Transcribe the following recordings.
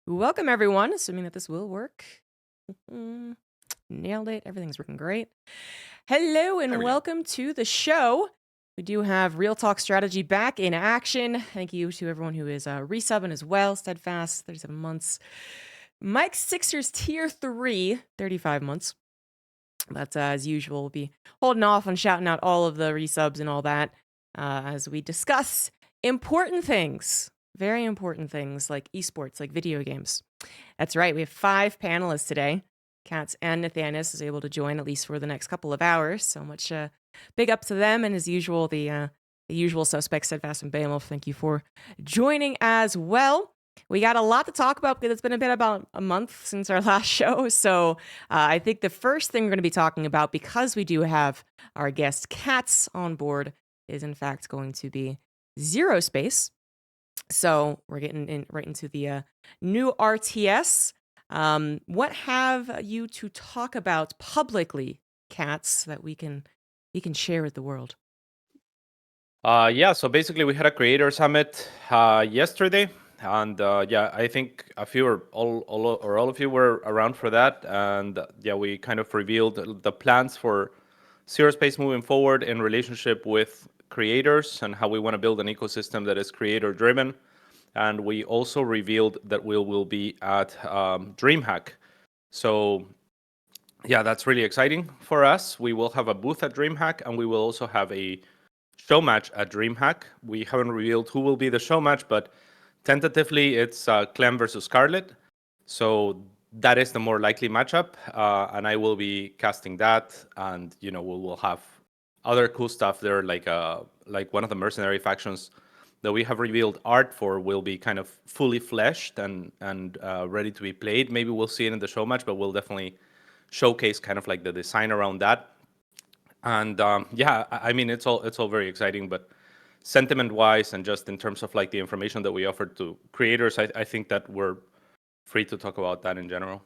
Welcome, everyone. Assuming that this will work. Nailed it. Everything's working great. Hello, and welcome to the show. We do have Real Talk Strategy back in action. Thank you to everyone who is resubbing as well. Steadfast, 37 months. Mike Sixers, Tier 3, 35 months. But as usual, we'll be holding off on shouting out all of the resubs and all that as we discuss important things. Very important things like esports, like video games. That's right. We have 5 panelists today. CatZ and Nathanias is able to join at least for the next couple of hours. So much big up to them. And as usual, the usual suspects, Steadfast and Beomulf, thank you for joining as well. We got a lot to talk about because it's been about a month since our last show. So I think the first thing we're going to be talking about, because we do have our guest CatZ on board, is in fact going to be ZeroSpace. So we're getting right into the new RTS. What have you to talk about publicly, CatZ, that we can share with the world? Yeah, so basically we had a creator summit yesterday, and I think a few or all of you were around for that, and we kind of revealed the plans for ZeroSpace moving forward in relationship with creators and how we want to build an ecosystem that is creator driven. And we also revealed that we will be at DreamHack. So yeah, that's really exciting for us. We will have a booth at DreamHack, and we will also have a show match at DreamHack. We haven't revealed who will be the show match, but tentatively it's Clem versus Scarlet. So that is the more likely matchup, and I will be casting that. And we will have other cool stuff there, like one of the mercenary factions that we have revealed art for will be kind of fully fleshed and ready to be played. Maybe we'll see it in the show match, but we'll definitely showcase kind of like the design around that. And I mean, it's all very exciting, but sentiment-wise and just in terms of like the information that we offered to creators, I think that we're free to talk about that in general.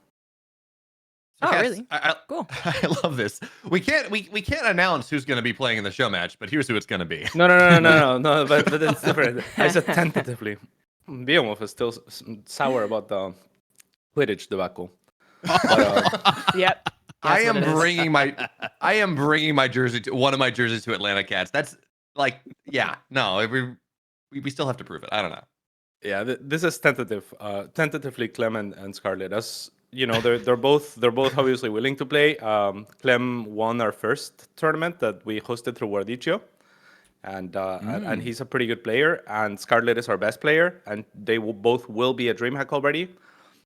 So really? Cool. I love this. We can't announce who's going to be playing in the show match, but here's who it's going to be. No. But it's different. I said tentatively. Beomulf is still sour about the Quidditch debacle. But, yep. I am bringing my jersey to one of my jerseys to Atlanta CatZ. That's like, we still have to prove it. I don't know. Yeah, this is tentatively Clem and Scarlet. As you know, they're both obviously willing to play. Clem won our first tournament that we hosted through Guardicio, and he's a pretty good player. And Scarlet is our best player, and they both will be at DreamHack already.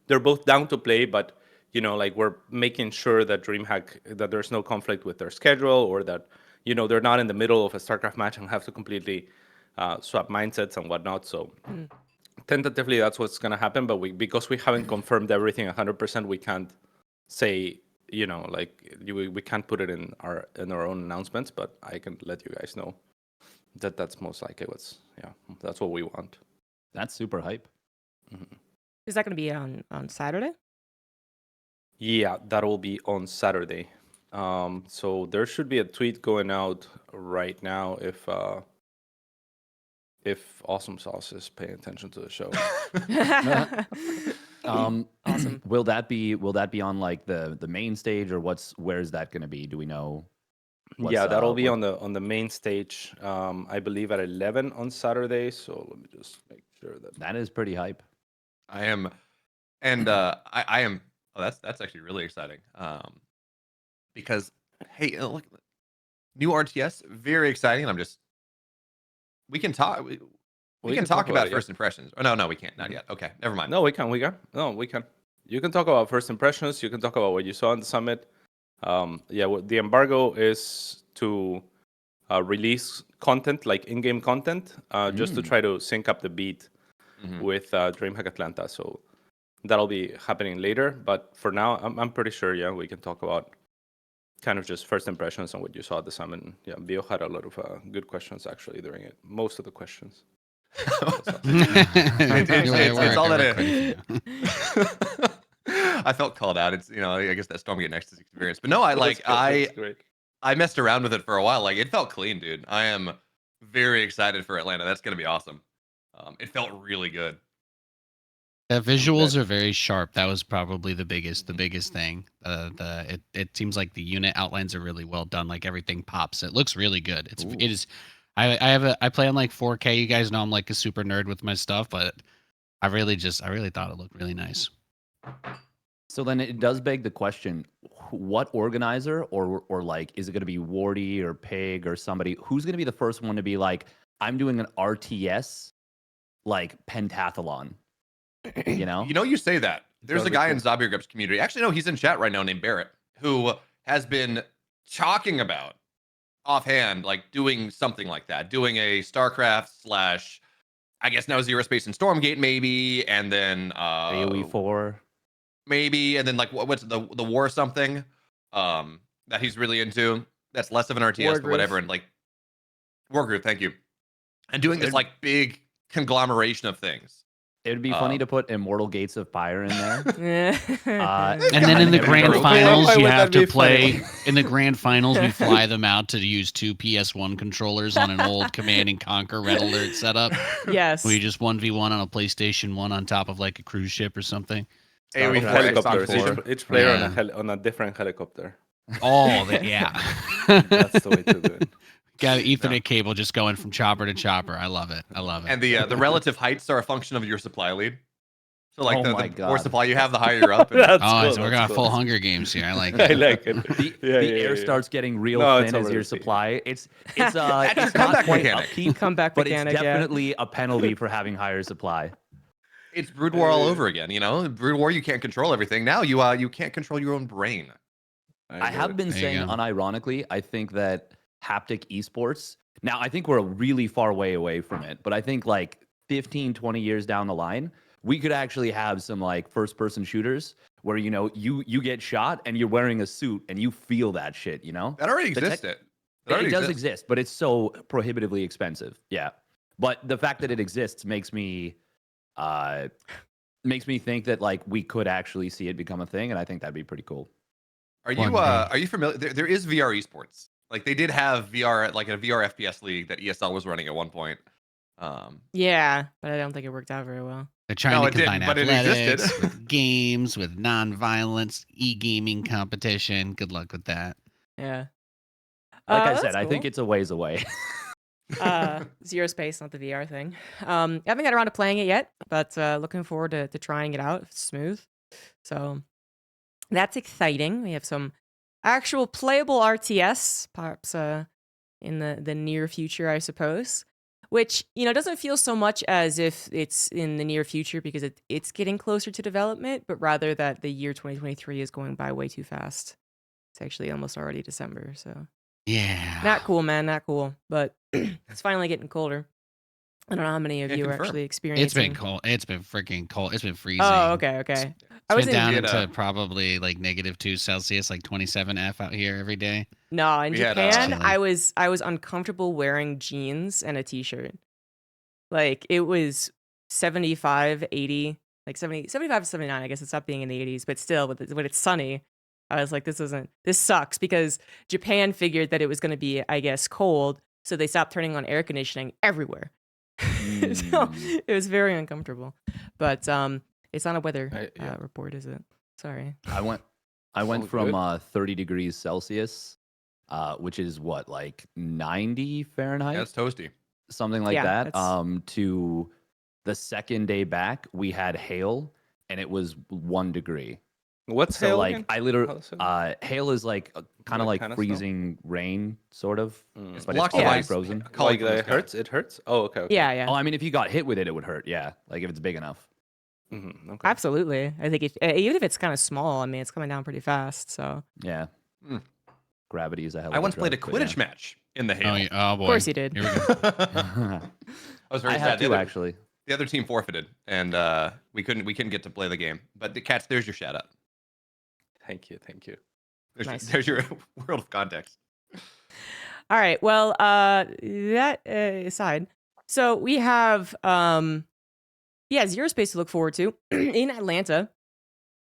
They're both down to play, but like we're making sure that DreamHack, that there's no conflict with their schedule, or that they're not in the middle of a StarCraft match and have to completely swap mindsets and whatnot. So tentatively, that's what's going to happen. But because we haven't confirmed everything 100%, we can't say we can't put it in our own announcements. But I can let you guys know that that's most likely that's what we want. That's super hype. Mm-hmm. Is that going to be on Saturday? Yeah, that will be on Saturday. So there should be a tweet going out right now if Awesome Sauce is paying attention to the show. Awesome. Will that be on like the main stage, or where is that going to be? Do we know? That'll be on the main stage. I believe at 11 on Saturday. So let me just make sure that is pretty hype. I am, and I am. Oh, that's actually really exciting. Because hey, look, new RTS, very exciting. And we can talk. We can talk about first impressions. Oh no, we can't. Not yet. Okay, never mind. No, we can. No, we can. You can talk about first impressions. You can talk about what you saw in the summit. The embargo is to release content, like in-game content, just to try to sync up the beat with DreamHack Atlanta. So that'll be happening later. But for now, I'm pretty sure, we can talk about kind of just first impressions on what you saw at the summit. Yeah, Bio had a lot of good questions actually during it. Most of the questions. It's all that I felt called out. It's I guess that Stormgate Next experience. But no, I messed around with it for a while. Like it felt clean, dude. I am very excited for Atlanta. That's gonna be awesome. It felt really good. The visuals are very sharp. That was probably the biggest thing. It seems like the unit outlines are really well done. Like everything pops. It looks really good. It is. I play on like 4K. You guys know I'm like a super nerd with my stuff, but I really thought it looked really nice. So then it does beg the question: what organizer, or like, is it going to be Wardy or Pig or somebody who's going to be the first one to be like, I'm doing an RTS like pentathlon? You know, you say that. There's a guy in ZombieGrub's community. Actually, no, he's in chat right now named Barrett, who has been talking about offhand, like doing something like that, doing a StarCraft / I guess now ZeroSpace and Stormgate maybe, and then AoE 4 maybe, and then like what's the war something that he's really into. That's less of an RTS, but whatever, and like Wargroove, thank you, and doing this like big conglomeration of things. It would be funny to put Immortal Gates of Fire in there. And then in the grand finals, you have to play. In the grand finals, we fly them out to use 2 PS1 controllers on an old Command and Conquer Red Alert setup. Yes. We just 1v1 on a PlayStation 1 on top of like a cruise ship or something. AoE helicopters. Each player on a different helicopter. Oh, yeah. That's the way to do it. Got an Ethernet cable just going from chopper to chopper. I love it. And the relative heights are a function of your supply lead. So like the more supply you have, the higher you're up. So we're got full Hunger Games here. I like it. I like it. The air starts getting real thin as your supply. It's not comeback mechanic. Comeback but mechanic, it's definitely a penalty for having higher supply. It's Brood War all over again. Brood War, you can't control everything. Now you can't control your own brain. I have been saying unironically, I think that haptic esports, now I think we're a really far way away from it, but I think like 15, 20 years down the line, we could actually have some like first person shooters where, you get shot and you're wearing a suit and you feel that shit, That already existed. It does exist, but it's so prohibitively expensive. Yeah. But the fact that it exists makes me think that like we could actually see it become a thing, and I think that'd be pretty cool. Are you familiar? There is VR esports. Like they did have VR, like a VR FPS league that ESL was running at one point. Yeah, but I don't think it worked out very well. They're trying to combine athletics with games, with non-violence, e-gaming competition. Good luck with that. Yeah. Like I said, I think it's a ways away. ZeroSpace, not the VR thing. I haven't got around to playing it yet, but looking forward to trying it out. It's smooth. So that's exciting. We have some actual playable RTS, perhaps in the near future, I suppose. Which, doesn't feel so much as if it's in the near future because it's getting closer to development, but rather that the year 2023 is going by way too fast. It's actually almost already December, so. Yeah. Not cool, man, not cool. But it's finally getting colder. I don't know how many of you are actually experiencing. It's been cold. It's been freaking cold. It's been freezing. Oh, okay. It's been down to probably like -2 Celsius, like 27 F out here every day. No, in Japan, I was uncomfortable wearing jeans and a t-shirt. Like it was 75, 80, like 70, 75 to 79. I guess it stopped being in the 80s, but still, when it's sunny, I was like, this sucks because Japan figured that it was going to be, I guess, cold, so they stopped turning on air conditioning everywhere. So it was very uncomfortable. But it's not a weather report, is it? Sorry. I went from 30 degrees Celsius, which is what, like 90 Fahrenheit? Yeah, it's toasty. Something like that. To the second day back, we had hail, and it was 1 degree. What's hail? Like again? I literally, hail is like kind of like freezing rain, sort of. But blocks it's of already ice. frozen. Like it hurts? It hurts? Oh, okay. Yeah. Oh, I mean, if you got hit with it, it would hurt. Yeah, like if it's big enough. Okay. Absolutely. I think even if it's kind of small, I mean, it's coming down pretty fast. So yeah, gravity is a hell. I once played a Quidditch match in the hail. Oh boy. Of course you did. Here we go. I was very sad. had to actually. The other team forfeited, and we couldn't get to play the game. But the CatZ, there's your shout out. Thank you. There's your world of context. All right. Well, that aside, so we have ZeroSpace to look forward to in Atlanta.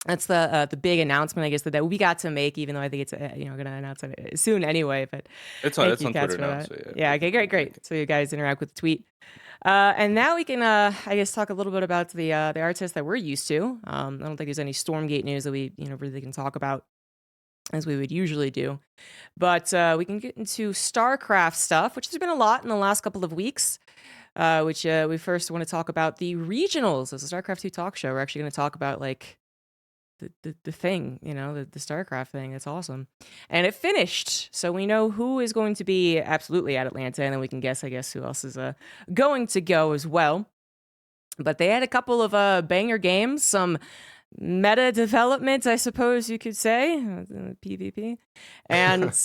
That's the big announcement, I guess, that we got to make, even though I think it's going to announce it soon anyway. But It's on thank you, Twitter CatZ, for now. that. So Yeah, okay, great. So you guys interact with the tweet. And now we can, I guess, talk a little bit about the artists that we're used to. I don't think there's any Stormgate news that we really can talk about as we would usually do. But we can get into StarCraft stuff, which has been a lot in the last couple of weeks. Which we first want to talk about the regionals. As a StarCraft 2 talk show, we're actually going to talk about like the thing, the StarCraft thing. It's awesome. And it finished. So we know who is going to be absolutely at Atlanta, and then we can guess, I guess, who else is going to go as well. But they had a couple of banger games, some meta development, I suppose you could say, PvP. And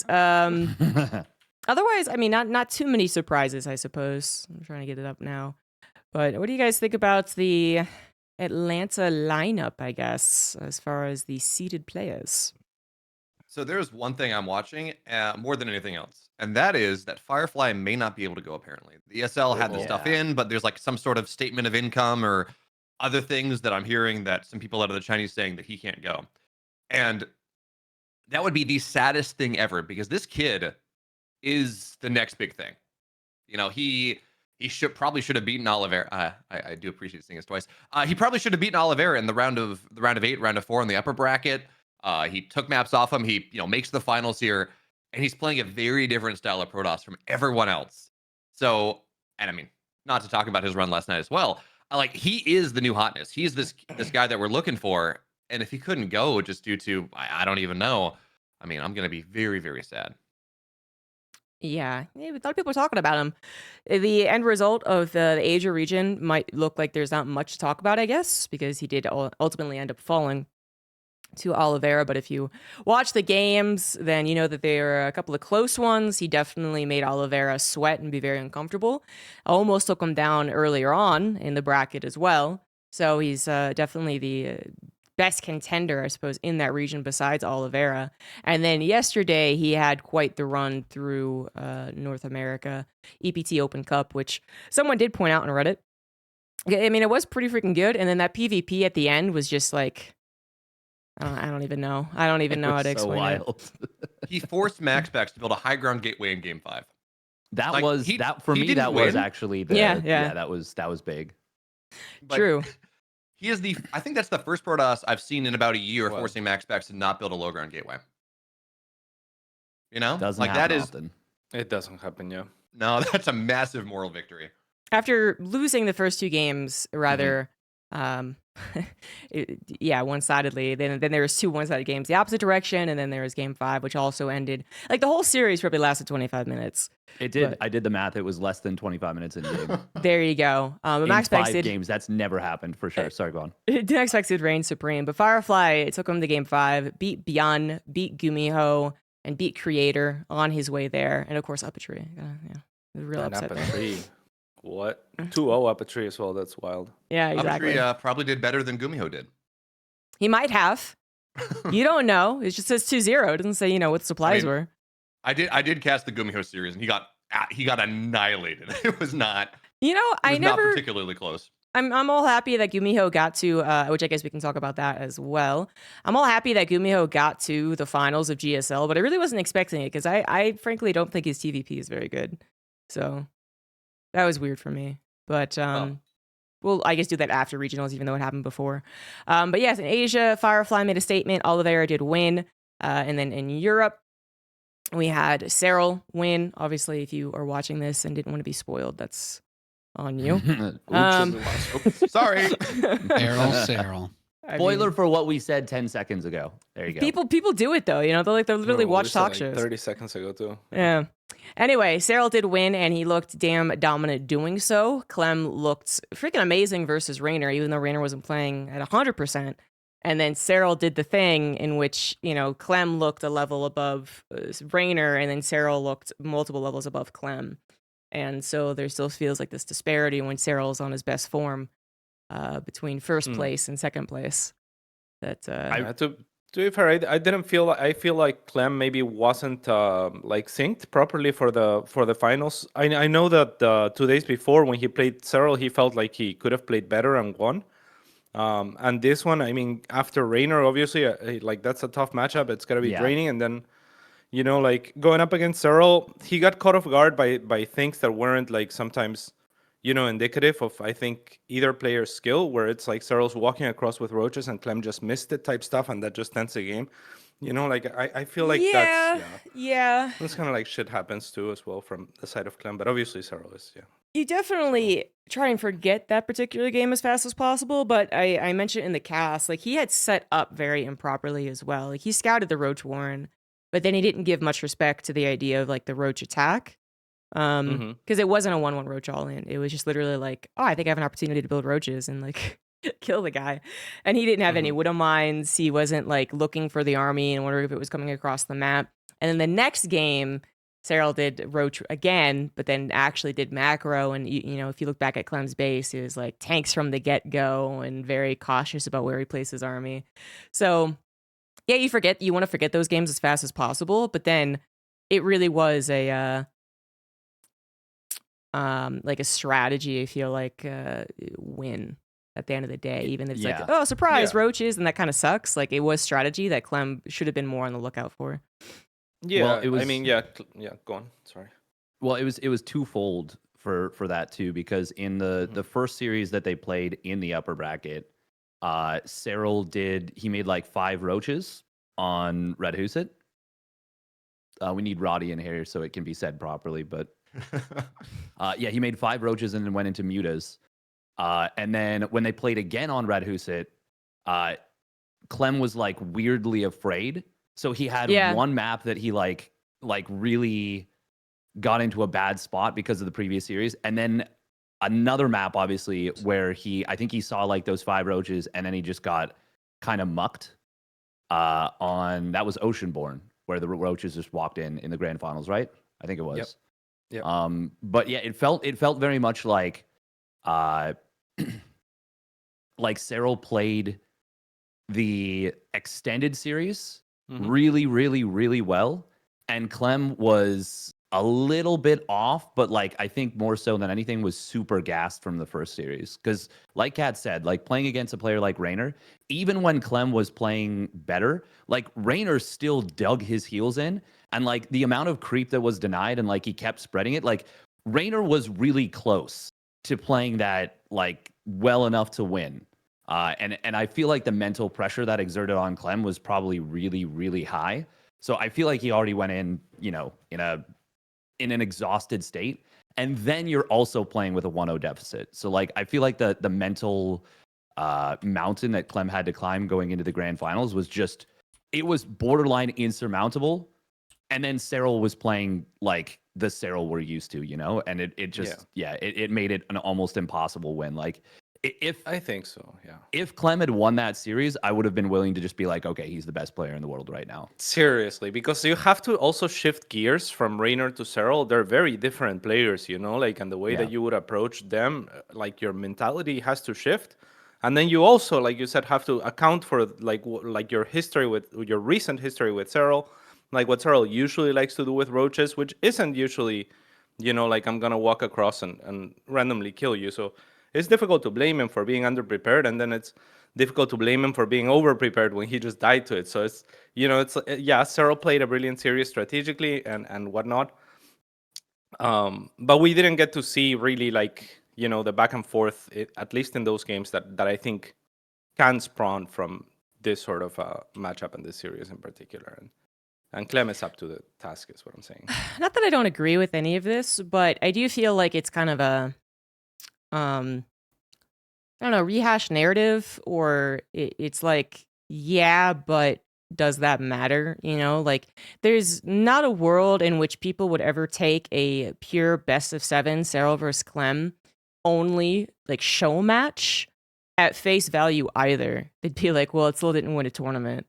otherwise, I mean, not too many surprises, I suppose. I'm trying to get it up now. But what do you guys think about the Atlanta lineup, I guess, as far as the seeded players? So there's one thing I'm watching more than anything else, and that is that Firefly may not be able to go, apparently. The ESL had the stuff in, but there's like some sort of statement of income or other things that I'm hearing that some people out of the Chinese saying that he can't go. And that would be the saddest thing ever, because this kid is the next big thing. He probably should have beaten Oliveira. I do appreciate seeing this twice. He probably should have beaten Oliveira in the round of 8, round of 4 in the upper bracket. He took maps off him. He makes the finals here, and he's playing a very different style of Protoss from everyone else. So, and I mean, not to talk about his run last night as well. He is the new hotness. He's this guy that we're looking for. And if he couldn't go just due to I don't even know, I mean, I'm gonna be very, very sad. Yeah, a lot of people are talking about him. The end result of the Asia region might look like there's not much to talk about, I guess, because he did ultimately end up falling to Oliveira. But if you watch the games, then you know that there are a couple of close ones. He definitely made Oliveira sweat and be very uncomfortable. Almost took him down earlier on in the bracket as well. So he's definitely the best contender, I suppose, in that region besides Oliveira. And then yesterday he had quite the run through North America EPT Open Cup, which someone did point out on Reddit. I mean, it was pretty freaking good. And then that PvP at the end was just like, I don't even know. I don't even know how to explain it. He forced MaxPax to build a high ground gateway in Game 5. That was actually that was big. But True. He is I think that's the first Protoss I've seen in about a year forcing MaxPax to not build a low ground gateway. Doesn't happen often. It doesn't happen, yeah. No, that's a massive moral victory. After losing the first two games, rather, one-sidedly. Then there was two one-sided games the opposite direction, and then there was Game 5, which also ended. Like the whole series probably lasted 25 minutes. It did. But I did the math. It was less than 25 minutes in game. There you go. In Max 5 games, that's never happened for sure. Sorry, go on. Max Pax did reign supreme, but Firefly took him to Game 5, beat Beyond, beat Gumiho, and beat Creator on his way there, and of course Uppetry. Real upset there. What? 2-0 Uppetry as well. That's wild. Yeah, exactly. Uppetry probably did better than Gumiho did. He might have. You don't know. It just says 2-0. It doesn't say what the supplies were. I did cast the Gumiho series, and he got annihilated. It was not. Not particularly close. I'm all happy that Gumiho got to, which I guess we can talk about that as well. I'm all happy that Gumiho got to the finals of GSL, but I really wasn't expecting it because I frankly don't think his TVP is very good. So that was weird for me. But we'll, I guess, do that after regionals, even though it happened before. But yes, in Asia, Firefly made a statement. Oliveira did win. And then in Europe, we had Cyril win. Obviously, if you are watching this and didn't want to be spoiled, that's on you. Sorry. Cyril. Spoiler for what we said 10 seconds ago. There you go. People do it though. They literally watch talk shows. 30 seconds ago too. Yeah. Anyway, Cyril did win, and he looked damn dominant doing so. Clem looked freaking amazing versus Raynor, even though Raynor wasn't playing at 100%. And then Cyril did the thing in which, Clem looked a level above Raynor, and then Cyril looked multiple levels above Clem. And so there still feels like this disparity when Cyril's on his best form between first place and second place. To be fair, I didn't feel. I feel like Clem maybe wasn't synced properly for the finals. I know that 2 days before when he played Cyril, he felt like he could have played better and won. And this one, I mean, after Raynor, obviously, like that's a tough matchup. It's gonna be draining, and then like going up against Cyril, he got caught off guard by things that weren't like sometimes, indicative of, I think, either player's skill, where it's like Cyril's walking across with roaches and Clem just missed it type stuff, and that just ends the game. Like I feel like that's kind of like shit happens too as well from the side of Clem, but obviously Cyril is You definitely try and forget that particular game as fast as possible, but I mentioned in the cast, like he had set up very improperly as well. Like he scouted the Roach Warren, but then he didn't give much respect to the idea of like the Roach attack. Because it wasn't a 1-1 Roach all in. It was just literally like, oh, I think I have an opportunity to build roaches and like kill the guy. And he didn't have any Widow Mines. He wasn't like looking for the army and wondering if it was coming across the map. And then the next game, Cyril did Roach again, but then actually did macro. And, if you look back at Clem's base, he was like tanks from the get-go and very cautious about where he placed his army. So, yeah, you want to forget those games as fast as possible. But then it really was a strategy, I feel like, win at the end of the day. Even if it's like, oh, surprise, roaches, and that kind of sucks. Like, it was strategy that Clem should have been more on the lookout for. Yeah, well, it was, I mean, go on. Sorry. Well, it was twofold for that too, because in the first series that they played in the upper bracket, Cyril he made like 5 roaches on Red Huset. We need Roddy in here so it can be said properly, but he made 5 roaches and then went into mutas. And then when they played again on Red Huset, Clem was like weirdly afraid. So he had one map that he like really got into a bad spot because of the previous series, and then another map, obviously, where I think he saw like those 5 roaches, and then he just got kind of mucked. That was Oceanborn, where the roaches just walked in the grand finals, right? I think it was. Yep. But yeah, it felt very much like like Cyril played the extended series really, really, really well, and Clem was a little bit off, but like I think more so than anything was super gassed from the first series. Because like CatZ said, like playing against a player like Raynor, even when Clem was playing better, like Raynor still dug his heels in, and like the amount of creep that was denied and like he kept spreading it, like Raynor was really close to playing that like well enough to win. And I feel like the mental pressure that exerted on Clem was probably really, really high. So I feel like he already went in, in an exhausted state. And then you're also playing with a 1-0 deficit. So like I feel like the mental mountain that Clem had to climb going into the grand finals was just, it was borderline insurmountable. And then Cyril was playing like the Cyril we're used to, and it just it made it an almost impossible win. Like I think so, yeah. If Clem had won that series, I would have been willing to just be like, okay, he's the best player in the world right now. Seriously, because you have to also shift gears from Raynor to Cyril. They're very different players, like, and the way that you would approach them, like your mentality has to shift. And then you also, like you said, have to account for like your history with your recent history with Cyril, like what Cyril usually likes to do with roaches, which isn't usually, like I'm gonna walk across and randomly kill you. So it's difficult to blame him for being underprepared, and then it's difficult to blame him for being overprepared when he just died to it. So it's, Cyril played a brilliant series strategically and whatnot. But we didn't get to see really like, the back and forth, at least in those games that I think can spawn from this sort of matchup in this series in particular. And Clem is up to the task, is what I'm saying. Not that I don't agree with any of this, but I do feel like it's kind of a I don't know, rehash narrative, or it's like, but does that matter? Like there's not a world in which people would ever take a pure best of 7 Cyril versus Clem only like show match at face value either. They'd be like, well, it still didn't win a tournament.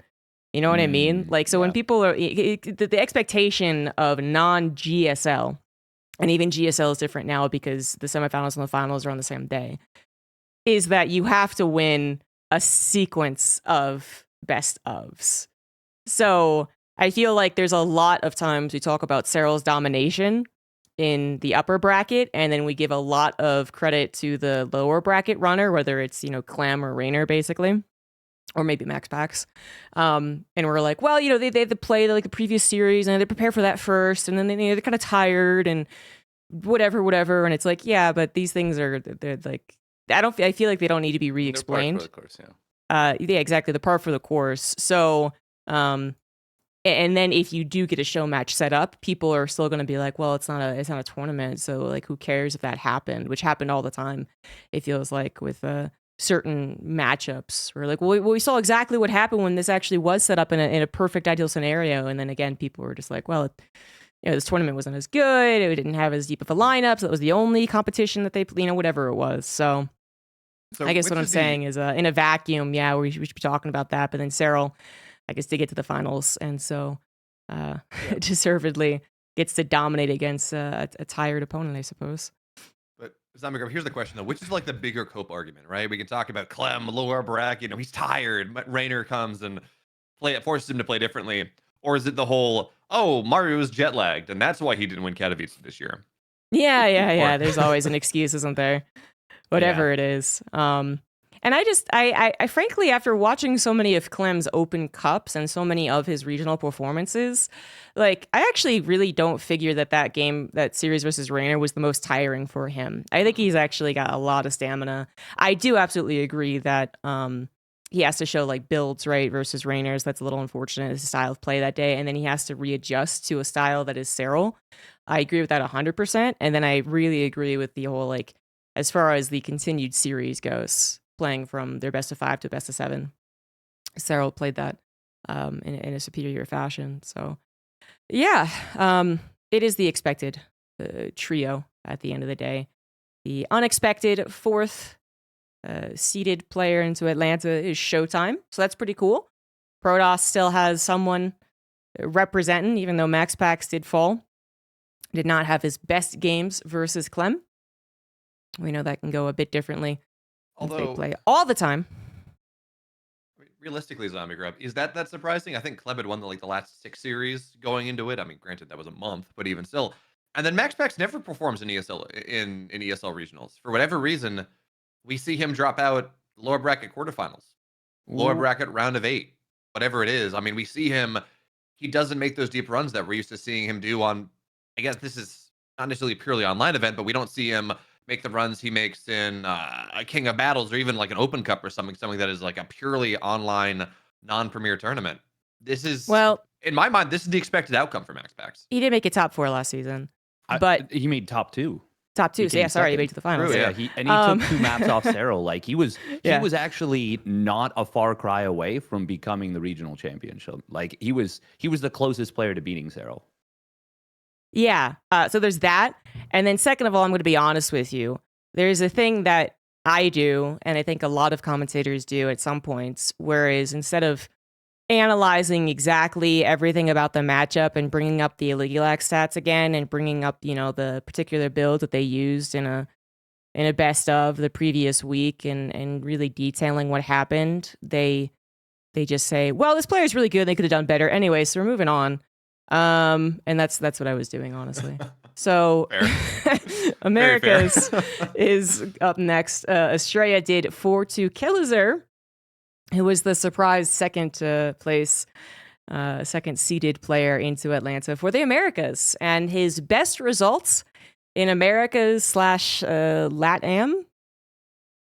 You know what I mean? Like, so when people are the expectation of non-GSL, and even GSL is different now because the semifinals and the finals are on the same day, is that you have to win a sequence of best ofs. So I feel like there's a lot of times we talk about Cyril's domination, in the upper bracket, and then we give a lot of credit to the lower bracket runner, whether it's, Clem or Rainer, basically, or maybe Max Packs. And we're like, well, they had to play like the previous series, and they prepare for that first, and then they're kind of tired and whatever. And it's like, yeah, but these things they're like, I feel like they don't need to be re-explained. They're part for the course, yeah, exactly, the part for the course. So, and then if you do get a show match set up, people are still going to be like, well, it's not a tournament, so like, who cares if that happened? Which happened all the time. It feels like with certain matchups, we're like, well, we saw exactly what happened when this actually was set up in a perfect ideal scenario, and then again, people were just like, well, this tournament wasn't as good. It didn't have as deep of a lineup. So that was the only competition that they, whatever it was. So I guess what I'm saying is, in a vacuum, yeah, we should be talking about that. But then Cyril, I guess, did get to the finals, and so deservedly gets to dominate against a tired opponent, I suppose. But ZombieGrub, here's the question though: which is like the bigger cope argument, right? We can talk about Clem, lower bracket, he's tired. Rainer comes and forces him to play differently, or is it the whole, oh, Mario was jet lagged and that's why he didn't win Katowice this year? Yeah. There's always an excuse, isn't there? Whatever it is. And I frankly, after watching so many of Clem's Open Cups and so many of his regional performances, like, I actually really don't figure that series versus Rainer was the most tiring for him. I think he's actually got a lot of stamina. I do absolutely agree that he has to show like builds, right, versus Rainer's. That's a little unfortunate, his style of play that day. And then he has to readjust to a style that is Cyril. I agree with that 100%. And then I really agree with the whole, like, as far as the continued series goes, playing from their best of 5 to best of 7. Cyril played that in a superior fashion. So, yeah, it is the expected trio at the end of the day. The unexpected fourth seeded player into Atlanta is Showtime. So that's pretty cool. Protoss still has someone representing, even though Max Pax did fall. Did not have his best games versus Clem. We know that can go a bit differently. Although they play all the time. Realistically, ZombieGrub, is that surprising? I think Clem had won the last 6 series going into it. I mean, granted, that was a month, but even still. And then Max Pax never performs in ESL in ESL regionals. For whatever reason, we see him drop out lower bracket quarterfinals, lower bracket round of 8, whatever it is. I mean, we see him. He doesn't make those deep runs that we're used to seeing him do on. I guess this is not necessarily a purely online event, but we don't see him make the runs he makes in a King of Battles or even like an Open Cup or something that is like a purely online non-premier tournament. This is, well, in my mind, this is the expected outcome for Max Pax. He did make it top 4 last season, but he made top 2. Top 2, so yeah, sorry, he made it to the finals. True, yeah, he took 2 maps off Cyril. Like, he was actually not a far cry away from becoming the regional champion. Like, he was the closest player to beating Cyril. Yeah, so there's that. And then second of all, I'm going to be honest with you. There's a thing that I do, and I think a lot of commentators do at some points, whereas instead of analyzing exactly everything about the matchup and bringing up the Eligilac stats again and bringing up, the particular build that they used in a best of the previous week and really detailing what happened, they just say, well, this player's really good. They could have done better. Anyway, so we're moving on. And that's what I was doing, honestly. So Americas is up next. Estrella did 4-2 KatZ, who was the surprise second place, second seeded player into Atlanta for the Americas. And his best results in Americas / LATAM,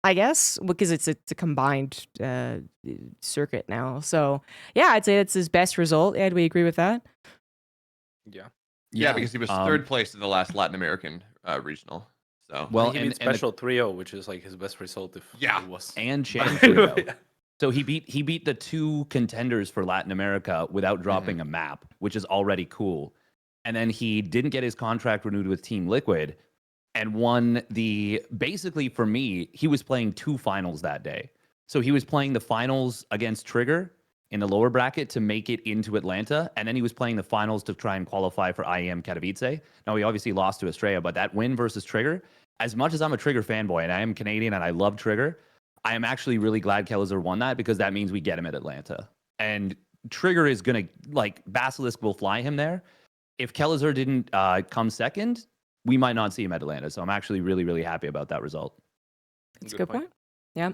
I guess, because it's a combined circuit now. So yeah, I'd say that's his best result. Ed, we agree with that? Yeah, because he was third place in the last Latin American regional. So he beat Special 3-0, which is like his best result if it was. And Champ 3-0. So he beat the 2 contenders for Latin America without dropping a map, which is already cool. And then he didn't get his contract renewed with Team Liquid and won basically for me, he was playing 2 finals that day. So he was playing the finals against Trigger in the lower bracket to make it into Atlanta, and then he was playing the finals to try and qualify for IEM Katowice. Now, he obviously lost to Estrella, but that win versus Trigger, as much as I'm a Trigger fanboy, and I am Canadian and I love Trigger, I am actually really glad KatZ won that because that means we get him at Atlanta. And Trigger is going to, Basilisk will fly him there. If KatZ didn't come second, we might not see him at Atlanta. So I'm actually really, really happy about that result. That's a good point. Yeah.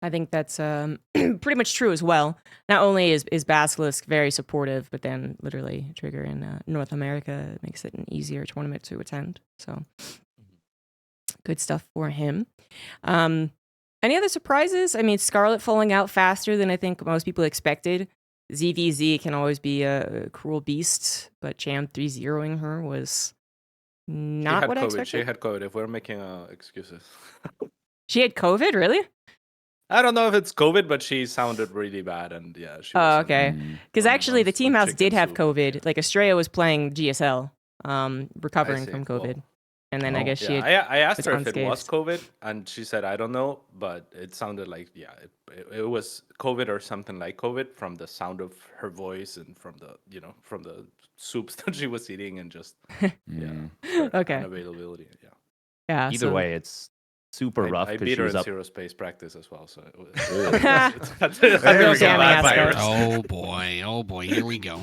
I think that's pretty much true as well. Not only is Basilisk very supportive, but then literally Trigger in North America makes it an easier tournament to attend. So good stuff for him. Any other surprises? I mean, Scarlet falling out faster than I think most people expected. ZVZ can always be a cruel beast, but Jam 3-0ing her was not what I expected. She had COVID, if we're making excuses. She had COVID, really? I don't know if it's COVID, but she sounded really bad, and yeah. She Oh, was okay. Because actually, the team house did have chicken soup, COVID. yeah. Like Estrella was playing GSL, recovering see. from COVID, Well, and then I guess she Yeah, had I asked was her if it was unscathed. COVID, and she said, I don't know, but it sounded like, yeah, it was COVID or something like COVID from the sound of her voice and from the, from the soups that she was eating and just, her Okay. unavailability, yeah. Yeah. Either way, it's super rough I because beat she her was in up. ZeroSpace practice as well, so it was. There we go. jamming Bad aspect. virus. Oh boy, here we go.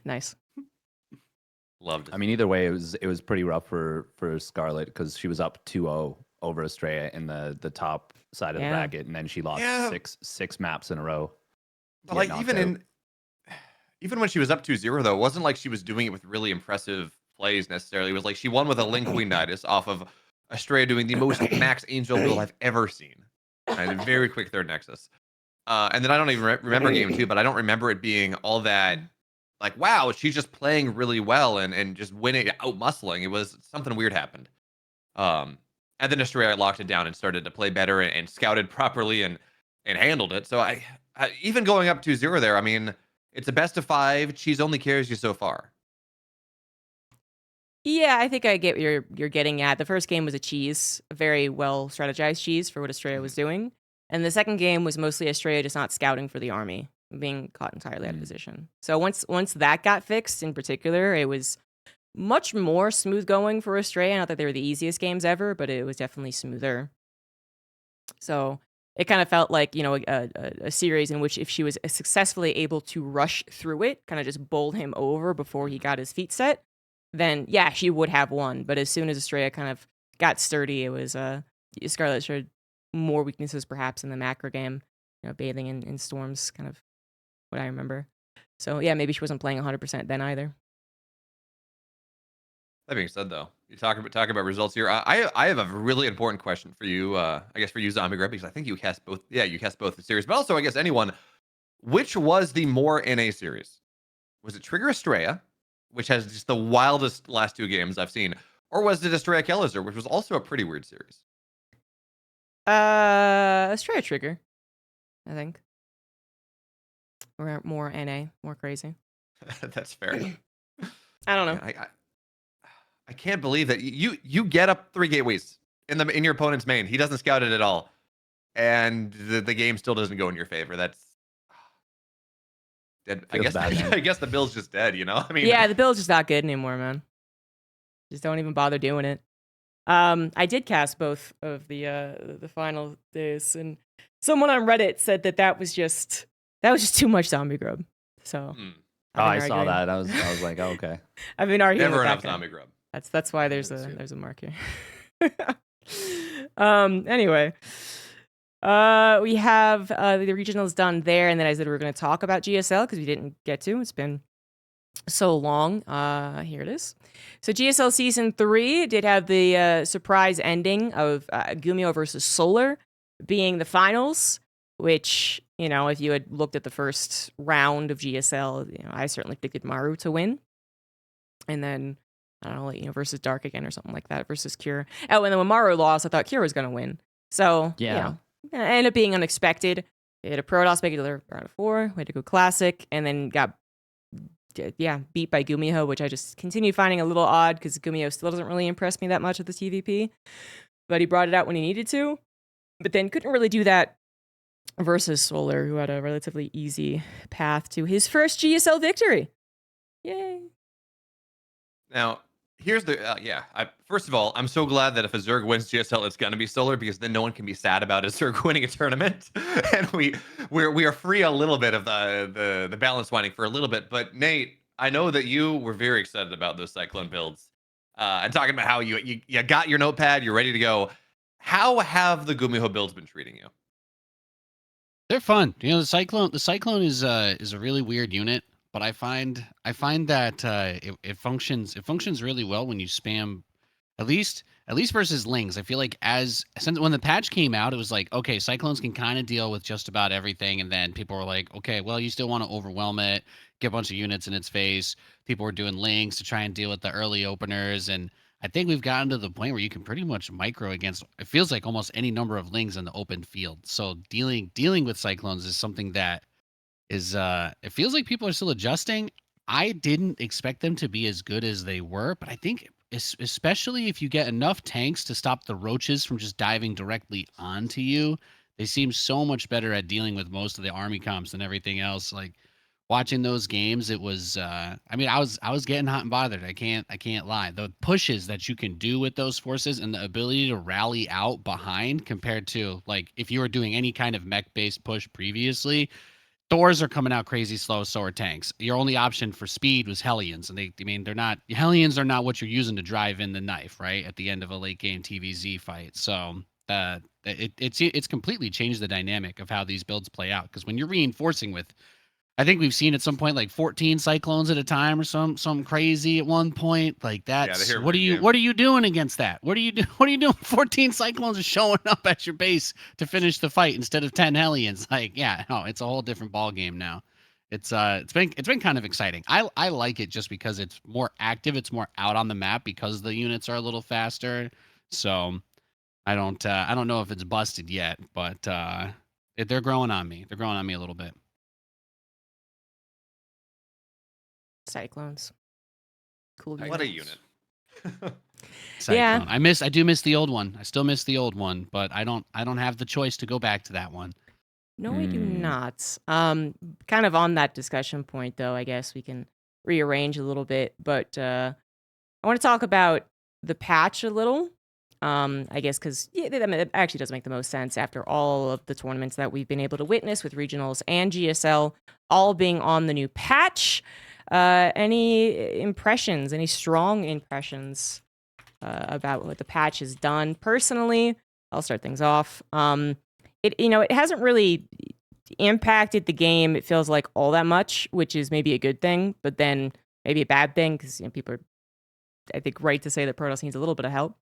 Nice. Loved it. I mean, either way, it was pretty rough for Scarlet because she was up 2-0 over Estrella in the top side of the Yeah. bracket, and then she lost Yeah. six maps in a row. But Get like knocked out. even when she was up 2-0 though, it wasn't like she was doing it with really impressive plays necessarily. It was like she won with a Link Queenitis off of Estrella doing the most max Angel build I've ever seen. And a very quick third Nexus. And then I don't even remember game 2, but I don't remember it being all that like, wow, she's just playing really well and just winning, out muscling. It was something weird happened. And then Estrella locked it down and started to play better and scouted properly and handled it. So I even going up 2-0 there, I mean, it's a best of 5. Cheese only carries you so far. Yeah, I think I get what you're getting at. The first game was a cheese, a very well strategized cheese for what Estrella was doing. And the second game was mostly Estrella just not scouting for the army, being caught entirely out of position. So once that got fixed in particular, it was much more smooth going for Estrella. Not that they were the easiest games ever, but it was definitely smoother. So it kind of felt like, a series in which if she was successfully able to rush through it, kind of just bowl him over before he got his feet set, then yeah, she would have won. But as soon as Estrella kind of got sturdy, it was Scarlet showed more weaknesses perhaps in the macro game, bathing in storms, kind of what I remember. So yeah, maybe she wasn't playing 100% then either. That being said, though, you talk about results here. I have a really important question for you. I guess for you, ZombieGrub, because I think you cast both. Yeah, you cast both the series, but also I guess anyone. Which was the more NA series? Was it Trigger Estrella, which has just the wildest last 2 games I've seen, or was it Estrella Kellizer, which was also a pretty weird series? Estrella Trigger, I think. Or more NA, more crazy. That's fair. I don't know. Man, I can't believe that you get up 3 gateways in your opponent's main. He doesn't scout it at all, and the game still doesn't go in your favor. That's dead. I Feels guess bad, man. I guess the bill's just dead. I mean, Yeah, the build's just not good anymore, man. Just don't even bother doing it. I did cast both of the final days, and someone on Reddit said that was just too much ZombieGrub. So Oh, I've I been saw arguing. that. I was like, oh, okay. I've been arguing never with enough that guy. ZombieGrub. That's why there's a mark here. Anyway, we have the regionals done there, and then I said we were going to talk about GSL because we didn't get to. It's been so long. Here it is. So GSL Season 3 did have the surprise ending of Gummio versus Solar being the finals, which, if you had looked at the first round of GSL, I certainly predicted Maru to win. And then, I don't know, versus Dark again or something like that, versus Cure. Oh, and then when Maru lost, I thought Cure was going to win. So, Yeah. it ended up being unexpected. They had a Protoss make it to the round of 4, we had to go Classic, and then got beat by Gummio, which I just continue finding a little odd because Gummio still doesn't really impress me that much at the TVP. But he brought it out when he needed to, but then couldn't really do that versus Solar, who had a relatively easy path to his first GSL victory. Yay. Now, here's the first of all, I'm so glad that if a Zerg wins GSL, it's gonna be Solar, because then no one can be sad about a Zerg winning a tournament, and we are free a little bit of the balance winding for a little bit. But Nate, I know that you were very excited about those Cyclone builds, and talking about how you got your notepad, you're ready to go. How have the Gumiho builds been treating you? They're fun. You know, the Cyclone is a really weird unit, but I find that it functions really well when you spam, at least versus Lings. I feel like since when the patch came out, it was like, okay, Cyclones can kind of deal with just about everything, and then people were like, okay, well, you still want to overwhelm it, get a bunch of units in its face. People were doing Lings to try and deal with the early openers, and I think we've gotten to the point where you can pretty much micro against, it feels like, almost any number of Lings in the open field. So dealing with Cyclones is something that is it feels like people are still adjusting. I didn't expect them to be as good as they were, but I think especially if you get enough tanks to stop the roaches from just diving directly onto you, they seem so much better at dealing with most of the army comps and everything else. Like watching those games, it was I mean, I was getting hot and bothered. I can't lie. The pushes that you can do with those forces and the ability to rally out behind compared to like if you were doing any kind of mech based push previously, Thors are coming out crazy slow, so are tanks. Your only option for speed was Hellions, and Hellions are not what you're using to drive in the knife, right? At the end of a late game TVZ fight. So it's completely changed the dynamic of how these builds play out. Because when you're reinforcing with, I think we've seen at some point like 14 Cyclones at a time or some crazy at one point. Like that's what are you doing against that? What are you doing? 14 Cyclones are showing up at your base to finish the fight instead of 10 Hellions. Like, yeah, no, it's a whole different ball game now. It's been kind of exciting. I like it just because it's more active, it's more out on the map because the units are a little faster. So I don't know if it's busted yet, but they're growing on me. They're growing on me a little bit. Cyclones. Cool. What a unit. Cyclone. Yeah. I do miss the old one. I still miss the old one, but I don't have the choice to go back to that one. No, I do not. Kind of on that discussion point, though, I guess we can rearrange a little bit. But I want to talk about the patch a little. I guess because it actually does make the most sense after all of the tournaments that we've been able to witness with regionals and GSL all being on the new patch. Any impressions, any strong impressions about what the patch has done? Personally, I'll start things off. It hasn't really impacted the game, it feels like, all that much, which is maybe a good thing, but then maybe a bad thing because people are, I think, right to say that Protoss needs a little bit of help.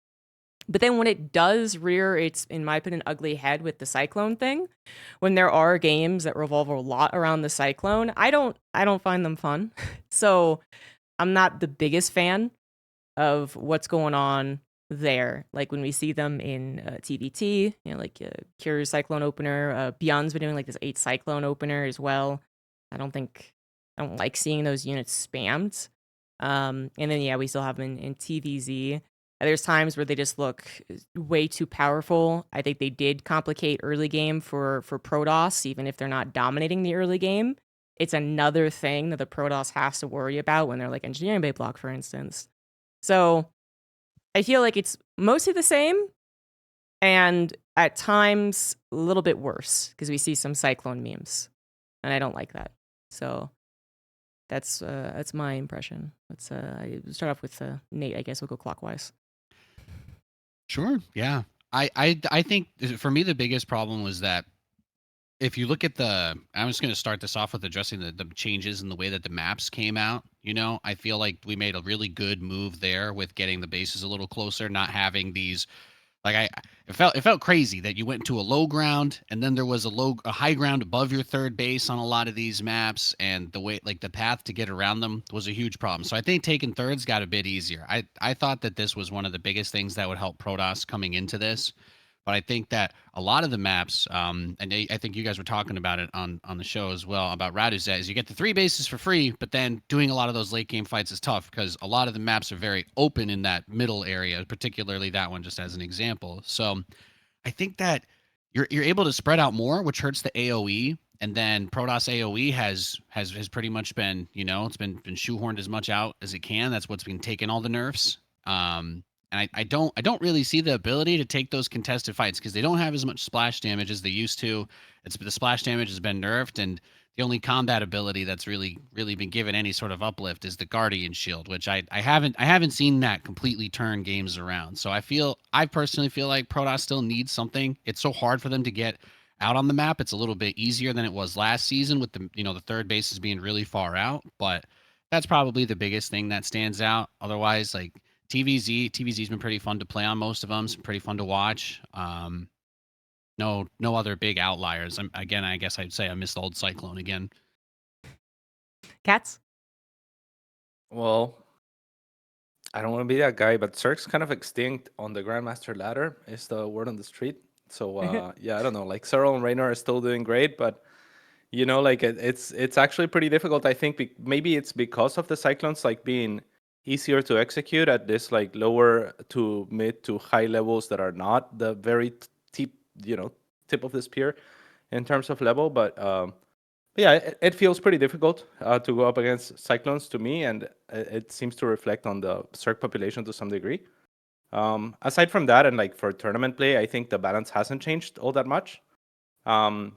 But then when it does rear its, in my opinion, ugly head with the Cyclone thing, when there are games that revolve a lot around the Cyclone, I don't find them fun. So I'm not the biggest fan of what's going on there. Like when we see them in TVT, like Cure's Cyclone opener, Beyond's been doing like this 8 Cyclone opener as well. I don't like seeing those units spammed. And then we still have them in TVZ. There's times where they just look way too powerful. I think they did complicate early game for Protoss, even if they're not dominating the early game. It's another thing that the Protoss has to worry about when they're like engineering bay block, for instance. So I feel like it's mostly the same, and at times a little bit worse because we see some Cyclone memes, and I don't like that. So that's my impression. Let's start off with Nate. I guess we'll go clockwise. Sure. Yeah. I think for me the biggest problem was that if you look at I'm just going to start this off with addressing the changes in the way that the maps came out. I feel like we made a really good move there with getting the bases a little closer, not having these. Like it felt crazy that you went to a low ground and then there was a high ground above your third base on a lot of these maps, and the way, like, the path to get around them was a huge problem. So I think taking thirds got a bit easier. I thought that this was one of the biggest things that would help Protoss coming into this. But I think that a lot of the maps, and I think you guys were talking about it on the show as well, about Raduzet, is you get the 3 bases for free, but then doing a lot of those late game fights is tough because a lot of the maps are very open in that middle area, particularly that one, just as an example. So I think that you're able to spread out more, which hurts the AoE. And then Protoss AoE has pretty much been, it's been shoehorned as much out as it can. That's what's been taking all the nerfs. And I don't really see the ability to take those contested fights because they don't have as much splash damage as they used to. The splash damage has been nerfed, and the only combat ability that's really been given any sort of uplift is the Guardian Shield, which I haven't seen that completely turn games around. So I personally feel like Protoss still needs something. It's so hard for them to get out on the map. It's a little bit easier than it was last season with the third bases being really far out, but that's probably the biggest thing that stands out. Otherwise, like TVZ's been pretty fun to play on most of them. It's pretty fun to watch. No other big outliers. Again, I guess I'd say I missed old Cyclone again. CatZ? Well, I don't want to be that guy, but Cirque's kind of extinct on the Grandmaster ladder, is the word on the street. So yeah, I don't know. Like Cyril and Raynor are still doing great, but like it's actually pretty difficult. I think maybe it's because of the Cyclones like being easier to execute at this like lower to mid to high levels that are not the very tip of the spear in terms of level. But yeah, it feels pretty difficult to go up against Cyclones to me, and it seems to reflect on the Cirque population to some degree. Aside from that, and like for tournament play, I think the balance hasn't changed all that much. And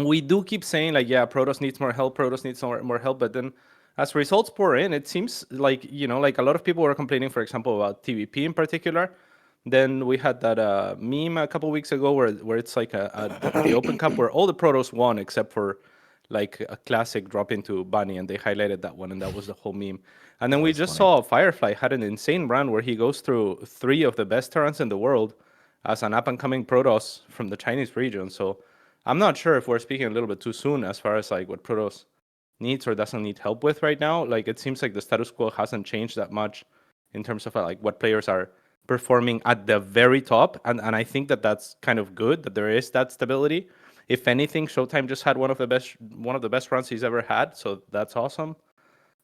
we do keep saying like, yeah, Protoss needs more help, Protoss needs more help, but then as results pour in, it seems like, like a lot of people were complaining, for example, about TVP in particular. Then we had that meme a couple weeks ago where it's like the Open Cup where all the Protoss won except for like a classic drop into Bunny, and they highlighted that one, and that was the whole meme. And then we just saw Firefly had an insane run where he goes through 3 of the best Terrans in the world as an up-and-coming Protoss from the Chinese region. So I'm not sure if we're speaking a little bit too soon as far as like what Protoss needs or doesn't need help with right now. Like it seems like the status quo hasn't changed that much in terms of like what players are performing at the very top, and I think that that's kind of good that there is that stability. If anything, Showtime just had one of the best runs he's ever had, so that's awesome.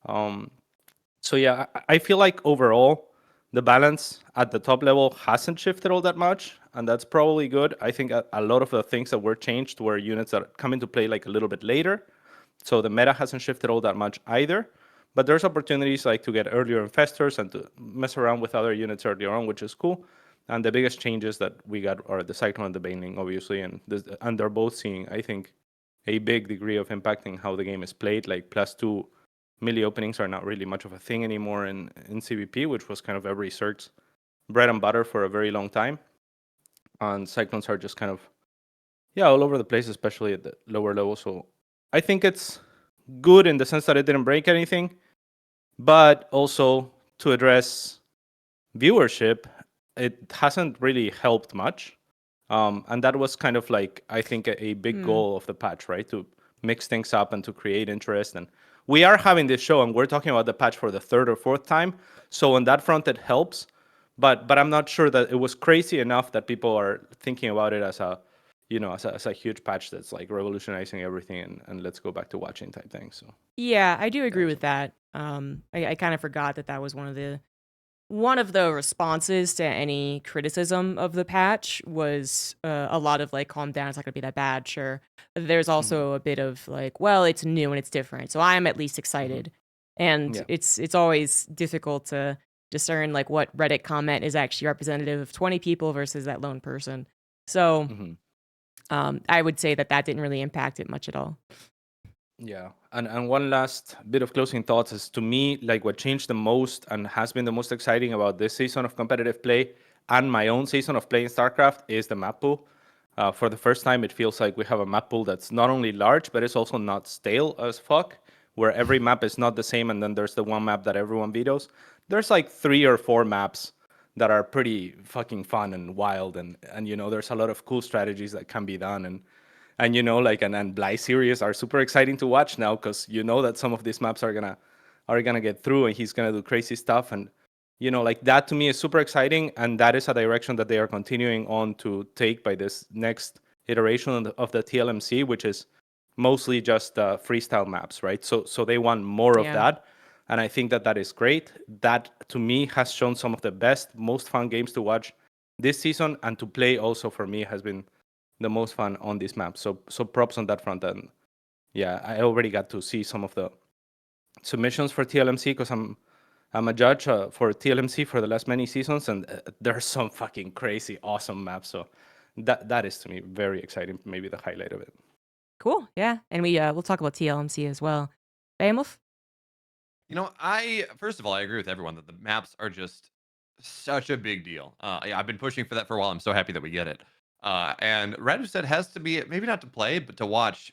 So yeah, I feel like overall the balance at the top level hasn't shifted all that much, and that's probably good. I think a lot of the things that were changed were units that come into play like a little bit later, so the meta hasn't shifted all that much either. But there's opportunities like to get earlier infestors and to mess around with other units earlier on, which is cool. And the biggest changes that we got are the Cyclone and the Baneling, obviously, and they're both seeing, I think, a big degree of impacting how the game is played. Like +2 melee openings are not really much of a thing anymore in CVP, which was kind of every Cirque's bread and butter for a very long time. And Cyclones are just kind of, all over the place, especially at the lower level. So I think it's good in the sense that it didn't break anything, but also to address viewership, it hasn't really helped much. And that was kind of like, I think, a big goal of the patch, right? To mix things up and to create interest. And we are having this show, and we're talking about the patch for the 3rd or 4th time. So on that front, it helps. But I'm not sure that it was crazy enough that people are thinking about it as a, as a huge patch that's like revolutionizing everything and let's go back to watching type thing. So yeah, I do agree with that. I kind of forgot that was one of the responses to any criticism of the patch was a lot of like, calm down, it's not gonna be that bad, sure. But there's also a bit of like, well, it's new and it's different, so I am at least excited. And it's always difficult to discern like what Reddit comment is actually representative of 20 people versus that lone person. So I would say that didn't really impact it much at all. Yeah, and one last bit of closing thoughts is, to me, like what changed the most and has been the most exciting about this season of competitive play and my own season of playing StarCraft is the map pool. For the first time, it feels like we have a map pool that's not only large, but it's also not stale as fuck, where every map is not the same, and then there's the one map that everyone vetoes. There's like 3 or 4 maps that are pretty fucking fun and wild, and there's a lot of cool strategies that can be done, and like and Bly series are super exciting to watch now, because that some of these maps are gonna get through, and he's gonna do crazy stuff, and like that to me is super exciting, and that is a direction that they are continuing on to take by this next iteration of the TLMC, which is mostly just freestyle maps, right? So they want more of that, and I think that is great. That to me has shown some of the best, most fun games to watch this season, and to play also for me has been the most fun on this map. So props on that front. And yeah, I already got to see some of the submissions for TLMC, because I'm a judge for TLMC for the last many seasons, and there's some fucking crazy awesome maps. So that is to me very exciting, maybe the highlight of it. Cool. Yeah, and we'll talk about TLMC as well. Beomulf? First of all, I agree with everyone that the maps are just such a big deal. Yeah, I've been pushing for that for a while. I'm so happy that we get it. And Red said has to be maybe not to play, but to watch.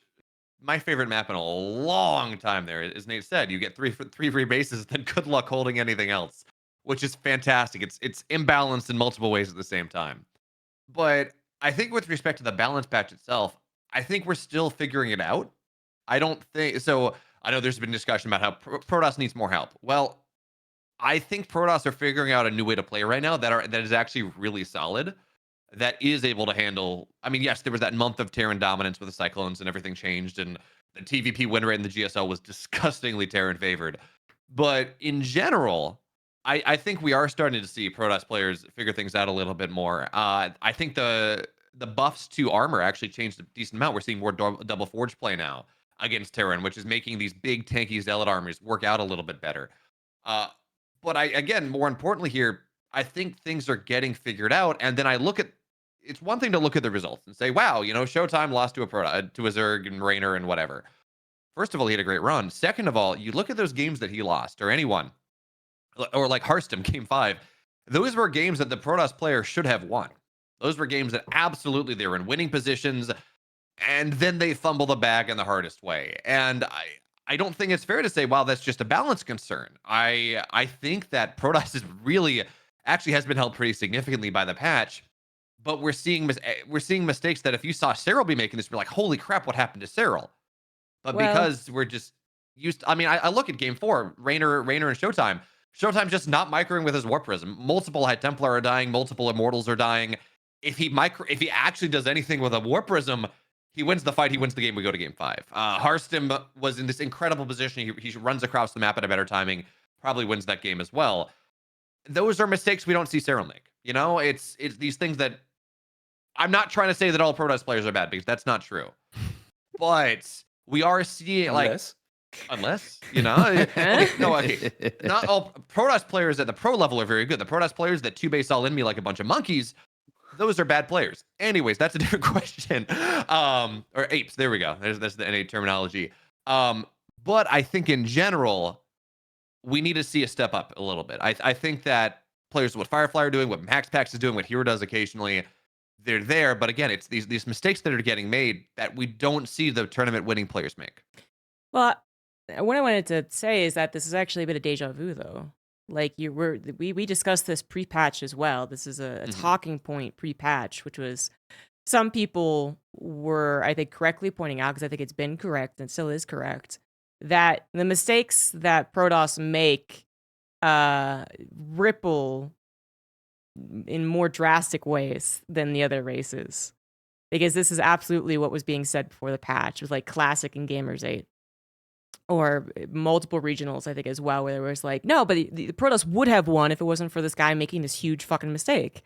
My favorite map in a long time there, as Nate said, you get three free bases, then good luck holding anything else, which is fantastic. It's imbalanced in multiple ways at the same time. But I think with respect to the balance patch itself, I think we're still figuring it out. I don't think so. I know there's been discussion about how Protoss needs more help. Well, I think Protoss are figuring out a new way to play right now that is actually really solid. That is able to handle. I mean, yes, there was that month of Terran dominance with the Cyclones and everything changed, and the TVP win rate in the GSL was disgustingly Terran favored. But in general, I think we are starting to see Protoss players figure things out a little bit more. I think the buffs to armor actually changed a decent amount. We're seeing more double forge play now against Terran, which is making these big tanky zealot armies work out a little bit better. But again, more importantly here, I think things are getting figured out. And then I look at it's one thing to look at the results and say, wow, Showtime lost to a Zerg and Raynor and whatever. First of all, he had a great run. Second of all, you look at those games that he lost, or anyone, or like Hearthstone Game 5, those were games that the Protoss player should have won. Those were games that absolutely they were in winning positions, and then they fumble the bag in the hardest way. And I don't think it's fair to say, wow, that's just a balance concern. I think that Protoss is really actually has been helped pretty significantly by the patch. But we're seeing mistakes that if you saw Cyril be making this, we're like, holy crap, what happened to Cyril? But because we're just used, I mean, I look at Game 4, Raynor and Showtime. Showtime's just not microing with his War Prism. Multiple High Templar are dying, multiple Immortals are dying. If he actually does anything with a War Prism, he wins the fight, he wins the game, we go to Game 5. Hearthstone was in this incredible position. He runs across the map at a better timing, probably wins that game as well. Those are mistakes we don't see Cyril make. It's these things that I'm not trying to say that all Protoss players are bad, because that's not true. But we are seeing unless okay, not all Protoss players at the pro level are very good. The Protoss players that 2-base all in me like a bunch of monkeys, those are bad players. Anyways, that's a different question. Or apes. There we go. That's the NA terminology. But I think in general, we need to see a step up a little bit. I think that players, what Firefly are doing, what Max Pax is doing, what Hero does occasionally, they're there. But again, it's these mistakes that are getting made that we don't see the tournament winning players make. Well, what I wanted to say is that this is actually a bit of deja vu, though. Like we discussed this pre-patch as well. This is a talking point pre-patch, which was some people were, I think, correctly pointing out, because I think it's been correct and still is correct, that the mistakes that Protoss make ripple in more drastic ways than the other races. Because this is absolutely what was being said before the patch. It was like Classic and Gamers 8. Or multiple regionals, I think, as well, where it was like, no, but the Protoss would have won if it wasn't for this guy making this huge fucking mistake.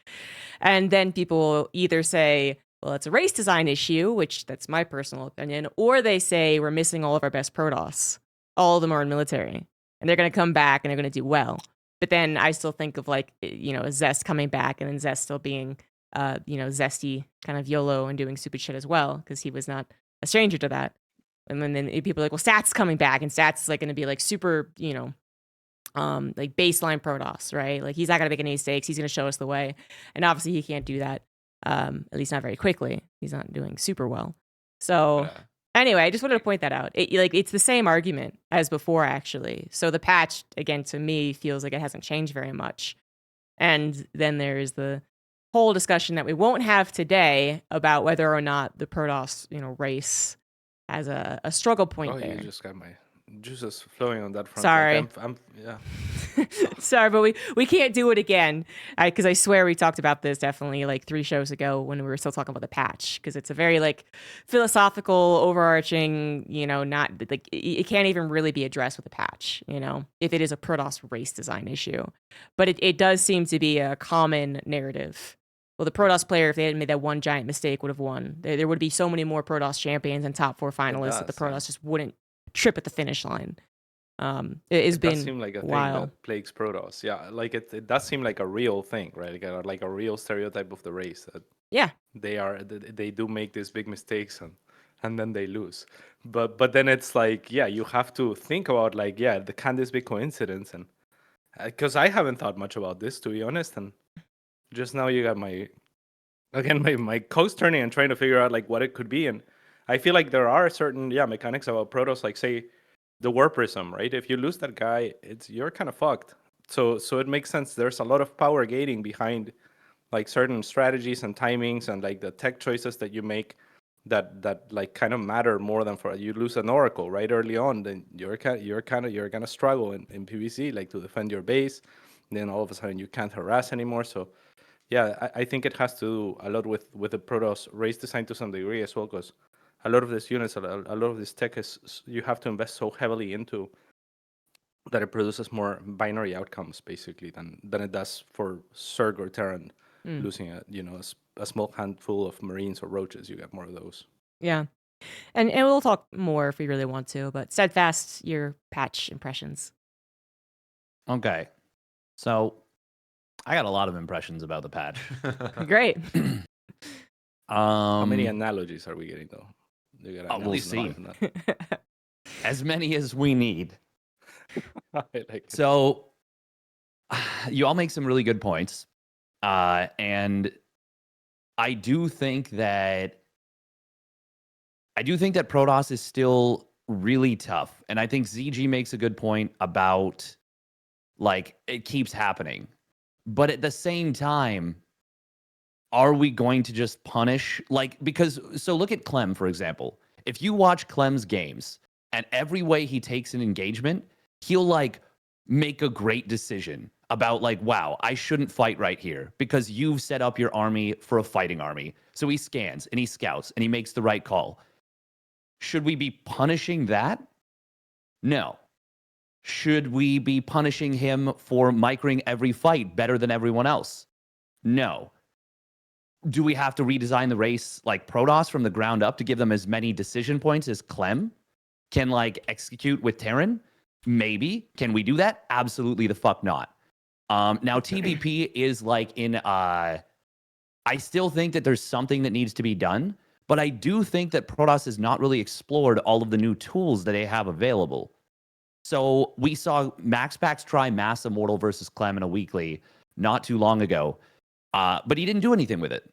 And then people either say, well, it's a race design issue, which that's my personal opinion, or they say we're missing all of our best Protoss. All of them are in military. And they're going to come back and they're going to do well. But then I still think of Zest coming back, and then Zest still being, zesty, kind of YOLO and doing stupid shit as well, because he was not a stranger to that. And then people are like, well, Stats coming back, and Stats is like going to be like super, like baseline Protoss, right? Like he's not going to make any mistakes. He's going to show us the way. And obviously he can't do that, at least not very quickly. He's not doing super well. So anyway, I just wanted to point that out. It's the same argument as before, actually. So the patch, again, to me, feels like it hasn't changed very much. And then there's the whole discussion that we won't have today about whether or not the Protoss, race as a struggle point there. You just got my juices flowing on that front. Sorry. Yeah. Sorry, but we can't do it again, because I swear we talked about this definitely like 3 shows ago when we were still talking about the patch, because it's a very like philosophical, overarching, not like it can't even really be addressed with a patch, if it is a Protoss race design issue. But it does seem to be a common narrative. Well, the Protoss player, if they hadn't made that one giant mistake, would have won. There would be so many more Protoss champions and top 4 finalists that the Protoss just wouldn't trip at the finish line. It does seem like a wild. thing that plagues Protoss. Yeah, like it does seem like a real thing, right? Like a real stereotype of the race. That yeah, they do make these big mistakes, and then they lose. But then it's like, yeah, you have to think about like, yeah, can this be coincidence? And because I haven't thought much about this, to be honest. And just now you got my coast turning and trying to figure out like what it could be. And I feel like there are certain mechanics about Protoss, like say the Warp Prism, right? If you lose that guy, you're kind of fucked. So it makes sense. There's a lot of power gating behind like certain strategies and timings and like the tech choices that you make that like kind of matter more than for you lose an Oracle right early on, then you're gonna struggle in PvC like to defend your base. And then all of a sudden you can't harass anymore. So yeah, I think it has to do a lot with the Protoss race design to some degree as well, because a lot of these units, a lot of this tech is you have to invest so heavily into that it produces more binary outcomes basically than it does for Zerg or Terran losing a small handful of Marines or Roaches. You get more of those. Yeah. And we'll talk more if we really want to, but Steadfast, your patch impressions. Okay. So I got a lot of impressions about the patch. Great. How many analogies are we getting though? We'll see. As many as we need. So you all make some really good points. And I do think that Protoss is still really tough. And I think ZG makes a good point about like it keeps happening. But at the same time, are we going to just punish so look at Clem, for example. If you watch Clem's games and every way he takes an engagement, he'll like make a great decision about like, wow, I shouldn't fight right here because you've set up your army for a fighting army. So he scans and he scouts and he makes the right call. Should we be punishing that? No. Should we be punishing him for microing every fight better than everyone else? No. Do we have to redesign the race like Protoss from the ground up to give them as many decision points as Clem can like execute with Terran? Maybe. Can we do that? Absolutely the fuck not. Now TVP is like I still think that there's something that needs to be done, but I do think that Protoss has not really explored all of the new tools that they have available. So we saw MaxPax try Mass Immortal versus Clem in a weekly not too long ago, but he didn't do anything with it.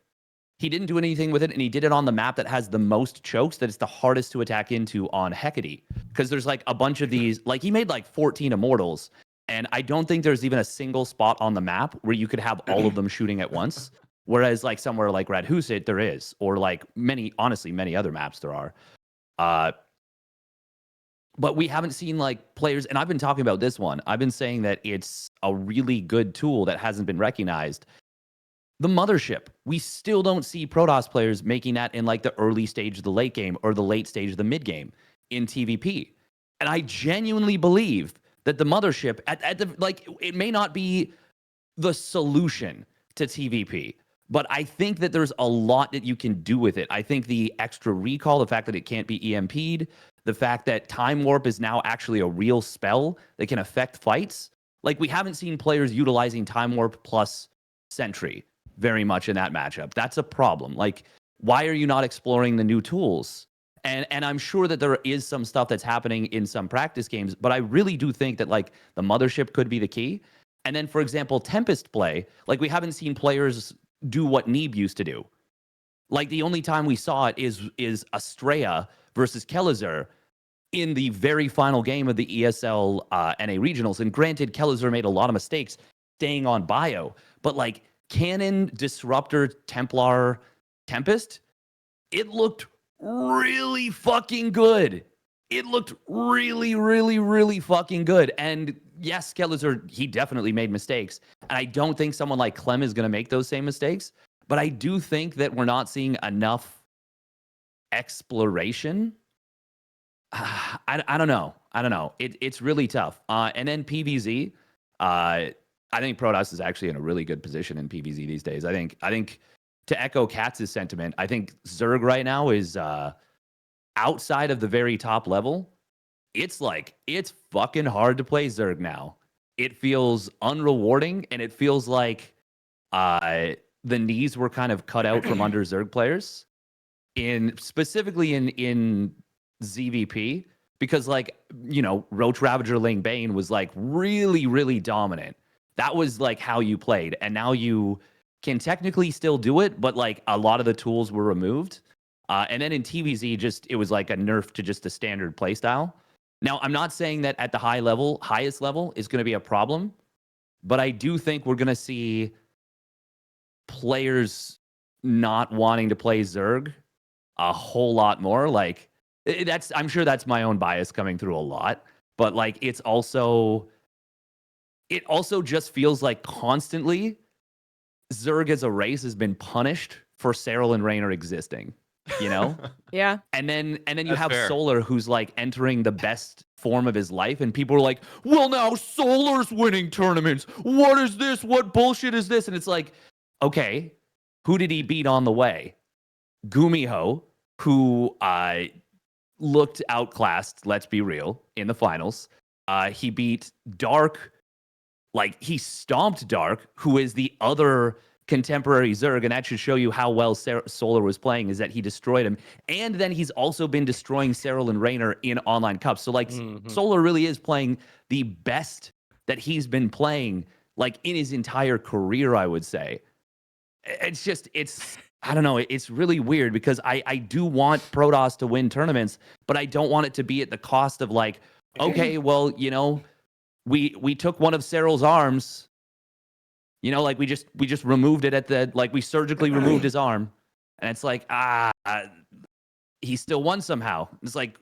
He didn't do anything with it, and he did it on the map that has the most chokes, that it's the hardest to attack into on Hecate. Because there's like a bunch of these, like he made like 14 Immortals, and I don't think there's even a single spot on the map where you could have all of them shooting at once. Whereas like somewhere like Red Husit, there is, or like many other maps there are. But we haven't seen like players, and I've been talking about this one. I've been saying that it's a really good tool that hasn't been recognized. The Mothership, we still don't see Protoss players making that in like the early stage of the late game or the late stage of the mid game in TVP. And I genuinely believe that the Mothership, it may not be the solution to TVP, but I think that there's a lot that you can do with it. I think the extra recall, the fact that it can't be EMP'd, the fact that Time Warp is now actually a real spell that can affect fights. Like, we haven't seen players utilizing Time Warp plus Sentry very much in that matchup. That's a problem. Like, why are you not exploring the new tools? And I'm sure that there is some stuff that's happening in some practice games, but I really do think that, like, the Mothership could be the key. And then, for example, Tempest play, like, we haven't seen players do what Neeb used to do. Like, the only time we saw it is Estrella versus Kellizer in the very final game of the ESL NA Regionals. And granted, Kellizer made a lot of mistakes staying on bio, but like Cannon, Disruptor, Templar, Tempest, it looked really fucking good. It looked really, really, really fucking good. And yes, Kellizer, he definitely made mistakes. And I don't think someone like Clem is going to make those same mistakes. But I do think that we're not seeing enough exploration. I don't know. It's really tough. And then PVZ, I think Protoss is actually in a really good position in PVZ these days. I think to echo CatZ's sentiment, I think Zerg right now is outside of the very top level. It's fucking hard to play Zerg now. It feels unrewarding, and it feels like the knees were kind of cut out from under Zerg players. specifically in ZVP, because like, you know, Roach Ravager Ling Bane was like really, really dominant. That was like how you played. And now you can technically still do it, but like a lot of the tools were removed. And then in TVZ, it was like a nerf to just a standard playstyle. Now, I'm not saying that at the highest level is going to be a problem, but I do think we're going to see players not wanting to play Zerg a whole lot more. Like, I'm sure that's my own bias coming through a lot, but like it also just feels like constantly Zerg as a race has been punished for Serral and Raynor existing, you know? Yeah. And then you That's have fair. Solar, who's like entering the best form of his life, and people are like, well, now Solar's winning tournaments. What is this? What bullshit is this? And it's like, okay, who did he beat on the way? Gumiho, who looked outclassed, let's be real, in the finals. He beat Dark, like he stomped Dark, who is the other contemporary Zerg, and that should show you how well Solar was playing, is that he destroyed him. And then he's also been destroying Serral and Raynor in online cups. So like Solar really is playing the best that he's been playing like in his entire career, I would say. It's I don't know, it's really weird because I do want Protoss to win tournaments, but I don't want it to be at the cost of like, okay, well, you know, we took one of Serral's arms, you know, like we just removed it we surgically removed his arm, and it's like, he still won somehow. It's like,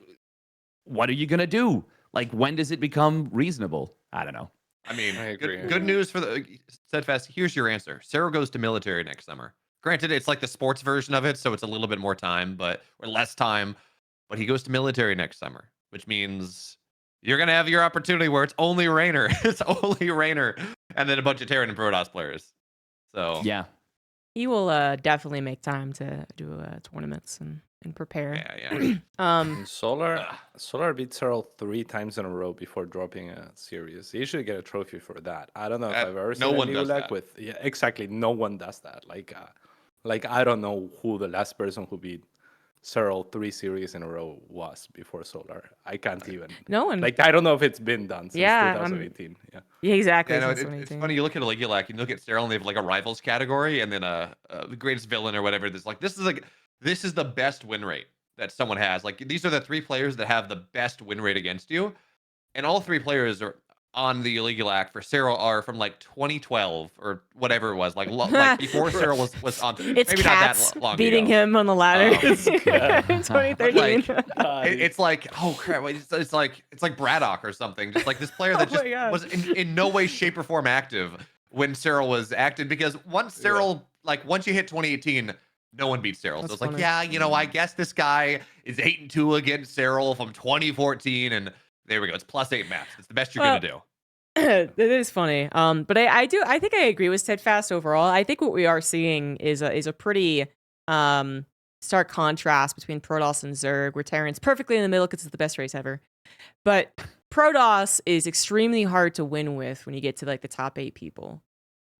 what are you gonna do? Like, when does it become reasonable? I don't know. I mean, I agree. good news for the Steadfast. Here's your answer. Serral goes to military next summer. Granted, it's like the sports version of it, so it's a little bit more time, or less time. But he goes to military next summer, which means you're gonna have your opportunity where it's only Raynor. It's only Raynor, and then a bunch of Terran and Protoss players. So Yeah. He will definitely make time to do tournaments and prepare. yeah. And Solar beat Serral 3 times in a row before dropping a series. He should get a trophy for that. I don't know if I've ever no seen one a does League that. with exactly, no one does that. Like I don't know who the last person who beat Serral 3 series in a row was before Solar. I can't even. No one. Like I don't know if it's been done since Yeah, 2018. Yeah. Yeah, exactly. Yeah, no, since it's 2018. funny. You look at League, you look at Serral, and they have like a rivals category, and then the greatest villain or whatever. This is the best win rate that someone has. Like these are the 3 players that have the best win rate against you, and all 3 players are on the illegal act for Serral are from like 2012 or whatever it was, like before Serral was on. It's maybe CatZ not that long beating ago. him on the ladder in But 2013. it's like, oh crap! It's like Braddock or something. Just like this player that Oh my just God. was in no way, shape, or form active when Serral was active. Because once Serral, once you hit 2018, no one beats Serral. So That's it's like, funny. yeah, you know, I guess this guy is 8-2 against Serral from 2014, and there we go. It's +8 maps. It's the best you're gonna do. It is funny. But I think I agree with Steadfast overall. I think what we are seeing is a pretty stark contrast between Protoss and Zerg, where Terran's perfectly in the middle because it's the best race ever. But Protoss is extremely hard to win with when you get to like the top 8 people,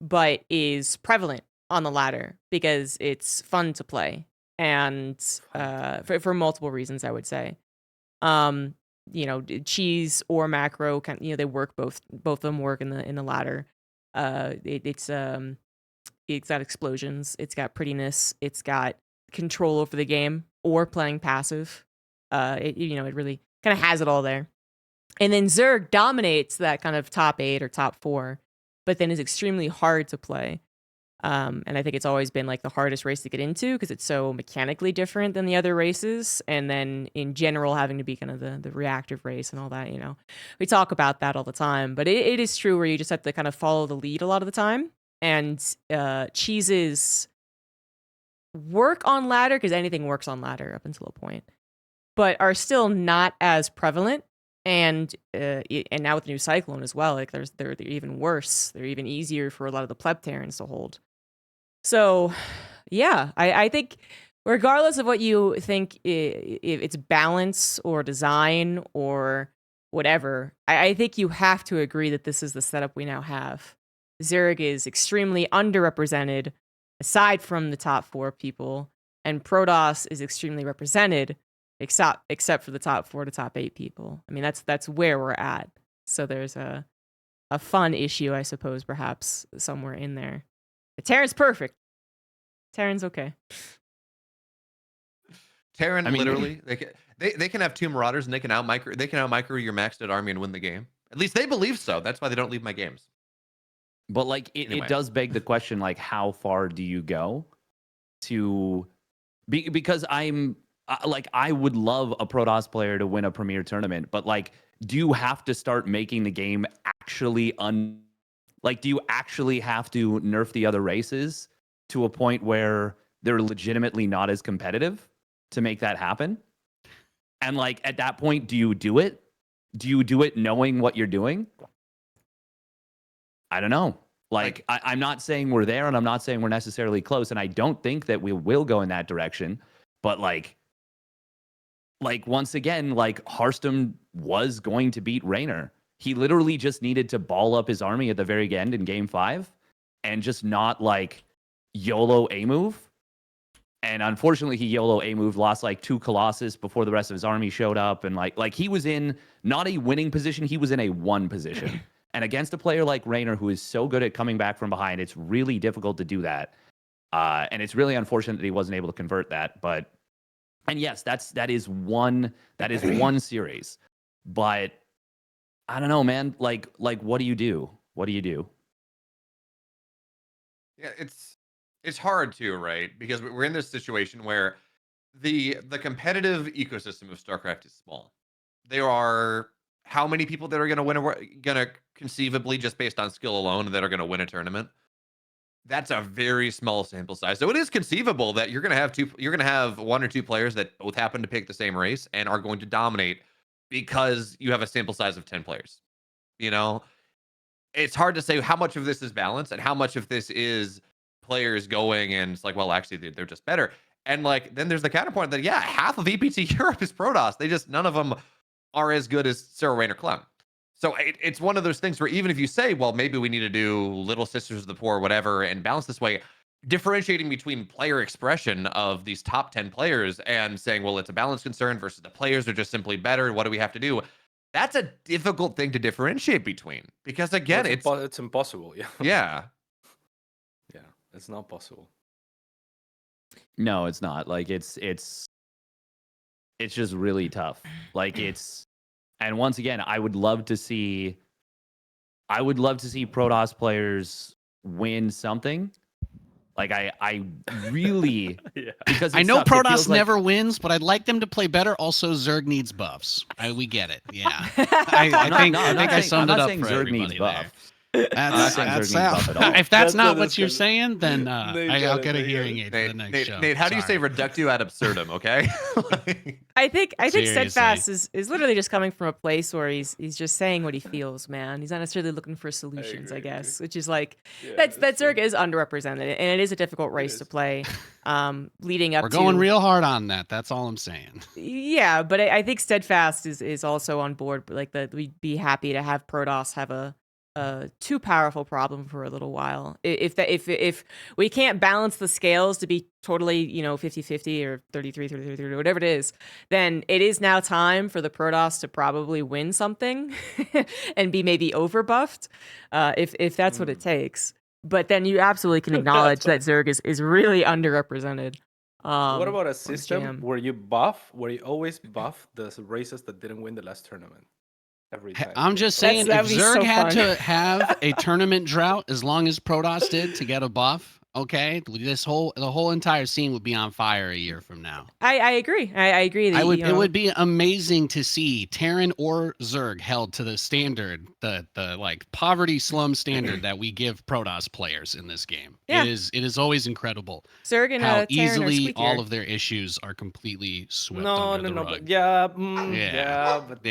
but is prevalent on the ladder because it's fun to play, and for multiple reasons, I would say. You know, cheese or macro they work, both of them work in the ladder. It's got explosions, it's got prettiness, it's got control over the game or playing passive. It really kind of has it all there. And then Zerg dominates that kind of top 8 or top 4, but then is extremely hard to play. And I think it's always been like the hardest race to get into because it's so mechanically different than the other races. And then in general, having to be kind of the reactive race and all that, we talk about that all the time, but it is true where you just have to kind of follow the lead a lot of the time. And cheeses work on ladder because anything works on ladder up until a point, but are still not as prevalent. And now with the new Cyclone as well, like they're even worse. They're even easier for a lot of the pleb Terrans to hold. So, yeah, I think regardless of what you think, if it's balance or design or whatever, I think you have to agree that this is the setup we now have. Zerg is extremely underrepresented, aside from the top 4 people, and Protoss is extremely represented, except for the top 4 to top 8 people. I mean, that's where we're at. So there's a fun issue, I suppose, perhaps somewhere in there. But Terran's perfect. Terran's okay. Terran, I mean, literally, they can have 2 Marauders and they can out micro your maxed out army and win the game. At least they believe so. That's why they don't leave my games. But like Anyway. it does beg the question, like, how far do you go to because I'm like, I would love a Protoss player to win a premier tournament, but like, do you have to start making the game actually do you actually have to nerf the other races to a point where they're legitimately not as competitive to make that happen? And like, at that point, do you do it? Do you do it knowing what you're doing? I don't know. Like, I'm not saying we're there, and I'm not saying we're necessarily close, and I don't think that we will go in that direction. But like once again, like, Hearthstone was going to beat Raynor. He literally just needed to ball up his army at the very end in Game 5 and just not like YOLO A move. And unfortunately, he YOLO A moved, lost like 2 Colossus before the rest of his army showed up, and like he was in not a winning position, he was in a 1 position. And against a player like Raynor, who is so good at coming back from behind, it's really difficult to do that. And it's really unfortunate that he wasn't able to convert that. But, and yes, that is one series. But I don't know, man. Like what do you do? What do you do? Yeah, it's hard too, right? Because we're in this situation where the competitive ecosystem of StarCraft is small. There are how many people that are going to conceivably, just based on skill alone, that are going to win a tournament? That's a very small sample size. So it is conceivable that you're going to have 1 or 2 players that both happen to pick the same race and are going to dominate because you have a sample size of 10 players. You know, it's hard to say how much of this is balance and how much of this is players going and it's like, well, actually they're just better. And like, then there's the counterpoint that, yeah, half of EPT Europe is Protoss. None of them are as good as Sarah Raynor Clem. So it's one of those things where even if you say, well, maybe we need to do Little Sisters of the Poor, whatever, and balance this way, differentiating between player expression of these top 10 players and saying, well, it's a balance concern versus the players are just simply better. What do we have to do? That's a difficult thing to differentiate between because, again, it's impossible. Yeah. Yeah. Yeah. It's not possible. No, it's not. Like, it's just really tough. Like, and once again, I would love to see Protoss players win something. Like, I really, Yeah. because I know sucks. It Protoss feels like- never wins, but I'd like them to play better. Also, Zerg needs buffs. We get it. Yeah, I think I summed it up for everybody there. That's if that's not what you're saying, then I'll get a hearing aid for the next show. Nate, how do you say Sorry. reductio ad absurdum? Okay. I think Seriously. Steadfast is literally just coming from a place where he's just saying what he feels, man. He's not necessarily looking for solutions, I guess, which is like that Zerg is underrepresented, and it is a difficult race to play. Leading up, We're going real hard on that. That's all I'm saying. Yeah, but I think Steadfast is also on board. Like we'd be happy to have Protoss have a too powerful problem for a little while. If we can't balance the scales to be totally 50-50 or 33-33 whatever it is, then it is now time for the Protoss to probably win something and be maybe overbuffed if that's what it takes. But then you absolutely can acknowledge that Zerg is really underrepresented. What about a system jam. where you always buff the races that didn't win the last tournament? Every time. I'm just saying, if That'd be Zerg so had fun. to have a tournament drought as long as Protoss did to get a buff, okay, the whole entire scene would be on fire a year from now. I agree. I agree. That, It would be amazing to see Terran or Zerg held to the standard, the like poverty slum standard that we give Protoss players in this game. Yeah. It is always incredible Zerg and how Terran are easily squeakier. all of their issues are completely swept under the rug. But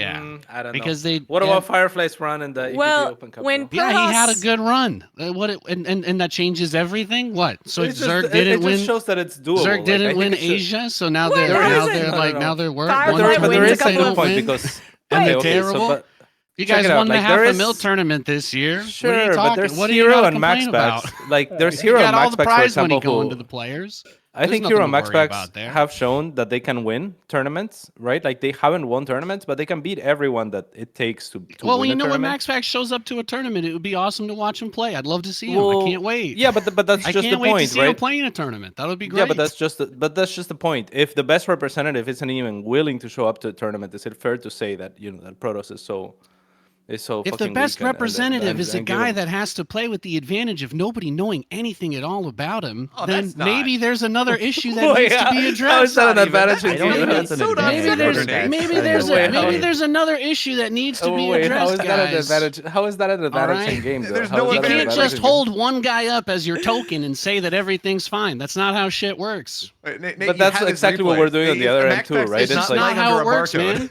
I don't Because know. they What about Firefly's run in the EPT Open Cup? when though? Yeah, he had a Protoss- good run. And that changes everything. What? So It's just- Zerg didn't it win. just shows that it's doable. Zerg Like, didn't I think win it should- Asia, so now What? they're How now is it? they're No, like no, now no. they're work. Firefly One But there wins a is a couple good of point win. because And they're okay, terrible. but You check guys it out, won the like, half there a is- mil tournament this year. sure, what are you but talking? there's What are you hero gonna and max complain about? packs. Like there's You hero got and all max the packs, for prize money example, going who to the players. I think nothing Hero to Max worry Packs about there. have shown that they can win tournaments, right? Like they haven't won tournaments, but they can beat everyone that it takes to Well, win you a know, when tournament. Max Pack shows up to a tournament, it would be awesome to watch him play. I'd love to see him. I Well, can't wait. Yeah, but that's I just the can't wait to point, see him right? playing a tournament. That would be great. Yeah, but that's just the point. If the best representative isn't even willing to show up to a tournament, is it fair to say that that Protoss is so if the fucking best weak representative is a and give guy him- that has to play with the advantage of nobody knowing anything at all about him, Oh, then that's not- maybe there's another issue that Well, needs yeah. to be How addressed. is that an Not even advantage? that. I don't think Maybe- that's an so advantage. Maybe there's Nate. maybe there's another issue that needs to be Wait, how addressed, is that an guys. advantage? How is that an advantage right. in game? Though? There's How no is You that an can't advantage just in game? hold one guy up as your token and say that everything's fine. That's not how shit works. Wait, Nate, But you that's have his exactly what we're replays. doing on the If other end Max too, Packs right? is It's That's like- not playing how under it a works, barcode. man.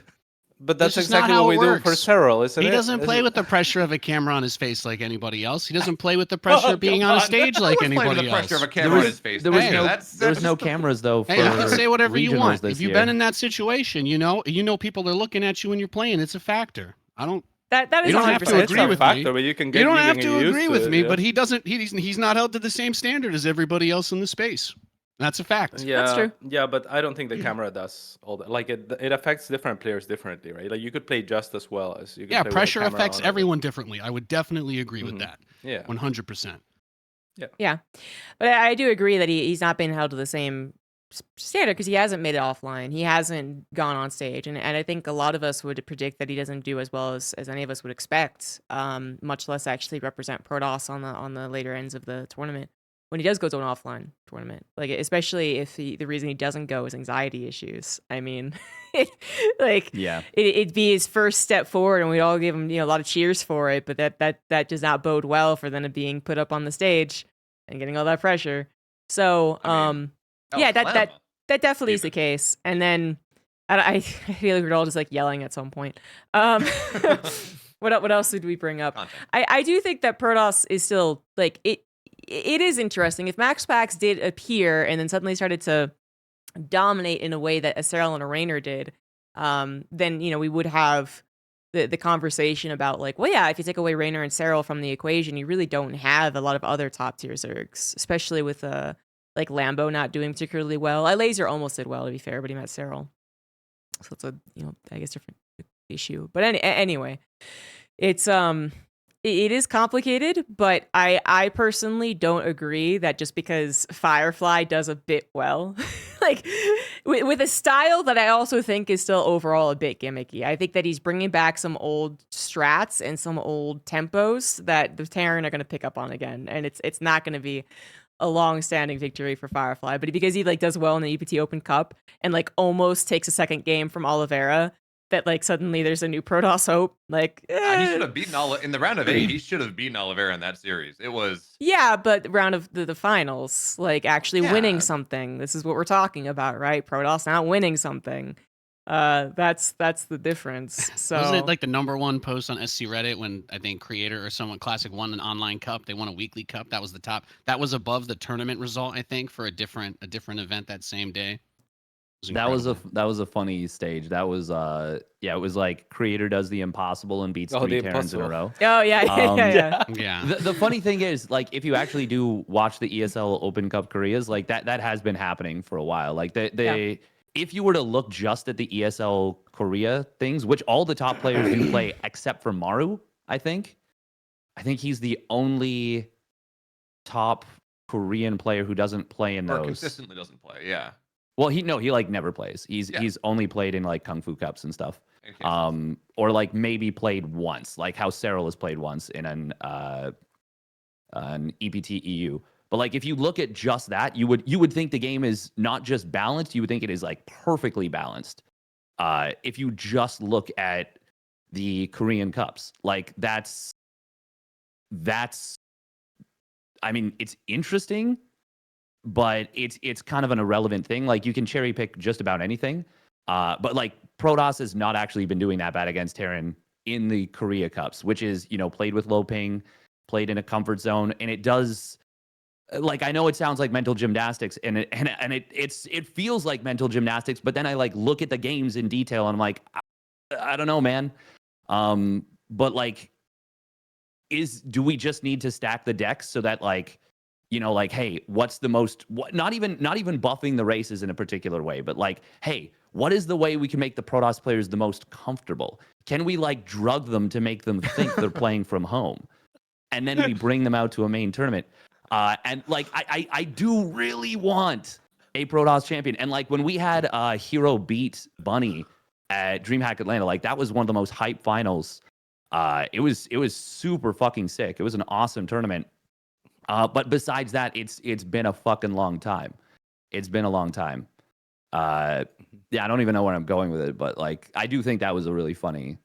But that's This is not exactly how what it we do for works. Cyril, isn't He it? doesn't play Isn't- with the pressure of a camera on his face like anybody else. He doesn't play with the pressure Oh, of being come on a on. stage like Playing with anybody the pressure else. of a camera on his face. There was Hey. no That's there was no just- cameras though. For Hey, you can say whatever you regionals want. this If you've year. been in that situation, you know people are looking at you when you're playing. It's a factor. I don't. That is You don't have to 100% It's agree a with factor, me. but you can get You don't you have can to get used agree with it, me, yeah. but he doesn't. He's not held to the same standard as everybody else in the space. That's a fact. Yeah, true. Yeah, but I don't think the camera does all that. Like it affects different players differently, right? Like you could play just as well as you. Can Yeah, play with a pressure camera affects on or- everyone differently. I would definitely agree with Mhm. that. Yeah. 100%. Yeah, but I do agree that he's not been held to the same standard because he hasn't made it offline. He hasn't gone on stage, and I think a lot of us would predict that he doesn't do as well as any of us would expect. Much less actually represent Protoss on the later ends of the tournament when he does go to an offline tournament. Like especially if the reason he doesn't go is anxiety issues. I mean, Yeah. it'd be his first step forward, and we'd all give him a lot of cheers for it. But that does not bode well for then being put up on the stage and getting all that pressure. So yeah, that definitely is the case. And then I feel like we're all just like yelling at some point. What else did we bring up? Content. I do think that Protoss is still like it is interesting. If Max Packs did appear and then suddenly started to dominate in a way that a Cyril and a Raynor did, then we would have the conversation about like, well, yeah, if you take away Raynor and Cyril from the equation, you really don't have a lot of other top tier Zergs, especially with like Lambo not doing particularly well. Laser almost did well, to be fair, but he met Cyril, so it's a I guess different issue. But anyway, it's it is complicated, but I personally don't agree that just because Firefly does a bit well, like with a style that I also think is still overall a bit gimmicky. I think that he's bringing back some old strats and some old tempos that the Terran are going to pick up on again, and it's not going to be a long-standing victory for Firefly, but because he like does well in the EPT Open Cup and like almost takes a second game from Oliveira, that like suddenly there's a new Protoss hope. Like He should have beaten in the round of 8. He should have beaten Oliveira in that series. It was yeah, but round of the finals, like actually Yeah. winning something. This is what we're talking about, right? Protoss not winning something. That's the difference. So Wasn't it like the #1 post on SC Reddit when I think Creator or someone Classic won an online cup? They won a weekly cup. That was the top. That was above the tournament result, I think, for a different event that same day. That was a funny stage. That was it was like Creator does the impossible and beats 3 the Terrans in a impossible. row. oh yeah, yeah. Yeah. The funny thing is, like, if you actually do watch the ESL Open Cup Koreas, like that has been happening for a while. Like if you were to look just at the ESL Korea things, which all the top players do play except for Maru, I think he's the only top Korean player who doesn't play in or those. consistently doesn't play. Yeah. Well, he like never plays. He's only played in like Kung Fu Cups and stuff. Or like maybe played once, like how Cyril has played once in an EPT EU. But like if you look at just that, you would think the game is not just balanced, you would think it is like perfectly balanced. If you just look at the Korean Cups, like that's I mean, it's interesting, but it's kind of an irrelevant thing. Like you can cherry pick just about anything. But like Protoss has not actually been doing that bad against Terran in the Korea Cups, which is, played with low ping, played in a comfort zone, and it does. Like I know it sounds like mental gymnastics, and it feels like mental gymnastics, but then I like look at the games in detail, and I'm like, I don't know, man. But like, do we just need to stack the decks so that like you know, like, hey, what's the most, not even buffing the races in a particular way, but like, hey, what is the way we can make the Protoss players the most comfortable? Can we like drug them to make them think they're playing from home? And then we bring them out to a main tournament. And like, I do really want a Protoss champion. And like when we had Hero beat Bunny at DreamHack Atlanta, like that was one of the most hype finals. It was super fucking sick. It was an awesome tournament. But besides that, it's been a fucking long time. It's been a long time. Yeah, I don't even know where I'm going with it, but like I do think that was a really funny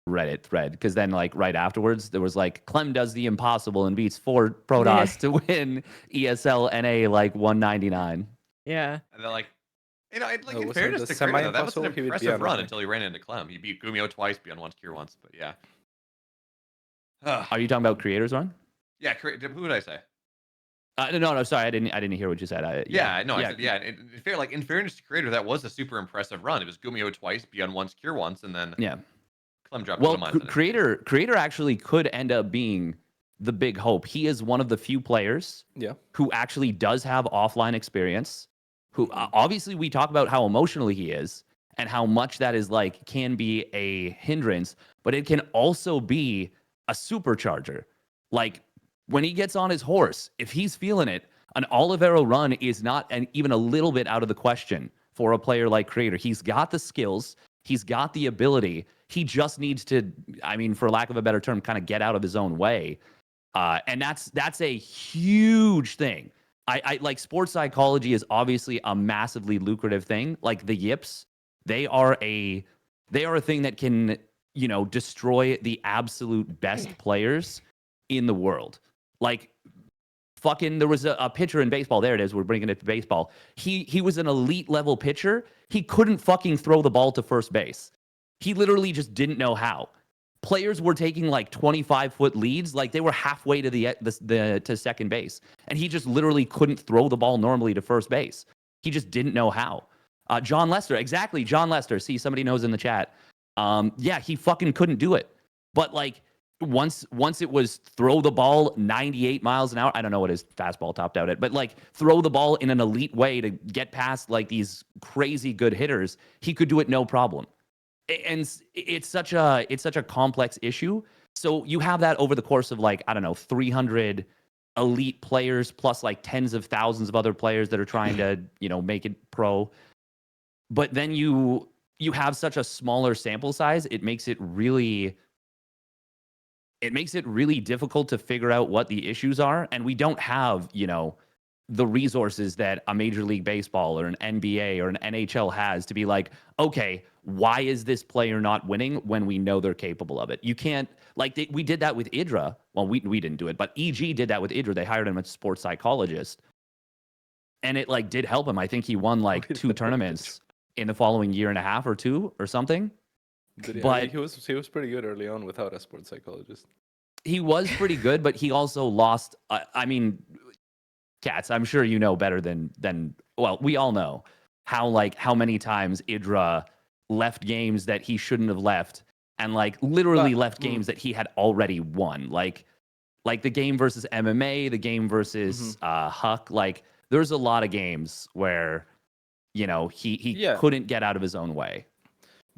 Reddit thread, because then like right afterwards there was like Clem does the impossible and beats 4 Protoss to win ESL NA like 199. Yeah. And they're like, you know, like in wasn't fairness the to Kramer, that was an semi-impossible? He would be impressive on run one. until he ran into Clem. He beat Gumio twice, Beyond once, Cure once, but yeah. Are you talking about creators run? Yeah, who would I say? No, sorry, I didn't hear what you said. I said yeah. In fairness to Creator, that was a super impressive run. It was Gumio twice, Beyond once, Cure once, and then Clem dropped. Well, Creator actually could end up being the big hope. He is one of the few players who actually does have offline experience. Who obviously we talk about how emotional he is and how much that is like can be a hindrance, but it can also be a supercharger. Like when he gets on his horse, if he's feeling it, an Olivero run is not even a little bit out of the question for a player like Creator. He's got the skills, he's got the ability. He just needs to, I mean, for lack of a better term, kind of get out of his own way. And that's a huge thing. I like sports psychology is obviously a massively lucrative thing. Like the yips, they are a thing that can, you know, destroy the absolute best players in the world. Like fucking, there was a pitcher in baseball. There it is. We're bringing it to baseball. He was an elite level pitcher. He couldn't fucking throw the ball to first base. He literally just didn't know how. Players were taking like 25-foot leads, like they were halfway to to second base, and he just literally couldn't throw the ball normally to first base. He just didn't know how. John Lester, exactly. John Lester. See, somebody knows in the chat. Yeah, he fucking couldn't do it. But like once it was throw the ball 98 miles an hour. I don't know what his fastball topped out at, but like throw the ball in an elite way to get past like these crazy good hitters. He could do it no problem. And it's such a complex issue. So you have that over the course of like, I don't know, 300 elite players plus like tens of thousands of other players that are trying to, you know, make it pro. But then you have such a smaller sample size, it makes it really difficult to figure out what the issues are. And we don't have, you know, the resources that a Major League Baseball or an NBA or an NHL has to be like, okay, why is this player not winning when we know they're capable of it? You can't, like, we did that with Idra. Well, we didn't do it, but EG did that with Idra. They hired him as a sports psychologist. And it, like, did help him. I think he won, like, 2 tournaments in the following year and a half or 2 or something. But he was pretty good early on without a sports psychologist. He was pretty good, but he also lost, I mean, CatZ, I'm sure you know better than well, we all know how many times Idra left games that he shouldn't have left, and like literally left games that he had already won. Like the game versus MMA, the game versus Huck. Like there's a lot of games where, you know, he couldn't get out of his own way.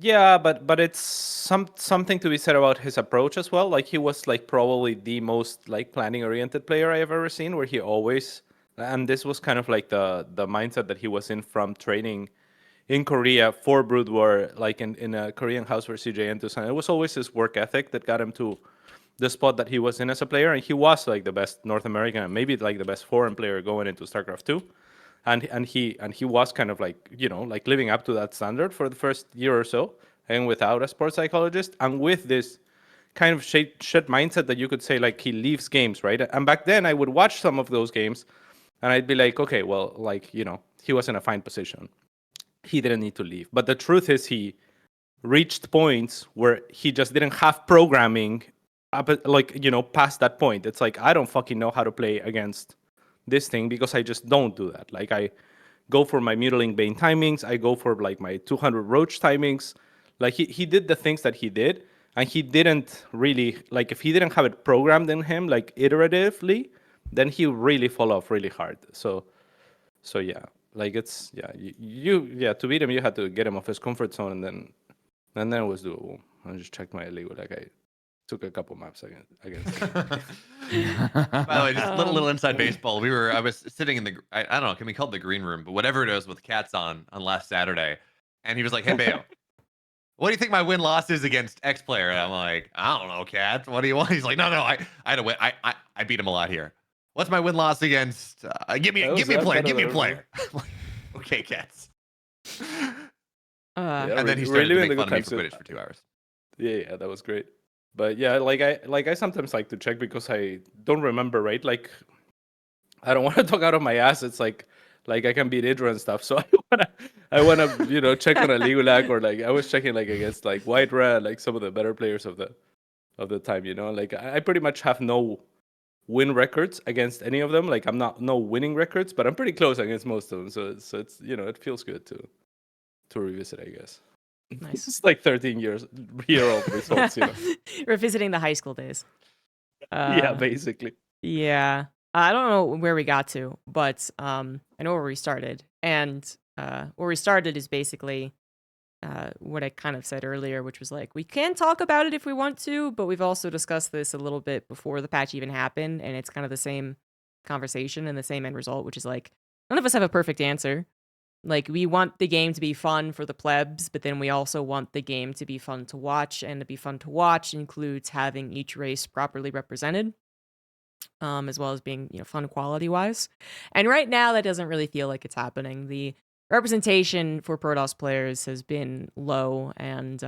Yeah, but it's something to be said about his approach as well. Like he was like probably the most like planning oriented player I have ever seen, where he always, and this was kind of like the mindset that he was in from training in Korea for Brood War, like in a Korean house for CJ Entus. And it was always his work ethic that got him to the spot that he was in as a player. And he was like the best North American and maybe like the best foreign player going into StarCraft 2. And he was kind of like, you know, like living up to that standard for the first year or so, and without a sports psychologist, and with this kind of shit mindset that you could say like he leaves games, right? And back then I would watch some of those games and I'd be like, okay, well, like, you know, he was in a fine position. He didn't need to leave. But the truth is he reached points where he just didn't have programming up at, like, you know, past that point. It's like, I don't fucking know how to play against this thing because I just don't do that. Like I go for my Mutiling Bane timings. I go for like my 200 Roach timings. Like he did the things that he did, and he didn't really, like if he didn't have it programmed in him like iteratively, then he really fall off really hard. So yeah, like it's to beat him you had to get him off his comfort zone, and then it was doable. I just checked my illegal. Like I took a couple maps against him. By the way, just little inside Um, baseball. I was sitting in the I don't know, can we call it the green room, but whatever it is with CatZ on last Saturday, and he was like, "Hey Beo, what do you think my win loss is against X player?" And I'm like, "I don't know, CatZ. What do you want?" He's like, "No, I had a win. I beat him a lot here. What's my win loss against? Give me a player. Give me a player." Okay, CatZ. uh, And then he started to make fun of me for Quidditch for 2 hours. Yeah, that was great. But yeah, I sometimes like to check because I don't remember, right? Like I don't want to talk out of my ass. It's like I can beat Idra and stuff. So I wanna check on a Legolag, or like I was checking like against like White Red, like some of the better players of the time, Like I pretty much have no win records against any of them. Like I'm not no winning records, but I'm pretty close against most of them. So it's it feels good to revisit, I guess. Nice. It's like 13-year-old results, Revisiting the high school days. Yeah, basically. Yeah. I don't know where we got to, but I know where we started. And where we started is basically what I kind of said earlier, which was like, we can talk about it if we want to, but we've also discussed this a little bit before the patch even happened, and it's kind of the same conversation and the same end result, which is like, none of us have a perfect answer. Like, we want the game to be fun for the plebs, but then we also want the game to be fun to watch, and to be fun to watch includes having each race properly represented, as well as being, fun quality-wise. And right now, that doesn't really feel like it's happening. The representation for Protoss players has been low, and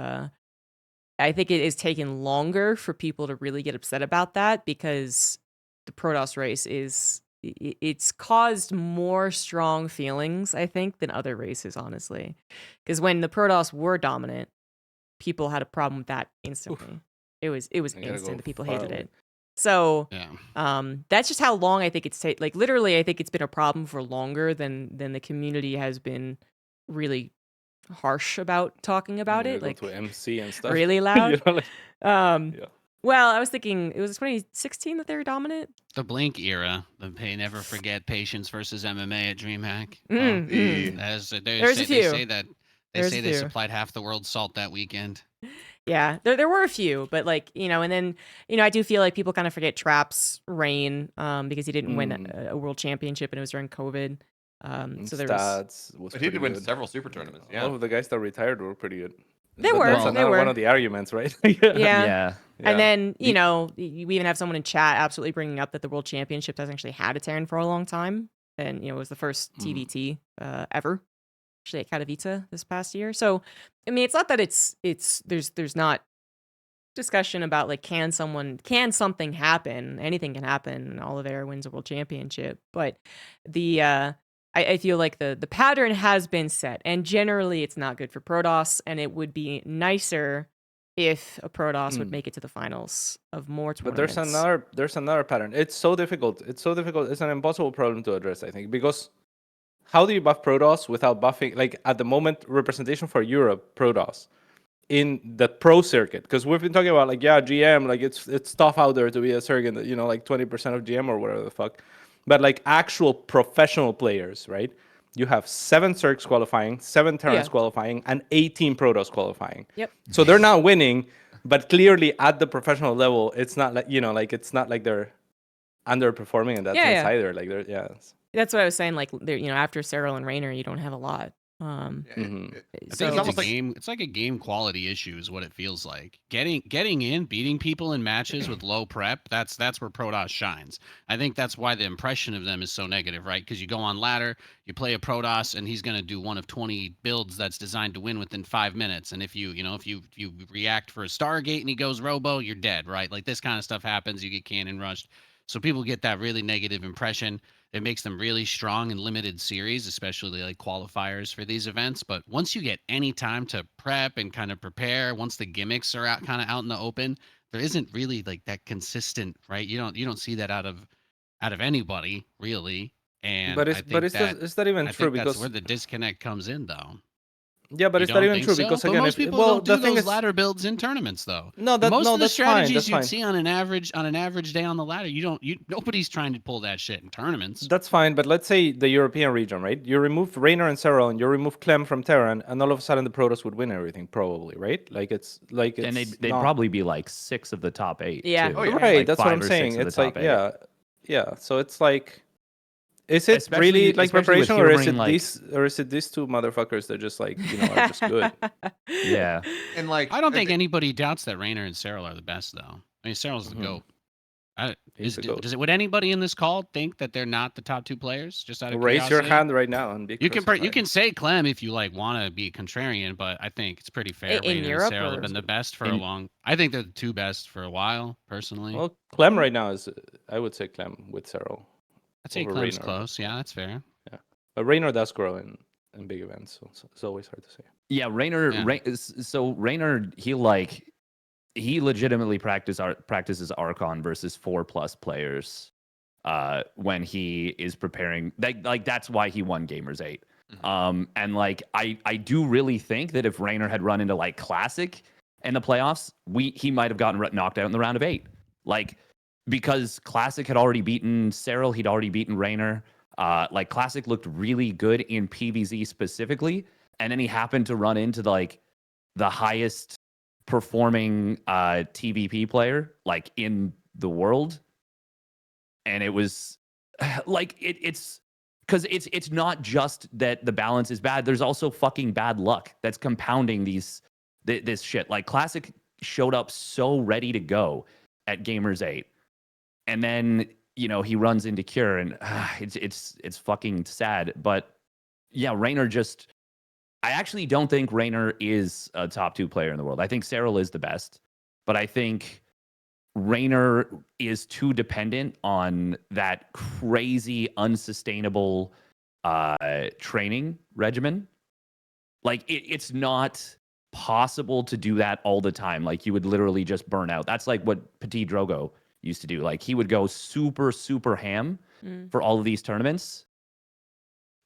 I think it is taking longer for people to really get upset about that, because the Protoss race it's caused more strong feelings, I think, than other races, honestly. Because when the Protoss were dominant, people had a problem with that instantly. It was I gotta instant go that people far hated away. it. So Yeah. that's just how long I think it's taken. Like, literally, I think it's been a problem for longer than the community has been really harsh about talking about You it, gotta go like to MC and stuff. really loud. Yeah. Well, I was thinking it was 2016 that they were dominant. The Blink era, the pay never forget Patience versus MMA at DreamHack. There's a few. They say that There's a say they few. supplied half the world's salt that weekend. Yeah, there were a few, but like, and then, I do feel like people kind of forget Trap's reign, because he didn't win a world championship, and it was during COVID. So there was. Stats was But he did win good. several super tournaments. A Yeah. lot of the guys that retired were pretty good. They were. That's They another were. one of the arguments, right? Yeah. Yeah. And then, we even have someone in chat absolutely bringing up that the World Championships hasn't actually had a Terran for a long time. And, it was the first TVT ever, actually at Katowice this past year. So, I mean, it's not that there's not discussion about, like, can something happen? Anything can happen. Oliveira wins a World Championship. But I feel like the pattern has been set, and generally it's not good for Protoss, and it would be nicer if a Protoss would make it to the finals of more But tournaments. there's another pattern. It's so difficult. It's an impossible problem to address, I think, because how do you buff Protoss without buffing, like, at the moment, representation for Europe Protoss in the pro circuit? Because we've been talking about, like, GM, like, it's tough out there to be a circuit, like 20% of GM or whatever the fuck. But like actual professional players, right? You have 7 Circs qualifying, 7 Terrans qualifying, and 18 Protoss qualifying. Yep. So they're not winning, but clearly at the professional level, it's not like, like, it's not like they're underperforming in that sense either. Like, That's what I was saying. Like, after Cyril and Raynor, you don't have a lot. I So think it's a game. It's like a game quality issue, is what it feels like. Getting in, beating people in matches with low prep. That's where Protoss shines. I think that's why the impression of them is so negative, right? Because you go on ladder, you play a Protoss, and he's gonna do one of 20 builds that's designed to win within 5 minutes. And if you react for a Stargate and he goes Robo, you're dead, right? Like, this kind of stuff happens. You get cannon rushed. So people get that really negative impression. It makes them really strong in limited series, especially like qualifiers for these events. But once you get any time to prep and kind of prepare, once the gimmicks are out in the open, there isn't really like that consistent, right? You don't see that out of anybody really. And but I think is that even true? that's Because where the disconnect comes in, though. Yeah, but You is that don't even think true? so? Because But again, most people well, don't the do thing those is, ladder builds in tournaments, though. no, And most of the that's fine. strategies That's you'd fine. see on an average day on the ladder, nobody's trying to pull that shit in tournaments. That's fine, but let's say the European region, right? You remove Reynor and Serral, and you remove Clem from Terran, and all of a sudden the Protoss would win everything, probably, right? And they'd probably be like 6 of the top 8. Yeah. Too. Oh, yeah. right. Like That's what 5 I'm or 6 saying. of the It's like, top 8. yeah. So it's like, is it Especially- really like especially with preparation, or is Herobrine, it like- these two motherfuckers that just like are just good? Yeah. And like, I don't think anybody doubts that Reynor and Serral are the best, though. I mean, Serral's the Mhm. GOAT. He's the GOAT. Would anybody in this call think that they're not the top 2 players? Just out of Raise your curiosity? hand right now and be You crucified. can say Clem if you like want to be contrarian, but I think it's pretty fair. In Reynor Europe, and Serral or- have been the best for a long. I think they're the 2 best for a while, personally. Well, Clem right now is, I would say Clem with Serral. I'd say over Clem's Reynor. close. Yeah, that's fair. But Reynor does grow in big events, so it's always hard to say. Yeah, Reynor. Yeah. So Reynor, he legitimately practices Archon versus 4+ players when he is preparing. Like that's why he won Gamers 8. And like I do really think that if Reynor had run into like Classic in the playoffs, he might have gotten knocked out in the round of 8. Like because Classic had already beaten Serral, he'd already beaten Reynor. Like Classic looked really good in PvZ specifically, and then he happened to run into the highest performing TVP player like in the world, and it was like it's because it's not just that the balance is bad. There's also fucking bad luck that's compounding this shit. Like Classic showed up so ready to go at Gamers 8, and then he runs into Cure, and it's fucking sad. But yeah, Reynor I actually don't think Reynor is a top 2 player in the world. I think Serral is the best, but I think Reynor is too dependent on that crazy, unsustainable training regimen. Like it's not possible to do that all the time. Like you would literally just burn out. That's like what Petit Drogo used to do. Like he would go super, super ham for all of these tournaments.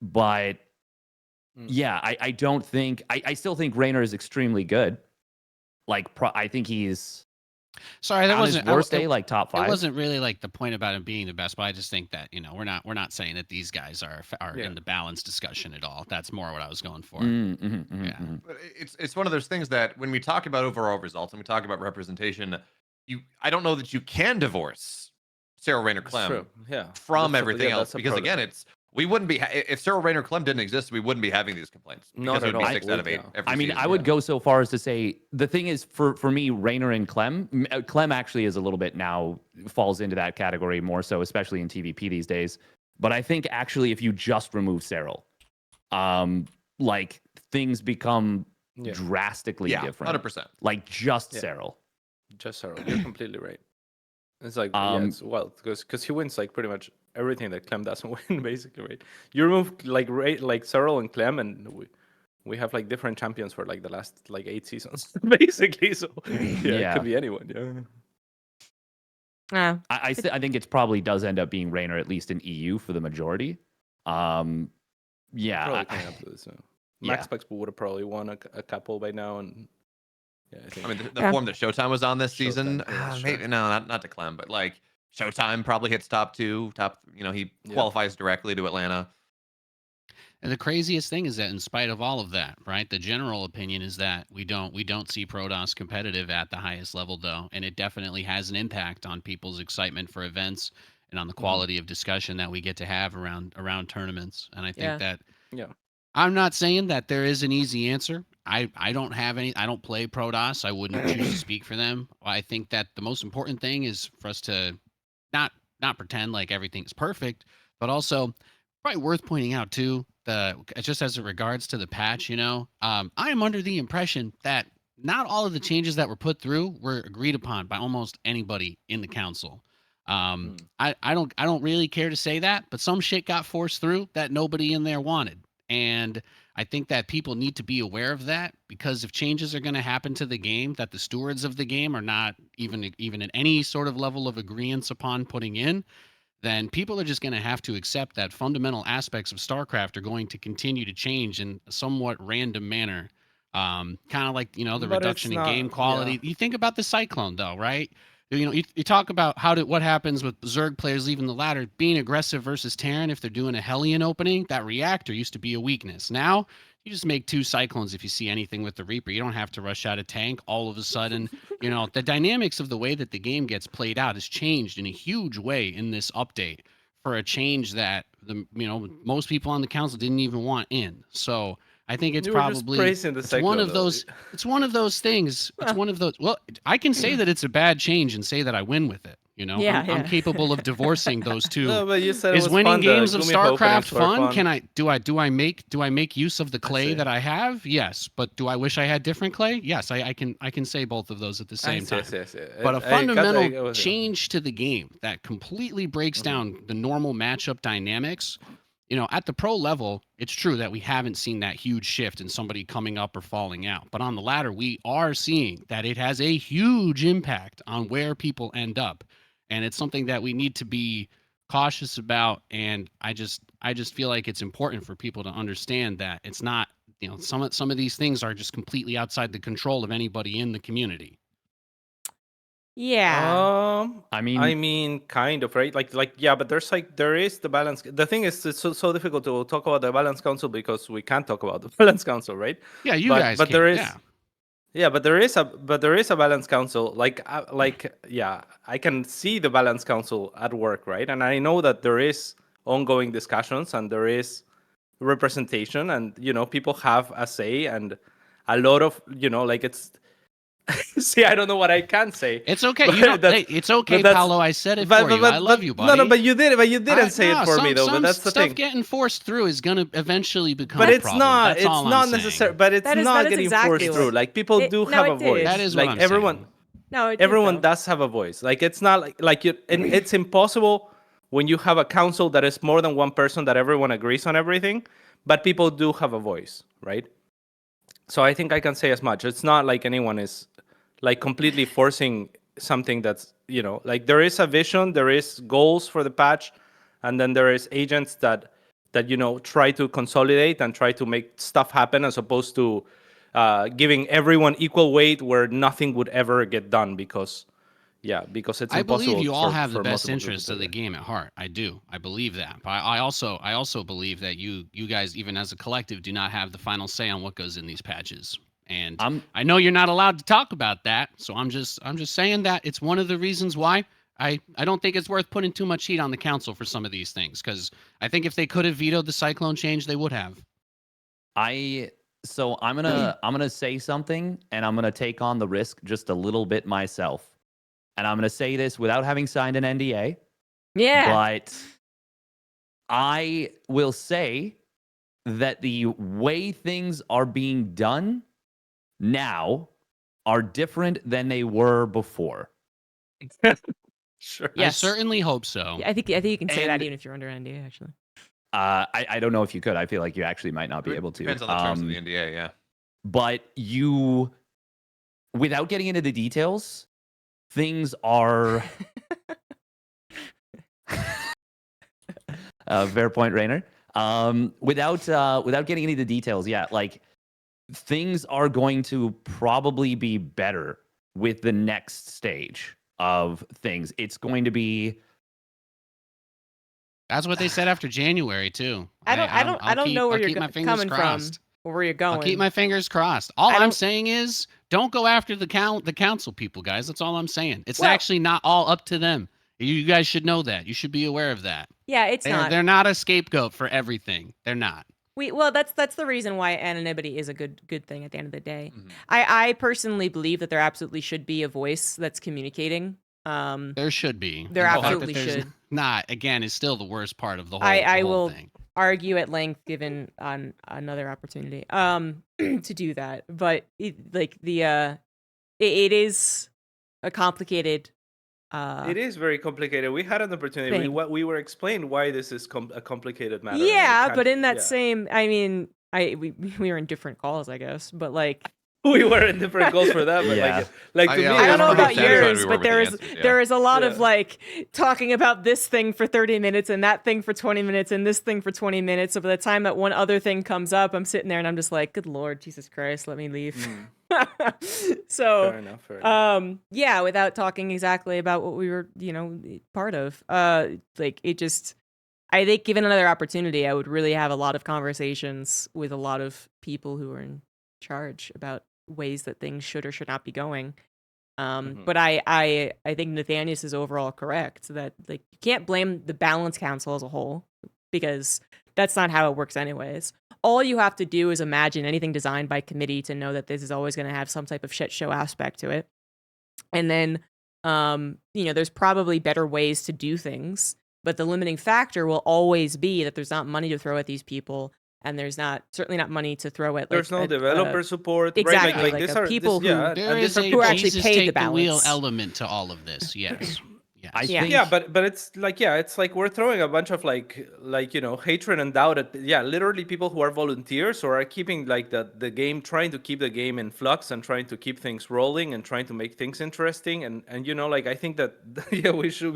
But yeah, I don't think I still think Reynor is extremely good. Like I think he's Sorry, that on his wasn't worst day, like top 5. It wasn't really like the point about him being the best, but I just think that we're not saying that these guys are in the balance discussion at all. That's more what I was going for. Yeah. But it's one of those things that when we talk about overall results and we talk about representation, I don't know that you can divorce Serral, Reynor, Clem from everything else, because again, we wouldn't be if Serral, Reynor, Clem didn't exist, we wouldn't be having these complaints. Not Because it at would be all. 6 out of 8. Every I mean, season. I would go so far as to say the thing is for me, Reynor and Clem actually is a little bit now falls into that category more so, especially in TVP these days. But I think actually, if you just remove Serral, like things become drastically different. 100%. Like just Serral. Just Serral. You're completely right. It's like it's because he wins like pretty much everything that Clem doesn't win, basically, right? You remove like Serral and Clem, and we have like different champions for like the last like 8 seasons, basically. So it could be anyone. I think it probably does end up being Reynor, at least in EU for the majority. Probably coming up to this. Max Pax would have probably won a couple by now, and I mean, the form that Showtime was on this season, maybe not to Clem, but like Showtime probably hits top 2. He qualifies directly to Atlanta. And the craziest thing is that in spite of all of that, right, the general opinion is that we don't see Protoss competitive at the highest level, though, and it definitely has an impact on people's excitement for events and on the quality of discussion that we get to have around tournaments. And I think that I'm not saying that there is an easy answer. I don't play Protoss. I wouldn't choose to speak for them. I think that the most important thing is for us to not pretend like everything's perfect, but also probably worth pointing out too, just as it regards to the patch, I am under the impression that not all of the changes that were put through were agreed upon by almost anybody in the council. I don't really care to say that, but some shit got forced through that nobody in there wanted. And I think that people need to be aware of that, because if changes are going to happen to the game that the stewards of the game are not even in any sort of level of agreeance upon putting in, then people are just going to have to accept that fundamental aspects of StarCraft are going to continue to change in a somewhat random manner Kind of like, you know, the But it's reduction in not- game quality. yeah. You think about the Cyclone though, right? You know, you talk about what happens with Zerg players leaving the ladder, being aggressive versus Terran. If they're doing a Hellion opening, that reactor used to be a weakness. Now you just make 2 Cyclones if you see anything with the Reaper. You don't have to rush out a tank. All of a sudden, you know, the dynamics of the way that the game gets played out has changed in a huge way in this update for a change that most people on the council didn't even want in. So I think it's You were just probably praising the it's one Cyclone, of though. those it's one of those things. It's one of those. Well, I can say that it's a bad change and say that I win with it. You know, Yeah, I'm yeah. capable of divorcing those two. No, but you said it Is was winning fun, the games of Gloomy Hope StarCraft openings were fun? fun. Can I make use of the clay see. that I have? Yes, but do I wish I had different clay? Yes, I can say both of those at the same time. Yes. But a I got fundamental it. change to the game that completely breaks down the normal matchup dynamics. You know, at the pro level, it's true that we haven't seen that huge shift in somebody coming up or falling out. But on the ladder, we are seeing that it has a huge impact on where people end up. And it's something that we need to be cautious about. And I just feel like it's important for people to understand that it's not, you know, some of these things are just completely outside the control of anybody in the community. Yeah. I I mean, mean, kind of, right? Yeah, but there is the balance. The thing is, it's so difficult to talk about the balance council because we can't talk about the balance council, right? Yeah, you but, guys but can. there is, Yeah. yeah, but there is a balance council. Yeah, I can see the balance council at work, right? And I know that there is ongoing discussions and there is representation, and people have a say, and a lot of it's. See, I don't know what I can say. It's okay. But You don't. that's- Hey, it's okay, but that's- Paolo. I said it for you. I love you, buddy. No, but you didn't say it for me though. But that's the stuff thing. getting forced through is gonna eventually become But a it's problem. not. That's It's all not I'm necessary. saying. But it's That is not getting exactly forced what- through. Like people do no, have it a voice. did. That is what like I'm everyone. saying. No, it did, Everyone though. does have a voice. Like it's not it's impossible when you have a council that is more than one person that everyone agrees on everything, but people do have a voice, right? So I think I can say as much. It's not like anyone is like completely forcing something that's like there is a vision, there is goals for the patch, and then there is agents that try to consolidate and try to make stuff happen as opposed to giving everyone equal weight where nothing would ever get done because it's I impossible. believe you all for- have the for best multiple people interests to of the do game at heart. I do. I believe that. But I also believe that you guys, even as a collective, do not have the final say on what goes in these patches. And I know you're not allowed to talk about that, so I'm just saying that it's one of the reasons why I don't think it's worth putting too much heat on the council for some of these things, because I think if they could have vetoed the Cyclone change, they would have. So I'm gonna say something, and I'm gonna take on the risk just a little bit myself. And I'm gonna say this without having signed an NDA. Yeah. But I will say that the way things are being done now are different than they were before. Sure. I Yes. certainly hope so. I think you can say that And- even if you're under NDA, actually. I don't know if you could. I feel like you actually might not be able to. Depends on the terms of the NDA, yeah. But without getting into the details, things are fair point, Rainer. Without getting into the details, yeah, like things are going to probably be better with the next stage of things. It's going to be. That's what they said after January too. I don't know where I'll you're keep my fingers coming crossed. from or where you're going. I'll keep my fingers crossed. All I I'm don't- saying is, don't go after the council people, guys. That's all I'm saying. It's Well- actually not all up to them. You guys should know that. You should be aware of that. Yeah, it's not. They're not a scapegoat for everything. They're not. Well, that's the reason why anonymity is a good thing at the end of the day. Mhm. I personally believe that there absolutely should be a voice that's communicating. There should be. There The fact that absolutely there's should. Not, again, is still the worst part of the whole, I the whole will thing. argue at length given on another opportunity to do that, but it is a complicated It is very complicated. We had an opportunity. Thing. We were explained why this is a complicated matter. and we yeah, can't- but in that yeah. same, I mean, we were in different calls, I guess, but like we were in different goals for that, but Yeah. like to me, Yeah, I it don't know was about pretty clear. yours, but there is a lot of Yeah. like talking about this thing for 30 minutes and that thing for 20 minutes and this thing for 20 minutes. So by the time that one other thing comes up, I'm sitting there and I'm just like, good Lord, Jesus Christ, let me leave. So, Fair enough. yeah, without talking exactly about what we were, part of, like it just, I think given another opportunity, I would really have a lot of conversations with a lot of people who are in charge about ways that things should or should not be going. But I think Nathanias is overall correct that like you can't blame the balance council as a whole because that's not how it works anyways. All you have to do is imagine anything designed by committee to know that this is always going to have some type of shit show aspect to it. And then there's probably better ways to do things, but the limiting factor will always be that there's not money to throw at these people. And there's certainly not money to throw at. There's no developer support, exactly, right? Like these are people who there is a who are actually Jesus paid take the balance. wheel element to all of this. Yes. I Yeah. think, Yeah, but it's like it's like we're throwing a bunch of like hatred and doubt at literally people who are volunteers or are keeping like the game, trying to keep the game in flux and trying to keep things rolling and trying to make things interesting and like I think that we should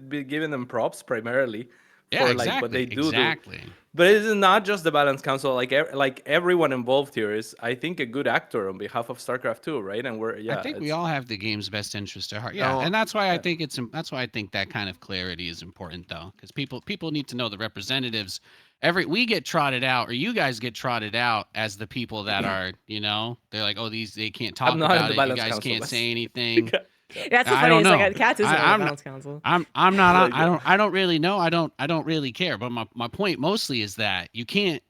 be giving them props primarily for like what they do. But it is not just the balance council. Like everyone involved here is, I think, a good actor on behalf of StarCraft 2, right? And I think we all have the game's best interest at heart. Yeah, No. and that's why I think that kind of clarity is important, though, because people need to know the representatives. We get trotted out, or you guys get trotted out as the people that are, they're like, oh, they can't talk I'm not in about the it. You balance guys council, can't but- say anything. That's the I funny. don't It's know. like CatZ isn't on the balance council. I'm not. I don't really know. I don't really care. But my point mostly is that you can't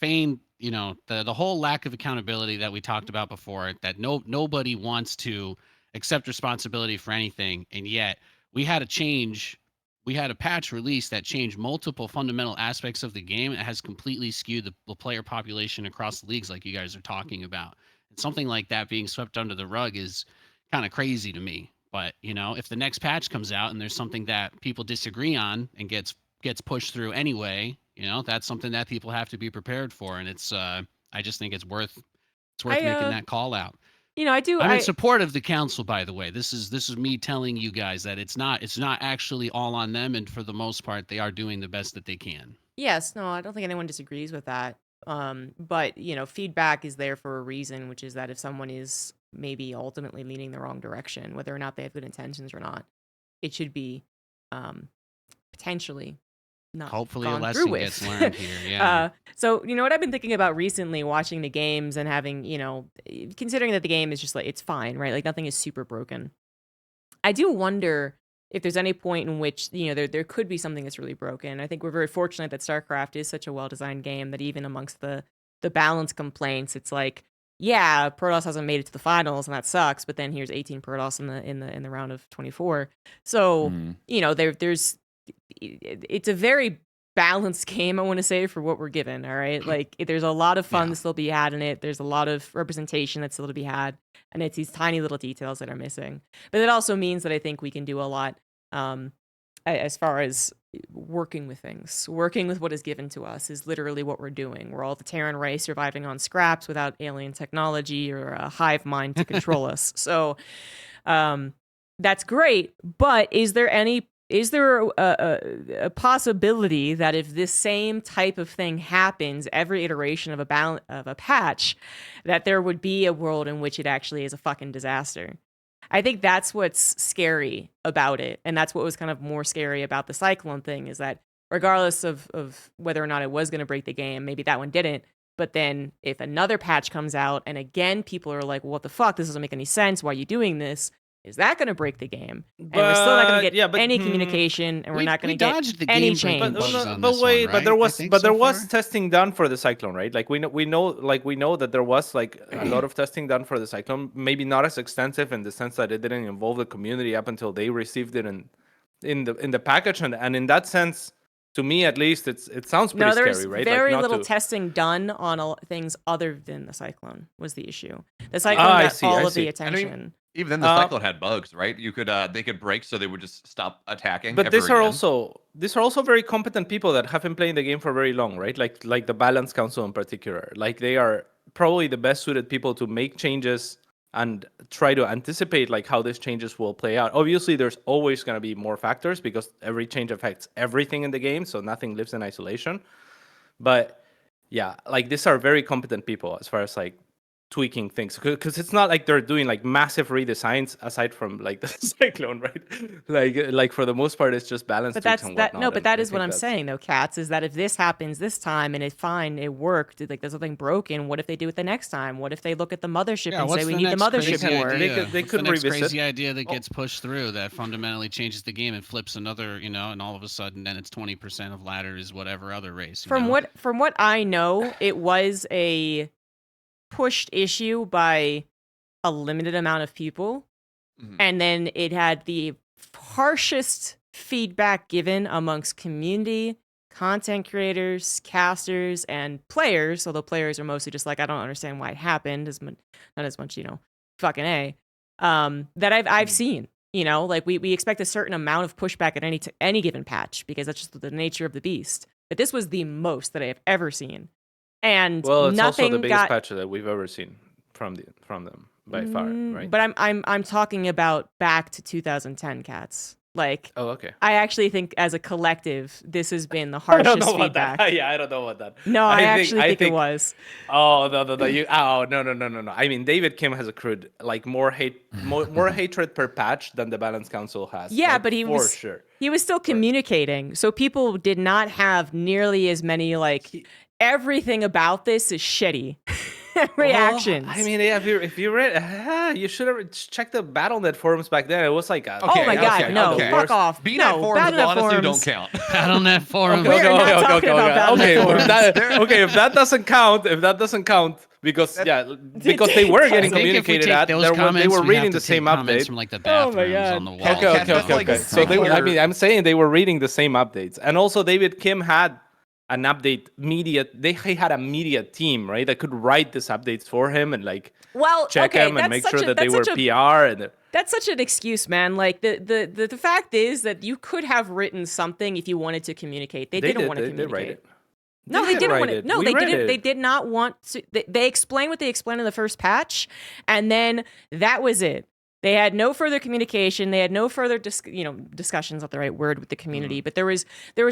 feign. The whole lack of accountability that we talked about before. That nobody wants to accept responsibility for anything, and yet we had a change. We had a patch release that changed multiple fundamental aspects of the game. It has completely skewed the player population across the leagues, like you guys are talking about. And something like that being swept under the rug is kind of crazy to me. But if the next patch comes out and there's something that people disagree on and gets pushed through anyway, that's something that people have to be prepared for. And it's I just think it's worth making that call out. I'm in support of the council, by the way. This is me telling you guys that it's not actually all on them, and for the most part, they are doing the best that they can. Yes, no, I don't think anyone disagrees with that. But feedback is there for a reason, which is that if someone is maybe ultimately leaning the wrong direction, whether or not they have good intentions or not, it should be potentially not hopefully gone a lesson through with. gets learned here. Yeah. So what I've been thinking about recently, watching the games and having considering that the game is just like it's fine, right? Like nothing is super broken. I do wonder if there's any point in which there could be something that's really broken. I think we're very fortunate that StarCraft is such a well-designed game that even amongst the balance complaints, it's like, yeah, Protoss hasn't made it to the finals and that sucks, but then here's 18 Protoss in the round of 24. So there's it's a very balanced game, I want to say, for what we're given. All right, like there's a lot of fun to still be had in it. There's a lot of representation that's still to be had, and it's these tiny little details that are missing. But it also means that I think we can do a lot as far as working with things. Working with what is given to us is literally what we're doing. We're all the Terran race surviving on scraps without alien technology or a hive mind to control us. So that's great. But is there a possibility that if this same type of thing happens every iteration of a patch, that there would be a world in which it actually is a fucking disaster? I think that's what's scary about it. And that's what was kind of more scary about the Cyclone thing, is that regardless of whether or not it was going to break the game, maybe that one didn't. But then if another patch comes out and again, people are like, well, what the fuck? This doesn't make any sense. Why are you doing this? Is that going to break the game? And we're still not going to get any communication, and we're not going to get any change. But there was testing done for the Cyclone, right? Like we know that there was like a lot of testing done for the Cyclone. Maybe not as extensive in the sense that it didn't involve the community up until they received it in the package, and in that sense, to me at least, it sounds pretty scary, right? Very little testing done on things other than the Cyclone was the issue. The Cyclone got all of the attention. Even then, the Cyclone had bugs, right? You could they could break, so they would just stop attacking. But these are also very competent people that have been playing the game for very long, right? Like the Balance Council in particular. Like they are probably the best suited people to make changes and try to anticipate like how these changes will play out. Obviously, there's always going to be more factors because every change affects everything in the game, so nothing lives in isolation. But yeah, like these are very competent people as far as like tweaking things, because it's not like they're doing like massive redesigns aside from like the cyclone, right? Like for the most part it's just balance But tweaks that's and that. whatnot. No, but And that I is what think I'm that's- saying, though, CatZ, is that if this happens this time and it's fine, it worked. Like there's nothing broken. What if they do it the next time? What if they look at the mothership and say we need the mothership crazy more? idea? They What's could the next revisit. crazy idea that gets pushed through that fundamentally changes the game and flips another, and all of a sudden then it's 20% of ladder is whatever other race. From what I know, it was a pushed issue by a limited amount of people, and then it had the harshest feedback given amongst community, content creators, casters, and players. Although players are mostly just like, I don't understand why it happened, not as much, fucking A. That I've seen. Like we expect a certain amount of pushback at any given patch because that's just the nature of the beast. But this was the most that I have ever seen, and Well, it's nothing also the biggest got. patch that we've ever seen from them by far, right? But I'm talking about back to 2010 CatZ. Like, Oh, okay. I actually think as a collective, this has been the I don't harshest know about feedback. that. Yeah, I don't know about that. No, I actually think it was. Oh no. No. I mean, David Kim has accrued like more hatred per patch than the Balance Council has. Yeah, like, but he for was sure. he was still communicating, so people did not have nearly as many everything about this is shitty reactions. Well, I mean, yeah, if you read, you should have checked the BattleNet forums back then. It was like, oh my god, no, fuck off. BNet forums, honestly, don't count. BattleNet forums. We're not talking about okay, BattleNet forums. if that doesn't count, because they were getting communicated at, they were reading the same updates from like the Oh my bathrooms God. on the wall. Okay. So I'm saying they were reading the same updates, and also David Kim had an update media. He had a media team, right, that could write these updates for him and check them and make sure that they were PR and. That's such an excuse, man. Like the fact is that you could have written something if you wanted to communicate. They didn't want to communicate. They write it. No, they didn't want it. it. No, We they read didn't. it. They did not want to. They explained what they explained in the first patch, and then that was it. They had no further communication. They had no further, discussions, not the right word, with the community. But there was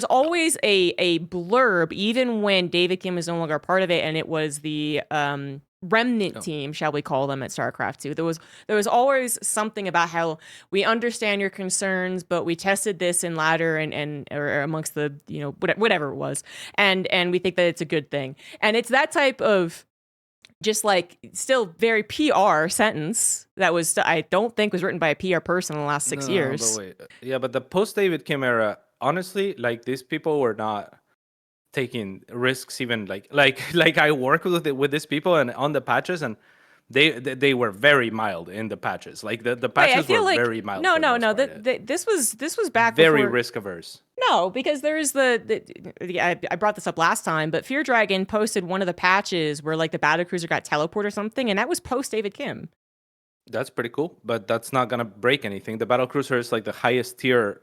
always a blurb, even when David Kim was no longer a part of it, and it was the remnant team, shall we call them, at StarCraft 2. There was always something about how we understand your concerns, but we tested this in ladder or amongst the whatever it was, and we think that it's a good thing. And it's that type of just still very PR sentence that I don't think was written by a PR person in the last 6 years. But wait. Yeah, but the post David Kim era, honestly, these people were not taking risks. Even like I work with these people and on the patches, and they were very mild in the patches. Like the patches were very mild. No. This was back very before, risk averse. No, because there is I brought this up last time, but Fear Dragon posted one of the patches where the battlecruiser got teleport or something, and that was post David Kim. That's pretty cool, but that's not gonna break anything. The battlecruiser is the highest tier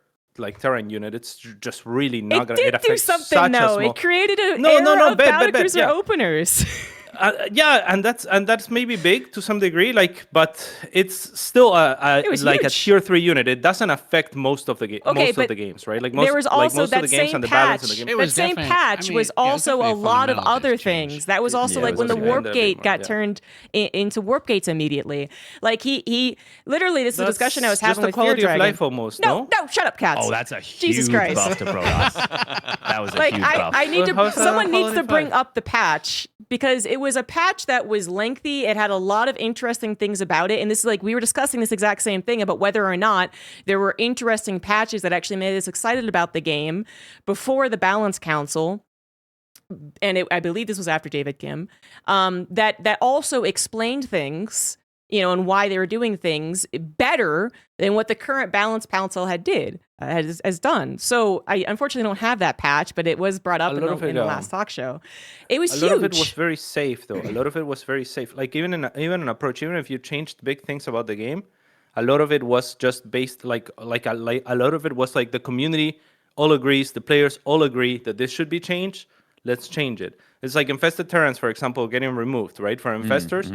terrain unit. It's just really not gonna. It did do something though. It created a era of battlecruiser openers. Yeah, and that's maybe big to some degree, but it's still a tier 3 unit. It doesn't affect most of the games, right? There was also most that of the games same and the patch. balance in the game. That same patch was also a lot of other things. That was also when the Warp Gate got turned into Warp Gates immediately. He literally, this is a discussion I was having with Fear Dragon. Just the quality of life almost. No, shut up, CatZ. Oh, that's a huge Jesus Christ. buff to Protoss. That was a huge buff. I need How's that someone needs quality to of bring life? up the patch, because it was a patch that was lengthy. It had a lot of interesting things about it. And this is we were discussing this exact same thing about whether or not there were interesting patches that actually made us excited about the game before the Balance Council. And I believe this was after David Kim, that also explained things, and why they were doing things better than what the current Balance Council has done. So I unfortunately don't have that patch, but it was brought up in the last talk show. It was huge. A lot of it was very safe, though. A lot of it was very safe. Even in approach, even if you changed big things about the game, a lot of it was just based a lot of it was the community all agrees, the players all agree that this should be changed. let's change it. It's like infested terrans, for example, getting removed, right? For investors,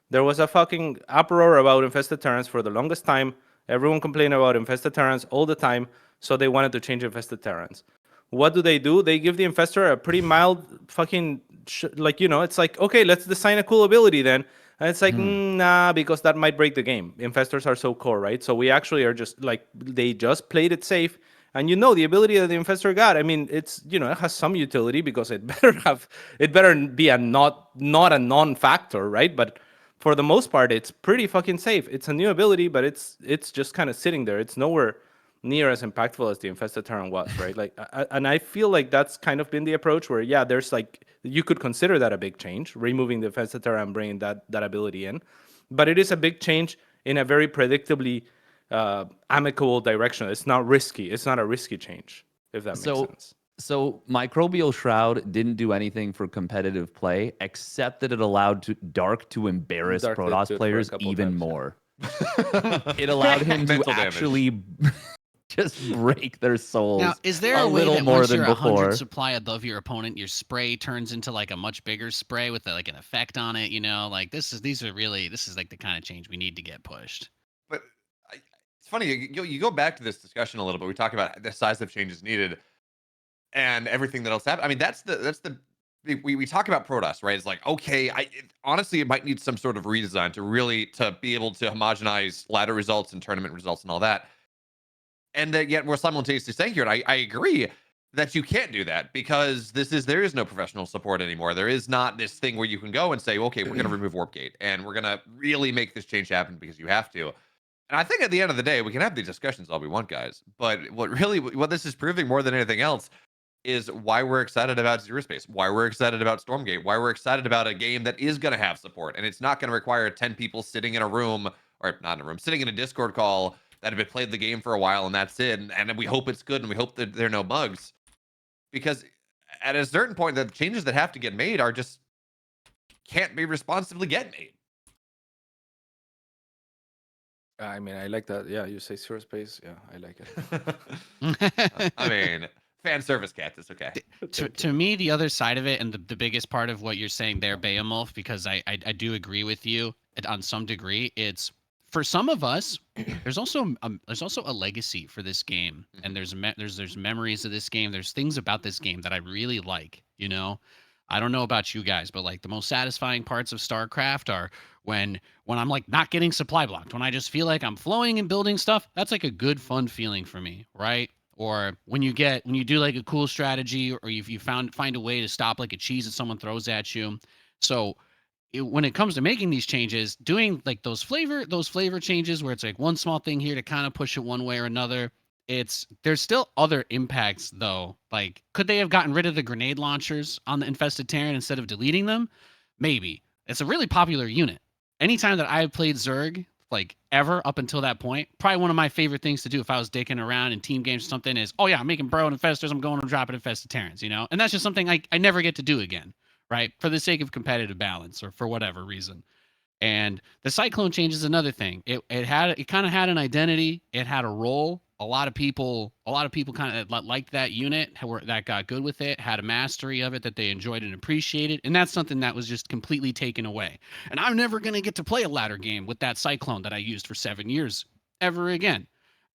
there was a fucking uproar about infested terrans for the longest time. Everyone complained about infested terrans all the time, so they wanted to change infested terrans. What do? They give the investor a pretty mild fucking, it's like, okay, let's design a cool ability then. And it's like, nah, because that might break the game. Investors are so core, right? So we actually are just like, they just played it safe. And the ability that the investor got, I mean, it's, it has some utility because it better be a not a non-factor, right? But for the most part, it's pretty fucking safe. It's a new ability, but it's just kind of sitting there. It's nowhere near as impactful as the infested terran was, right? Like, and I feel like that's kind of been the approach where, yeah, there's like, you could consider that a big change, removing the infested terran and bringing that ability in, but it is a big change in a very predictably amicable direction. It's not risky. It's not a risky change, if that makes sense. So Microbial Shroud didn't do anything for competitive play, except that it allowed Dark to embarrass Dark did Protoss do it for a players couple even times, yeah. more. It allowed him to Mental damage. actually just break their souls. Now, is there a way little that more once than you're 100 before. supply above your opponent, your spray turns into like a much bigger spray with like an effect on it? Like this is like the kind of change we need to get pushed. But it's funny, you go back to this discussion a little bit. We talk about the size of changes needed and everything that else happened. I mean, that's the we talk about Protoss, right? It's like, okay, honestly, it might need some sort of redesign to be able to homogenize ladder results and tournament results and all that. And yet we're simultaneously saying here, and I agree that you can't do that because there is no professional support anymore. There is not this thing where you can go and say, okay, we're going to remove Warp Gate and we're going to really make this change happen because you have to. And I think at the end of the day, we can have these discussions all we want, guys. But what this is proving more than anything else is why we're excited about ZeroSpace, why we're excited about Stormgate, why we're excited about a game that is going to have support. And it's not going to require 10 people sitting in a room, or not in a room, sitting in a Discord call that have been played the game for a while and that's it. And we hope it's good and we hope that there are no bugs. Because at a certain point, the changes that have to get made are just can't be responsibly get made. I mean, I like that. Yeah, you say ZeroSpace. Yeah, I like it. I mean, fan service, CatZ. It's okay. To me, the other side of it, and the biggest part of what you're saying there, Beomulf, because I do agree with you on some degree. It's for some of us, there's also a legacy for this game, and there's memories of this game. There's things about this game that I really like. I don't know about you guys, but like the most satisfying parts of StarCraft are when I'm like not getting supply blocked, when I just feel like I'm flowing and building stuff. That's like a good, fun feeling for me, right? Or when you do like a cool strategy, or you find a way to stop like a cheese that someone throws at you. So when it comes to making these changes, doing like those flavor changes where it's like one small thing here to kind of push it one way or another. There's still other impacts though. Like, could they have gotten rid of the grenade launchers on the infested Terran instead of deleting them? Maybe. It's a really popular unit. Anytime that I've played Zerg, like ever up until that point, probably one of my favorite things to do if I was dicking around in team games or something is, oh yeah, I'm making bro and infestors, I'm going and dropping infested Terrans, and that's just something I never get to do again, right? For the sake of competitive balance or for whatever reason. And the Cyclone change is another thing. It kind of had an identity. It had a role. A lot of people kind of liked that unit, that got good with it, had a mastery of it that they enjoyed and appreciated. And that's something that was just completely taken away. And I'm never going to get to play a ladder game with that Cyclone that I used for 7 years ever again.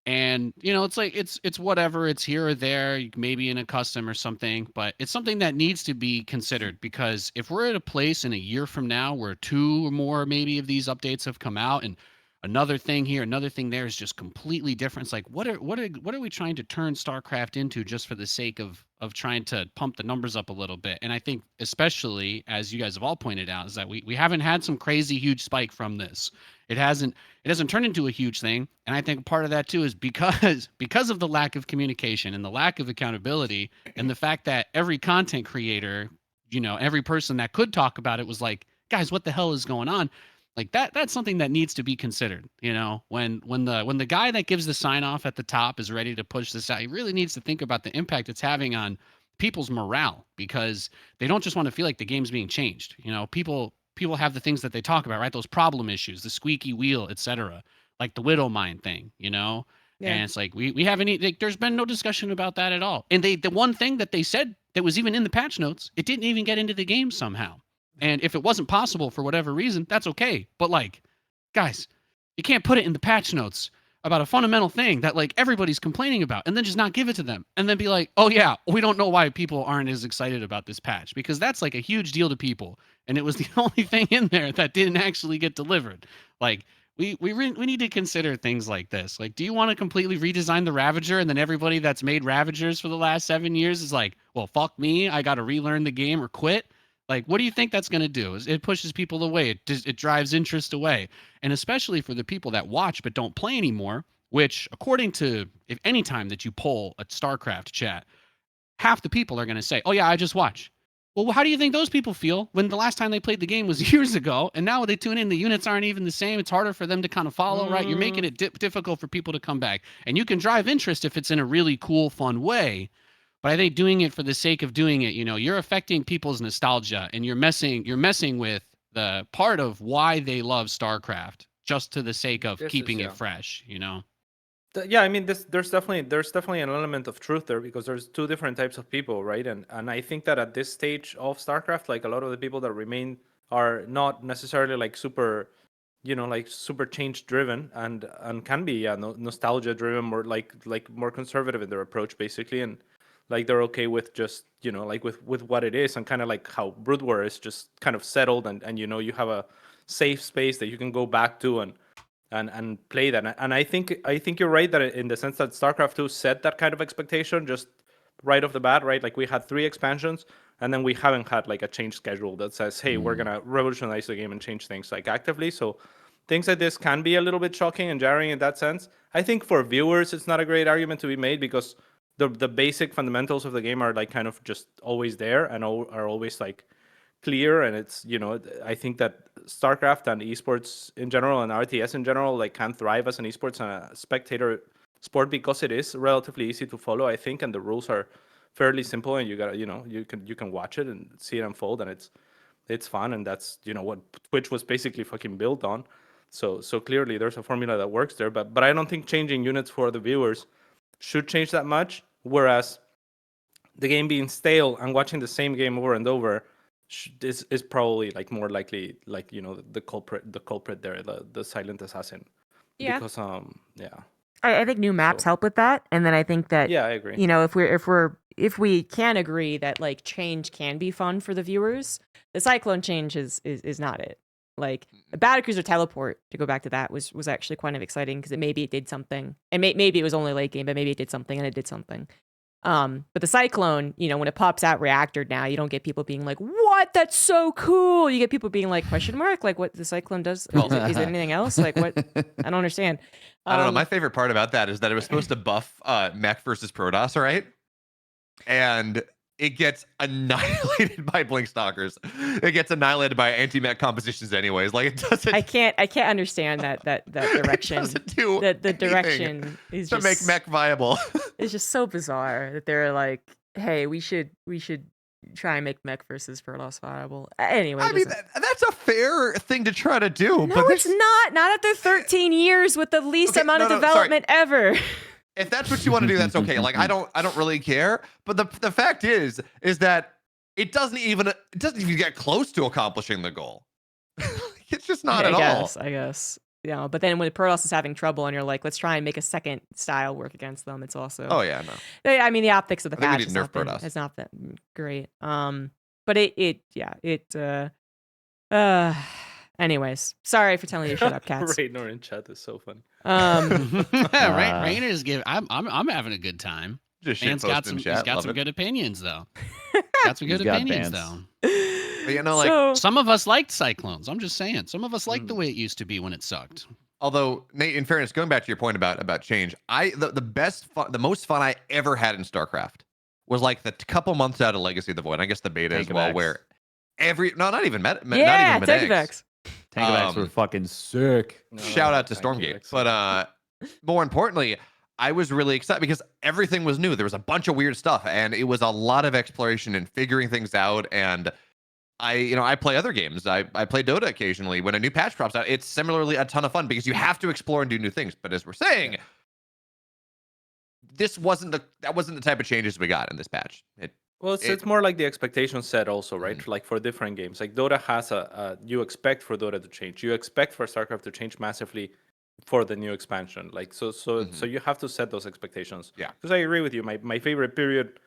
And, it's like, it's whatever, it's here or there, maybe in a custom or something, but it's something that needs to be considered, because if we're at a place in a year from now where 2 or more maybe of these updates have come out and another thing here, another thing there is just completely different. It's like, what are we trying to turn StarCraft into just for the sake of trying to pump the numbers up a little bit? And I think, especially as you guys have all pointed out, is that we haven't had some crazy huge spike from this. It hasn't turned into a huge thing. And I think part of that too is because of the lack of communication and the lack of accountability and the fact that every content creator, every person that could talk about it was like, guys, what the hell is going on? Like that's something that needs to be considered. When the guy that gives the sign off at the top is ready to push this out, he really needs to think about the impact it's having on people's morale, because they don't just want to feel like the game's being changed. People have the things that they talk about, right? Those problem issues, the squeaky wheel, etc., like the Widowmine thing, Yeah. And it's like we haven't like, there's been no discussion about that at all. And the one thing that they said that was even in the patch notes, it didn't even get into the game somehow. And if it wasn't possible for whatever reason, that's okay. But like, guys, you can't put it in the patch notes about a fundamental thing that like everybody's complaining about and then just not give it to them and then be like, oh yeah, we don't know why people aren't as excited about this patch, because that's like a huge deal to people. And it was the only thing in there that didn't actually get delivered. Like, we need to consider things like this. Like, do you want to completely redesign the Ravager and then everybody that's made Ravagers for the last 7 years is like, well, fuck me, I got to relearn the game or quit? Like, what do you think that's going to do? It pushes people away. It drives interest away. And especially for the people that watch but don't play anymore, which according to, if any time that you poll a StarCraft chat, half the people are going to say, oh yeah, I just watch. Well, how do you think those people feel when the last time they played the game was years ago, and now when they tune in, the units aren't even the same? It's harder for them to kind of follow, right? You're making it difficult for people to come back. And you can drive interest if it's in a really cool, fun way. But I think doing it for the sake of doing it, you know, you're affecting people's nostalgia, and you're messing with the part of why they love StarCraft just to the sake of keeping it fresh, you know? Yeah, I mean, there's definitely an element of truth there, because there's two different types of people, right? And I think that at this stage of StarCraft, like a lot of the people that remain are not necessarily like super, you know, like super change driven, and can be nostalgia driven, or like more conservative in their approach, basically, and like they're okay with just, you know, like with what it is, and kind of like how Brood War is just kind of settled, and you know, you have a safe space that you can go back to and play that. And I think you're right that in the sense that StarCraft 2 set that kind of expectation just right off the bat, right? Like we had 3 expansions, and then we haven't had like a change schedule that says, hey, we're gonna revolutionize the game and change things like actively. So things like this can be a little bit shocking and jarring in that sense. I think for viewers, it's not a great argument to be made, because the basic fundamentals of the game are like kind of just always there, and are always like clear. And it's, you know, I think that StarCraft and esports in general and RTS in general like can thrive as an esports and a spectator sport, because it is relatively easy to follow, I think, and the rules are fairly simple, and you gotta, you know, you can watch it and see it unfold, and it's fun, and that's, you know, what Twitch was basically fucking built on. So clearly there's a formula that works there, but I don't think changing units for the viewers should change that much, whereas the game being stale and watching the same game over and over is probably like more likely, like, you know, the culprit there, the silent assassin. Yeah. Because yeah. I think new maps help with that, and then I think that, yeah, I agree. You know, if we can agree that like change can be fun for the viewers, the Cyclone change is not it. Like the Battlecruiser teleport, to go back to that, was actually kind of exciting, because maybe it did something, and maybe it was only late game, but maybe it did something, and it did something. But the Cyclone, you know, when it pops out reactor now, you don't get people being like, what? That's so cool. You get people being like, question mark? Like, what the Cyclone does? Is it anything else? Like, what? I don't understand. I don't know. My favorite part about that is that it was supposed to buff Mech versus Protoss, right? And it gets annihilated by Blinkstalkers. It gets annihilated by anti-mech compositions anyways. Like, it doesn't... I can't understand that direction. It doesn't do the direction is to just, make mech viable. It's just so bizarre that they're like, hey, we should try and make mech versus Protoss viable. Anyway, I mean, that's a fair thing to try to do. No, but it's not. Not after 13 years with the least amount of development ever. If that's what you want to do, that's okay. Like, I don't really care. But the fact is that it doesn't even get close to accomplishing the goal. It's just not at all. I guess. Yeah, but then when Protoss is having trouble and you're like, let's try and make a second style work against them, it's also... Oh, yeah, no. I mean, the optics of the patch has not been great. But anyways, sorry for telling you to shut up, CatZ. Raynor in chat is so fun. Raynor's I'm having a good time. Just Man's got some good opinions though. Got some good opinions though. But, you know, like, some of us liked Cyclones. I'm just saying. Some of us liked the way it used to be when it sucked. Although, Nate, in fairness, going back to your point about change, the most fun I ever had in StarCraft was like the couple months out of Legacy of the Void. I guess the beta as well, where not even Takeavex. Takeavex were fucking sick. Shout out to Stormgate. But more importantly, I was really excited because everything was new. There was a bunch of weird stuff, and it was a lot of exploration and figuring things out. And I play other games. I play Dota occasionally. When a new patch drops out, it's similarly a ton of fun because you have to explore and do new things. But as we're saying, that wasn't the type of changes we got in this patch. Well, it's more like the expectation set also, right? Like for different games, like Dota has you expect for Dota to change, you expect for StarCraft to change massively for the new expansion. Like so you have to set those expectations. Yeah. Because I agree with you. My favorite period,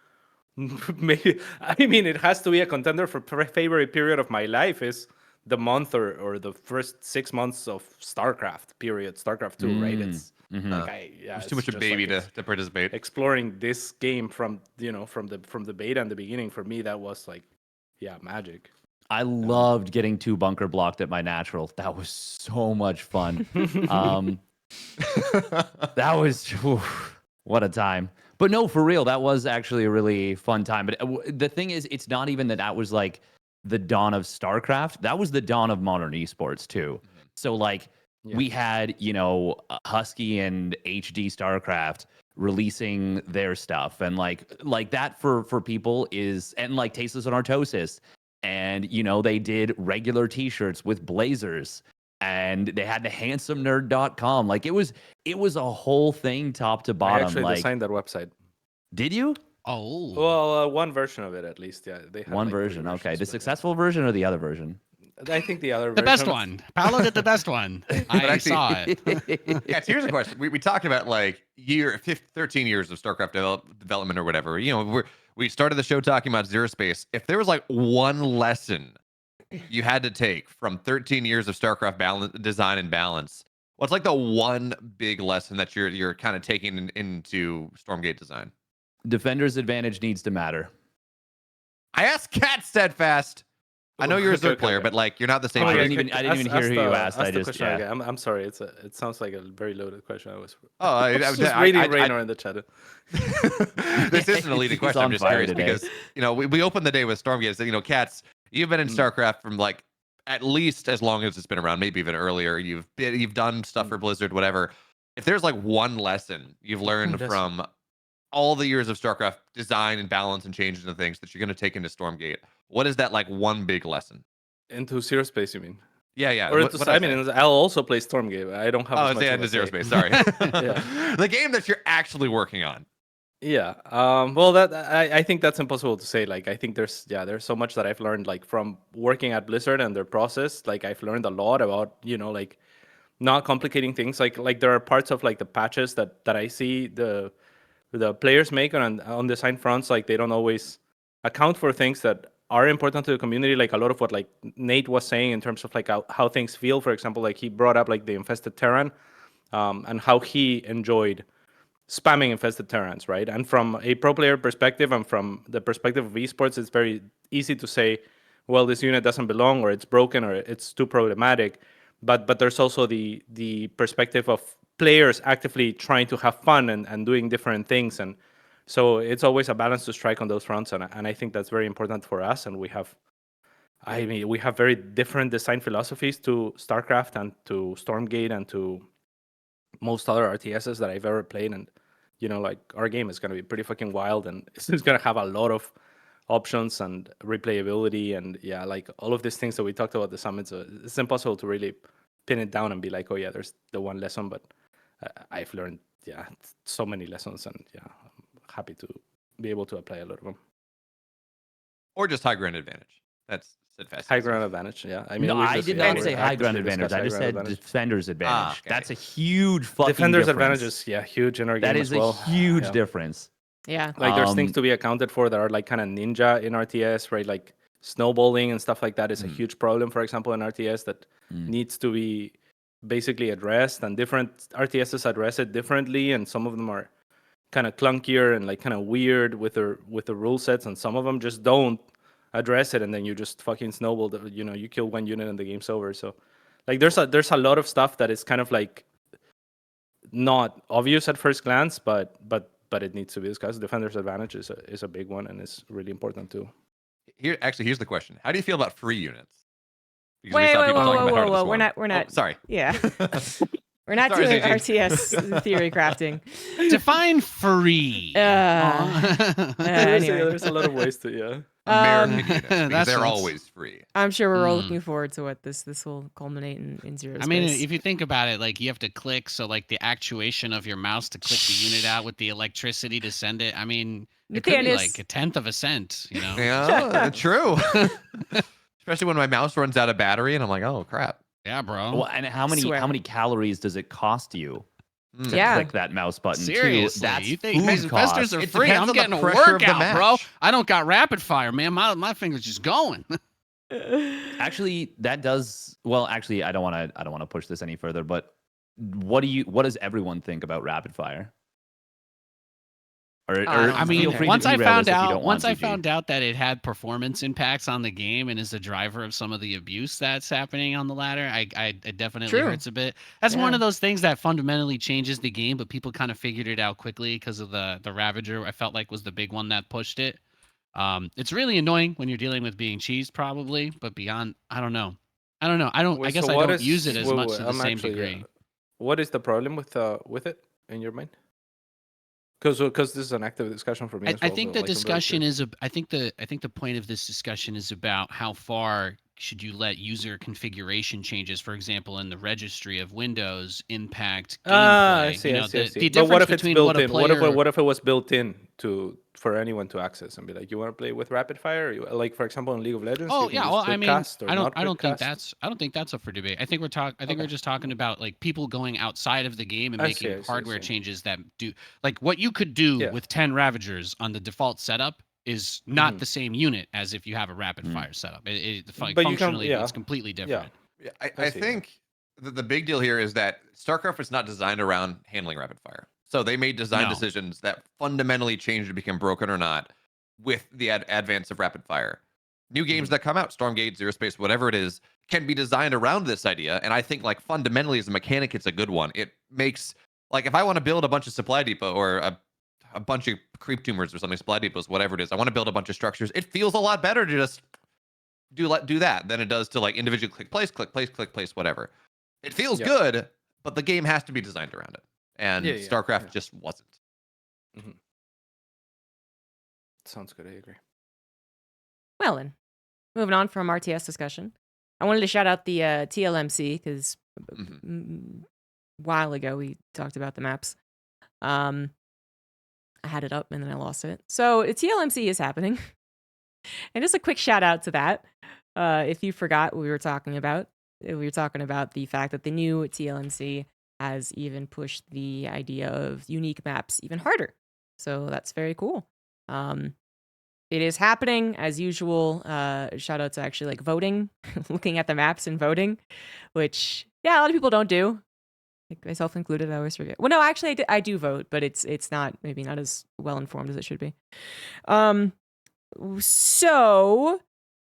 maybe, I mean, it has to be a contender for favorite period of my life is the month or the first 6 months of StarCraft period, StarCraft 2, right? It's like It's too much of a baby to participate. Exploring this game from from the beta and the beginning, for me that was like magic. I loved getting 2 bunker blocked at my natural. That was so much fun. That was what a time. But no, for real, that was actually a really fun time. But the thing is, it's not even that was like the dawn of StarCraft. That was the dawn of modern esports too. So like we had, Husky and HD StarCraft releasing their stuff, and like that for people is, and like Tasteless and Artosis, and they did regular t-shirts with blazers, and they had the handsomnerd.com. Like it was a whole thing top to bottom. I actually designed that website. Did you? Oh. Well, one version of it at least. Yeah, they had One like version. 3 Okay, versions, the but, successful version or the other version? I think the other The version best was- one. Paolo did the best one. I actually- saw it. Yeah, so here's a question. We talked about like 13 years of StarCraft development or whatever. We started the show talking about ZeroSpace. If there was like one lesson you had to take from 13 years of StarCraft design and balance, what's like the one big lesson that you're kind of taking into Stormgate design? Defender's advantage needs to matter. I asked Cat Steadfast. I know you're a third player, okay. but like you're not the same I person. didn't even hear who you asked. I just question again. I'm sorry. It sounds like a very loaded question. I was I just reading Raynor in the chat. This isn't a leading question. I'm just fire curious today. because we opened the day with Stormgate. So, Cats, you've been in StarCraft from like at least as long as it's been around, maybe even earlier. You've done stuff for Blizzard, whatever. If there's like one lesson you've learned from all the years of StarCraft design and balance and changes and things that you're going to take into Stormgate, what is that like one big lesson? Into ZeroSpace, you mean? Yeah. Or I'll also play Stormgate. I don't have. as much into of a say. ZeroSpace. Sorry. Yeah. The game that you're actually working on. Yeah. Well, that I think that's impossible to say. Like, I think there's so much that I've learned, like from working at Blizzard and their process. Like, I've learned a lot about like not complicating things. Like there are parts of like the patches that I see the players make on design fronts. Like they don't always account for things that are important to the community. Like a lot of what like Nate was saying in terms of like how things feel. For example, like he brought up like the infested Terran, and how he enjoyed spamming infested Terrans, right? And from a pro player perspective and from the perspective of esports, it's very easy to say, well, this unit doesn't belong, or it's broken, or it's too problematic. But there's also the perspective of players actively trying to have fun and doing different things. And so it's always a balance to strike on those fronts. And I think that's very important for us. And we have very different design philosophies to StarCraft and to Stormgate and to most other RTSs that I've ever played. And, like our game is going to be pretty fucking wild, and it's going to have a lot of options and replayability. And like all of these things that we talked about at the summit. So it's impossible to really pin it down and be like, oh yeah, there's the one lesson. But I've learned, so many lessons, and I'm happy to be able to apply a lot of them. Or just high ground advantage. That's Steadfast. High ground advantage, yeah. I mean, No, I did not we're say high ground actively advantage. I discussing just high said ground advantage. defender's advantage. Okay. That's a huge fucking Defender's difference. advantage is huge in our game That as is well. a huge difference. Yeah. Like there's things to be accounted for that are like kind of ninja in RTS, right? Like snowballing and stuff like that is a huge problem, for example, in RTS that needs to be basically addressed, and different RTSs address it differently, and some of them are kind of clunkier and like kind of weird with the rule sets, and some of them just don't address it, and then you just fucking snowball. You kill one unit and the game's over. So like there's a lot of stuff that is kind of like not obvious at first glance, but it needs to be discussed. Defender's advantage is a big one, and it's really important too. Here's the question: how do you feel about free units? Because we saw Wait, people talking about Heart of the whoa. Swarm. We're not. Oh, sorry. Yeah. We're not Sorry, doing ZG. RTS theory crafting. Define free. Anyway. There's a lot of ways to American units, because That's they're what's- always free. I'm sure we're all looking forward to what this will culminate in ZeroSpace. I mean, if you think about it, like you have to click, so like the actuation of your mouse to click the unit out with the electricity to send it. I mean, it could be Nathanias. like a tenth of a cent, you know? Yeah, true. Especially when my mouse runs out of battery, and I'm like, oh crap. Yeah, bro. Well, and how Swear. many calories does it cost you to Yeah. click that mouse button? Seriously, too? That's you think food investors cost. are It free? depends I'm on the getting a pressure of the workout, bro. match. I don't got rapid fire, man. My fingers just going. Actually, that does well. Actually, I don't want to push this any further. But what does everyone think about rapid fire? Or I I feel mean, free to once I derail found this if you out, don't want, I ZG. found out that it had performance impacts on the game and is a driver of some of the abuse that's happening on the ladder, it definitely True. hurts a bit. That's one Yeah. of those things that fundamentally changes the game, but people kind of figured it out quickly because of the Ravager. I felt like was the big one that pushed it. It's really annoying when you're dealing with being cheesed, probably, but beyond, I don't know. I guess I don't use it as much to the same degree. What is the problem with it in your mind? Because this is an active discussion for me. As I well, think so, the like, I'm very discussion curious. is. I think the point of this discussion is about how far should you let user configuration changes, for example, in the registry of Windows, impact gameplay. I see. You know, I see. I the see. But difference what if it's between built what a in? player. What if it was built in for anyone to access and be like, you want to play with rapid fire? Like for example in League of Legends. Oh you can yeah, use well I quick mean, cast or I not don't quick think cast. that's up for debate. I think we're Okay. just talking about like people going outside of the game and I making see, I see, I hardware see. changes that do like what you could do Yeah. with 10 Ravagers on the default setup is not Mhm. the same unit as if you have a rapid fire setup. But you can- Functionally, yeah. it's completely different. Yeah, I I see, yeah. think the big deal here is that StarCraft was not designed around handling rapid fire. So they made design No. decisions that fundamentally changed to become broken or not with the advance of rapid fire. New games that come out, Stormgate, ZeroSpace, whatever it is, can be designed around this idea. And I think like fundamentally as a mechanic, it's a good one. It makes like if I want to build a bunch of supply depot or a bunch of creep tumors or something, supply depots, whatever it is, I want to build a bunch of structures. It feels a lot better to just do that than it does to like individually click place, whatever. It feels Yeah. good, but the game has to be designed around it. And Yeah, StarCraft yeah. just wasn't. Sounds good. I agree. Well, then, moving on from RTS discussion, I wanted to shout out the TLMC because Mhm. a while ago we talked about the maps. I had it up and then I lost it. So TLMC is happening. And just a quick shout out to that. If you forgot what we were talking about the fact that the new TLMC has even pushed the idea of unique maps even harder. So that's very cool. It is happening as usual. Shout out to actually like voting, looking at the maps and voting, which yeah, a lot of people don't do. Like myself included, I always forget. Well, no, actually, I do vote, but it's not maybe not as well informed as it should be. So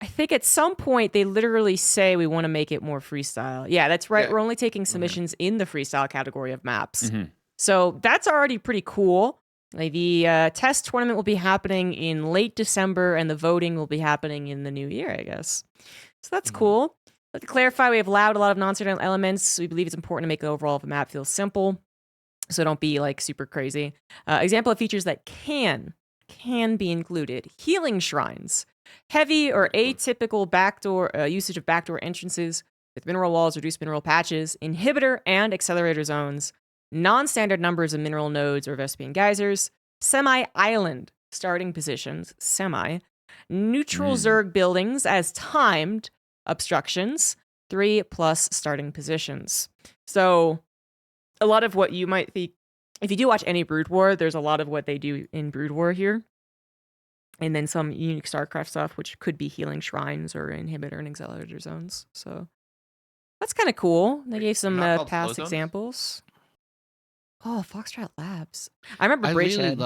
I think at some point they literally say we want to make it more freestyle. Yeah, that's right. Yeah. We're only taking submissions in the freestyle category of maps. Mhm. So that's already pretty cool. Like the test tournament will be happening in late December, and the voting will be happening in the new year, I guess. So that's cool. But to clarify, we have allowed a lot of non-standard elements. We believe it's important to make the overall of the map feel simple, so don't be like super crazy. Example of features that can be included: healing shrines, heavy or atypical backdoor usage of backdoor entrances with mineral walls, reduced mineral patches, inhibitor and accelerator zones, non-standard numbers of mineral nodes or Vespian geysers, semi-island starting positions, neutral Zerg buildings as timed obstructions, 3+ starting positions. So a lot of what you might think, if you do watch any Brood War, there's a lot of what they do in Brood War here. And then some unique StarCraft stuff, which could be healing shrines or inhibitor and accelerator zones. So that's kind of cool. They gave some not called past slow zones? examples. Oh, Foxtrot Labs. I remember Bridgehead.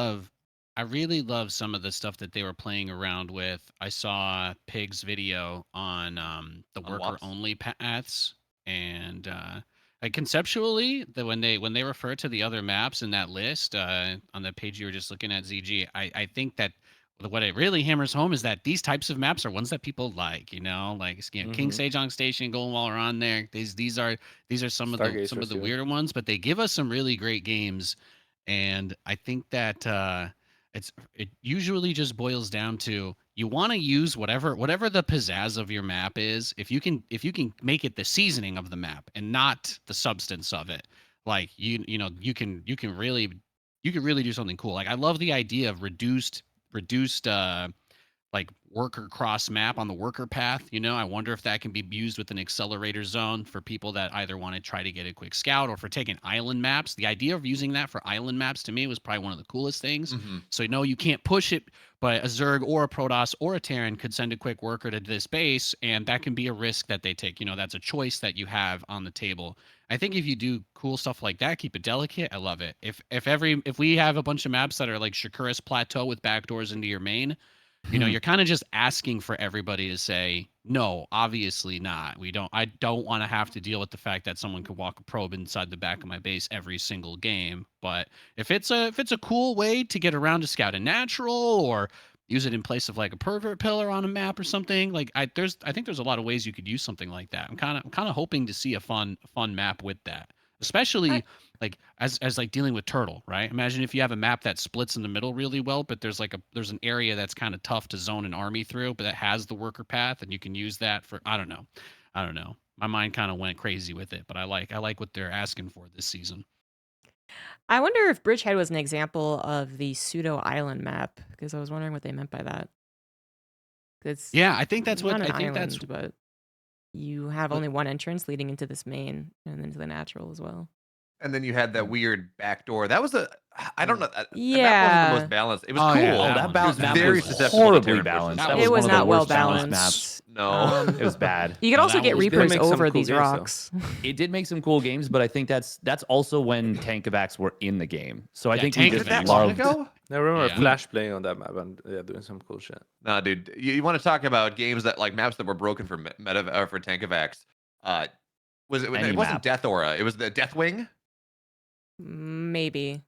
I really love some of the stuff that they were playing around with. I saw Pig's video on the On worker WAPs? only paths, and like conceptually, when they refer to the other maps in that list on the page you were just looking at, ZG, I think that what it really hammers home is that these types of maps are ones that people like. You know, like King Sejong Station, Golden Wall are on there. These are some of the Stargazers, yeah. weirder ones, but they give us some really great games, and I think that. It usually just boils down to you want to use whatever the pizzazz of your map is. If you can make it the seasoning of the map and not the substance of it, like you can really do something cool. Like I love the idea of reduced like worker cross map on the worker path. I wonder if that can be used with an accelerator zone for people that either want to try to get a quick scout or for taking island maps. The idea of using that for island maps to me was probably one of the coolest things. So you can't push it, but a Zerg or a Protoss or a Terran could send a quick worker to this base, and that can be a risk that they take. That's a choice that you have on the table. I think if you do cool stuff like that, keep it delicate, I love it. If we have a bunch of maps that are like Shakuras Plateau with backdoors into your main, you're kind of just asking for everybody to say, no, obviously not. I don't want to have to deal with the fact that someone could walk a probe inside the back of my base every single game. But if it's a cool way to get around to scout a natural or use it in place of like a pervert pillar on a map or something, like I think there's a lot of ways you could use something like that. I'm kind of hoping to see a fun map with that, especially like as like dealing with turtle, right? Imagine if you have a map that splits in the middle really well, but there's an area that's kind of tough to zone an army through, but that has the worker path, and you can use that for I don't know. My mind kind of went crazy with it, but I like what they're asking for this season. I wonder if Bridgehead was an example of the pseudo island map, because I was wondering what they meant by that. Yeah, I think that's what but you have only one entrance leading into this main and then to the natural as well. And then you had that weird back door. That was I don't know. Yeah. That wasn't the most balanced. It was cool. That balance map very was horribly balanced. That it was one of not the well worst balanced balanced. maps. No, it was bad. You could also get Reapers over these games, rocks. It did make some cool games, but I think that's also when Tankovacs were in the game. So I think we just loved. I remember Flash playing on that map and doing some cool shit. Nah, dude, you want to talk about games that like maps that were broken for for Tankovacs? It wasn't Death Aura. It was the Deathwing. Maybe.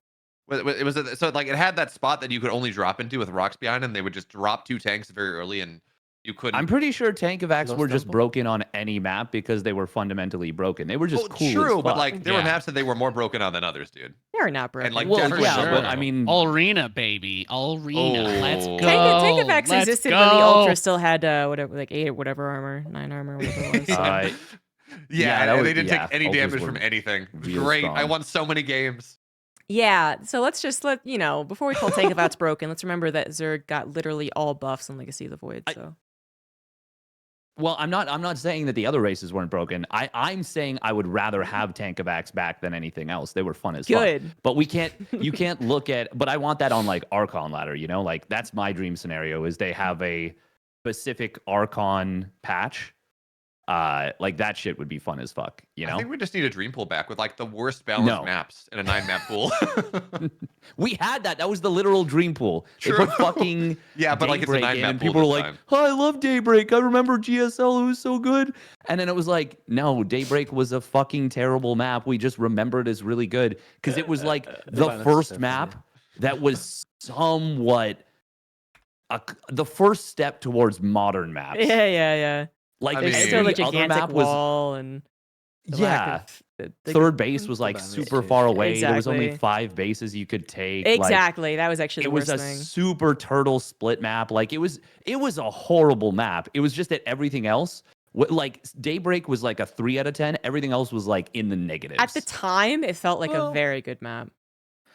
It was so like it had that spot that you could only drop into with rocks behind, and they would just drop 2 tanks very early, and you couldn't. I'm pretty sure Tankovacs were just broken on any map because they were fundamentally broken. They were just cool. True, but like there were maps that they were more broken on than others, dude. They were not broken. And like, but I mean, Arena, baby, Arena. Let's go. Tankovacs existed when the Ultra still had whatever, like 8 whatever armor, 9 armor, whatever it was. So. They didn't take any damage from anything. Great. Strong. I won so many games. Yeah, so let's just before we call Tankovacs broken, let's remember that Zerg got literally all buffs in Legacy of the Void. So. Well, I'm not saying that the other races weren't broken. I'm saying I would rather have Tankovacs back than anything else. They were fun as fuck. But you can't look at, but I want that on like Archon ladder, like that's my dream scenario is they have a specific Archon patch. Like that shit would be fun as fuck, I think we just need a dream pool back with like the worst balanced maps in a 9-map pool. We had that. That was the literal dream pool. True. They put fucking but like it's a 9-map pool. And people were like, "Oh, I love Daybreak. I remember GSL. It was so good." And then it was like, no, Daybreak was a fucking terrible map. We just remembered as really good because it was like the first map that was somewhat the first step towards modern maps. Yeah. Like there's still a gigantic wall and third base was like super far away. Exactly. There was only 5 bases you could take. Exactly, that was actually the worst thing. It was a super turtle split map. Like it was a horrible map. It was just that everything else, like Daybreak was like a 3 out of 10. Everything else was like in the negatives. At the time, it felt like a very good map.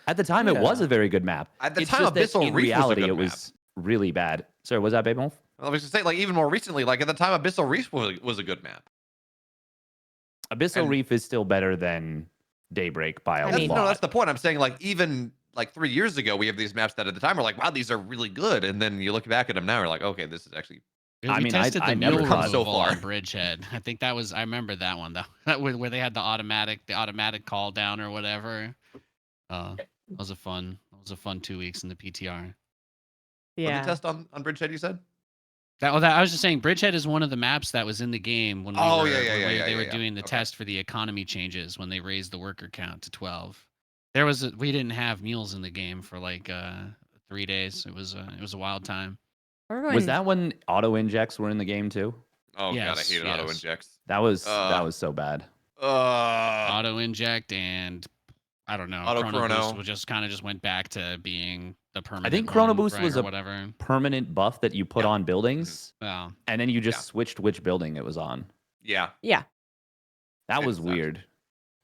At the time, it was a very good map. At the time, Abyssal in Reef reality, was a good it was really bad. Sorry, was that Beomulf? I was going to say, like, even more recently, like, at the time, Abyssal Reef was a good map. Abyssal Reef is still better than Daybreak by a lot. No, that's the point. I'm saying, like, even, like, 3 years ago, we have these maps that at the time were like, wow, these are really good. And then you look back at them now, you're like, okay, this is actually... I never come so far on Bridgehead. I think I remember that one, though. Where they had the automatic call down or whatever. That was a fun 2 weeks in the PTR. Yeah. The test on Bridgehead, you said? I was just saying, Bridgehead is one of the maps that was in the game when they were doing the test for the economy changes when they raised the worker count to 12. We didn't have mules in the game for like 3 days. It was a wild time. Was that when auto injects were in the game too? Oh god, I hated auto injects. That was so bad. Auto inject and I don't know. Auto Chrono Chrono. Boost just kind of just went back to being the permanent. I think Chrono one, Boost right, was or a whatever. permanent buff that you put Yeah. on buildings, Yeah. and then you just Yeah. switched which building it was on. Yeah. Yeah. That was Exactly. weird.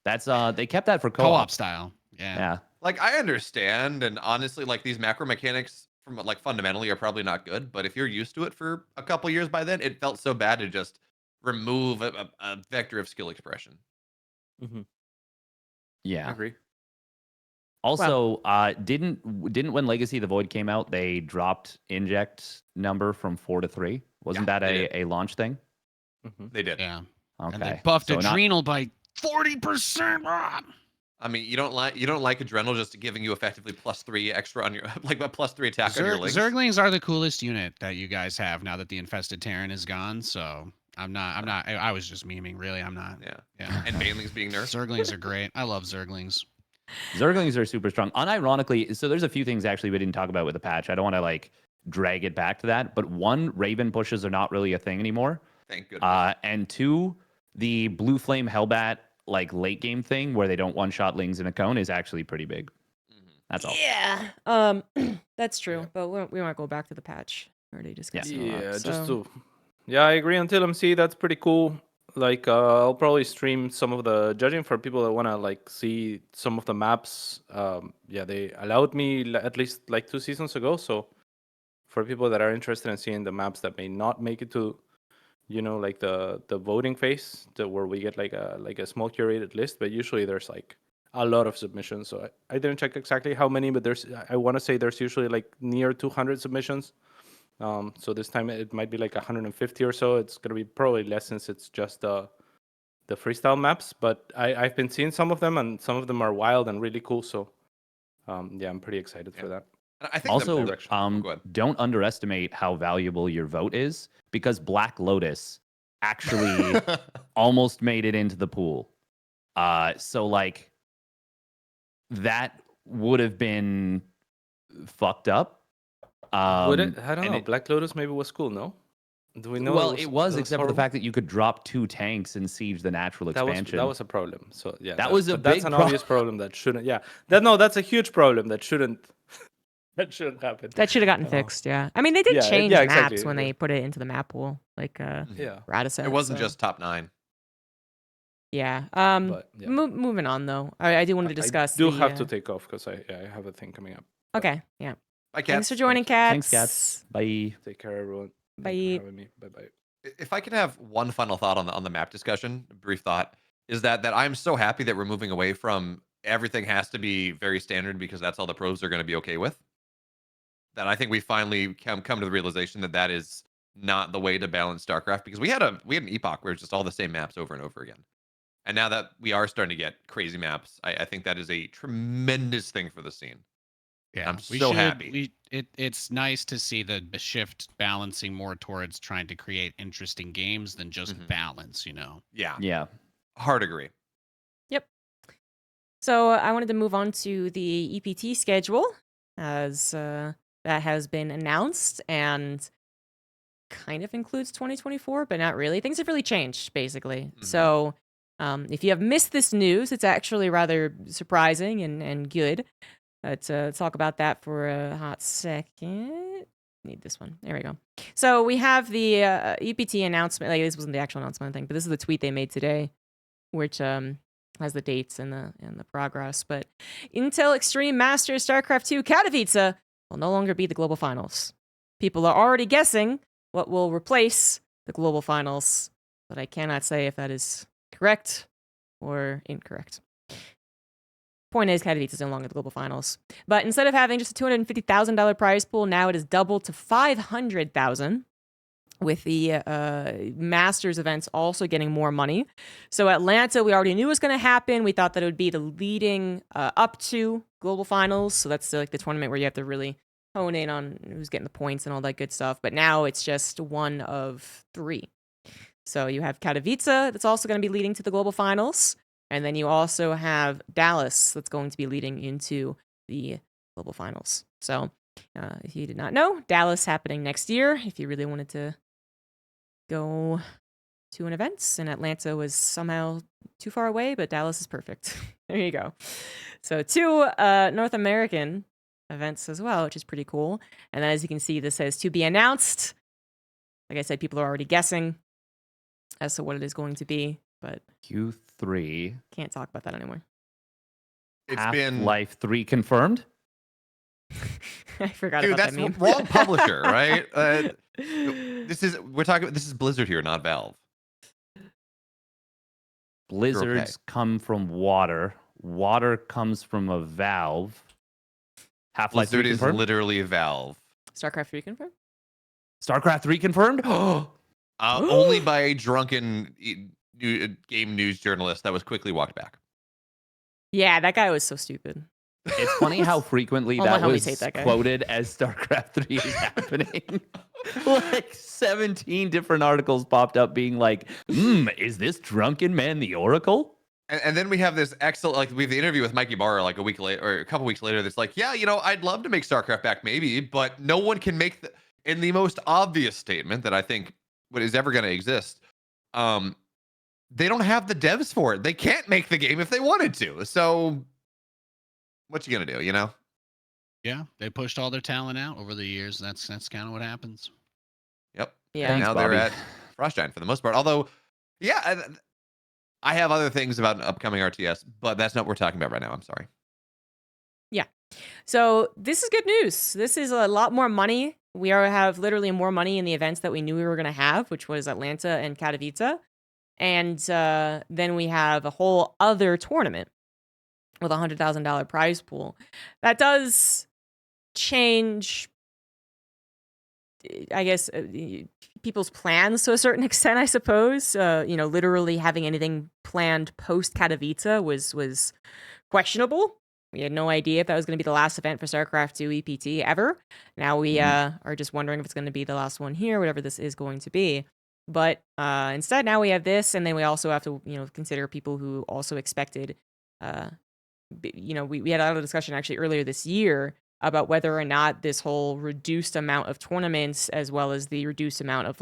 That's they kept that for Co-op co-op. style. Yeah. Yeah. Like, I understand, and honestly, like, these macro mechanics from like fundamentally are probably not good, but if you're used to it for a couple years by then, it felt so bad to just remove a vector of skill expression. I Yeah. agree. Also, didn't when Legacy of the Void came out, they dropped inject number from 4 to 3? Wasn't Yeah, that they a launch thing? They did. Yeah. Okay. And they buffed So not- Adrenal by 40%. I mean, you don't like Adrenal just giving you effectively +3 extra on your like a +3 attack on your links. Zerglings are the coolest unit that you guys have now that the infested Terran is gone. So I'm not. I was just memeing. Really, I'm not. Yeah. Yeah. And Banelings being nerfed. Zerglings are great. I love Zerglings. Zerglings are super strong. Unironically, so there's a few things actually we didn't talk about with the patch. I don't want to like drag it back to that, but one, Raven pushes are not really a thing anymore. Thank goodness. And two, the Blue Flame Hellbat like late game thing where they don't one shot Lings in a cone is actually pretty big. That's all. Yeah. That's true. Yeah. But we won't go back to the patch. We already discussed it a lot, Yeah, so- just to. Yeah, I agree on TLMC. That's pretty cool. Like, I'll probably stream some of the judging for people that want to like see some of the maps. Yeah, they allowed me at least like 2 seasons ago. So, for people that are interested in seeing the maps that may not make it to, like the voting phase, where we get like a small curated list, but usually there's like a lot of submissions. So I didn't check exactly how many, but I want to say there's usually like near 200 submissions. So this time it might be like 150 or so. It's gonna be probably less since it's just the freestyle maps. But I've been seeing some of them, and some of them are wild and really cool. So yeah, I'm pretty excited for that. And I think Also, go ahead. don't underestimate how valuable your vote is because Black Lotus actually almost made it into the pool. So like that would have been fucked up. Would it? I don't and know. Black Lotus maybe was cool. No, do we know? Well, it was except for the horrible? fact that you could drop 2 tanks and siege the natural expansion. That was a problem. So yeah, That was a but that's big an obvious problem that shouldn't. Yeah, that's a huge problem that shouldn't happen. That should have gotten fixed, yeah. I mean, they did Yeah, change yeah, maps exactly, when yeah. they put it into the map pool, like Yeah, Radisson. It wasn't so- just top 9. Yeah. but yeah. Moving on though, I do want to discuss. I do the, have to take off because I have a thing coming up. Okay. Yeah. Bye, Thanks Cats. for joining, Cats. Thanks, Cats. Bye. Take care, everyone. Bye. Thanks for having me. Bye bye. If I can have one final thought on the map discussion, a brief thought, is that I'm so happy that we're moving away from everything has to be very standard because that's all the pros are going to be okay with. That I think we finally come to the realization that is not the way to balance StarCraft, because we had an epoch where it's just all the same maps over and over again. And now that we are starting to get crazy maps, I think that is a tremendous thing for the scene. Yeah, I'm so happy. It's nice to see the shift balancing more towards trying to create interesting games than just balance. Yeah. Yeah. Hard agree. Yep. So I wanted to move on to the EPT schedule, as that has been announced and kind of includes 2024, but not really. Things have really changed, basically. So if you have missed this news, it's actually rather surprising and good. Let's talk about that for a hot second. Need this one. There we go. So we have the EPT announcement. Like, this wasn't the actual announcement thing, but this is the tweet they made today, which has the dates and the progress. But Intel Extreme Masters StarCraft 2 Katowice will no longer be the global finals. People are already guessing what will replace the global finals, but I cannot say if that is correct or incorrect. Point is, Katowice is no longer the global finals. But instead of having just a $250,000 prize pool, now it is doubled to $500,000, with the Masters events also getting more money. So Atlanta, we already knew was going to happen. We thought that it would be the leading up to global finals. So that's like the tournament where you have to really hone in on who's getting the points and all that good stuff. But now it's just one of 3. So you have Katowice that's also going to be leading to the global finals. And then you also have Dallas that's going to be leading into the global finals. So if you did not know, Dallas happening next year. If you really wanted to go 2 events, and Atlanta was somehow too far away, but Dallas is perfect. There you go. So 2 North American events as well, which is pretty cool. And then as you can see, this says to be announced. Like I said, people are already guessing as to what it is going to be, but Q3. Can't talk about that anymore. It's been Half-Life 3 confirmed. I forgot Dude, about that's that meme. wrong publisher, right? This is Blizzard here, not Valve. Blizzards come from water. Water comes from a valve. Half-Life 3 Blizzard is confirmed. literally Valve. StarCraft 3 confirmed? StarCraft 3 confirmed. Only by a drunken game news journalist that was quickly walked back. Yeah, that guy was so stupid. It's funny how frequently All my that homies was hate that guy. quoted as StarCraft 3 is happening. Like 17 different articles popped up being like, is this drunken man the Oracle? And then we have this excellent, like we have the interview with Mikey Barr like a week later or a couple weeks later. That's like, yeah, I'd love to make StarCraft back maybe, but no one can make in the most obvious statement that I think what is ever going to exist. They don't have the devs for it. They can't make the game if they wanted to. So what you gonna do? Yeah, they pushed all their talent out over the years. That's kind of what happens. Yep. Yeah. And Thanks, now they're Bobby. at Frost Giant for the most part. Although, yeah, I have other things about an upcoming RTS, but that's not what we're talking about right now. I'm sorry. So this is good news. This is a lot more money. We have literally more money in the events that we knew we were going to have, which was Atlanta and Katowice. And then we have a whole other tournament with a $100,000 prize pool. That does change, I guess, people's plans to a certain extent, I suppose. Literally having anything planned post Katowice was questionable. We had no idea if that was going to be the last event for StarCraft 2 EPT ever. Now we are just wondering if it's going to be the last one here, whatever this is going to be. But instead, now we have this, and then we also have to, consider people who also expected. We had a lot of discussion actually earlier this year about whether or not this whole reduced amount of tournaments, as well as the reduced amount of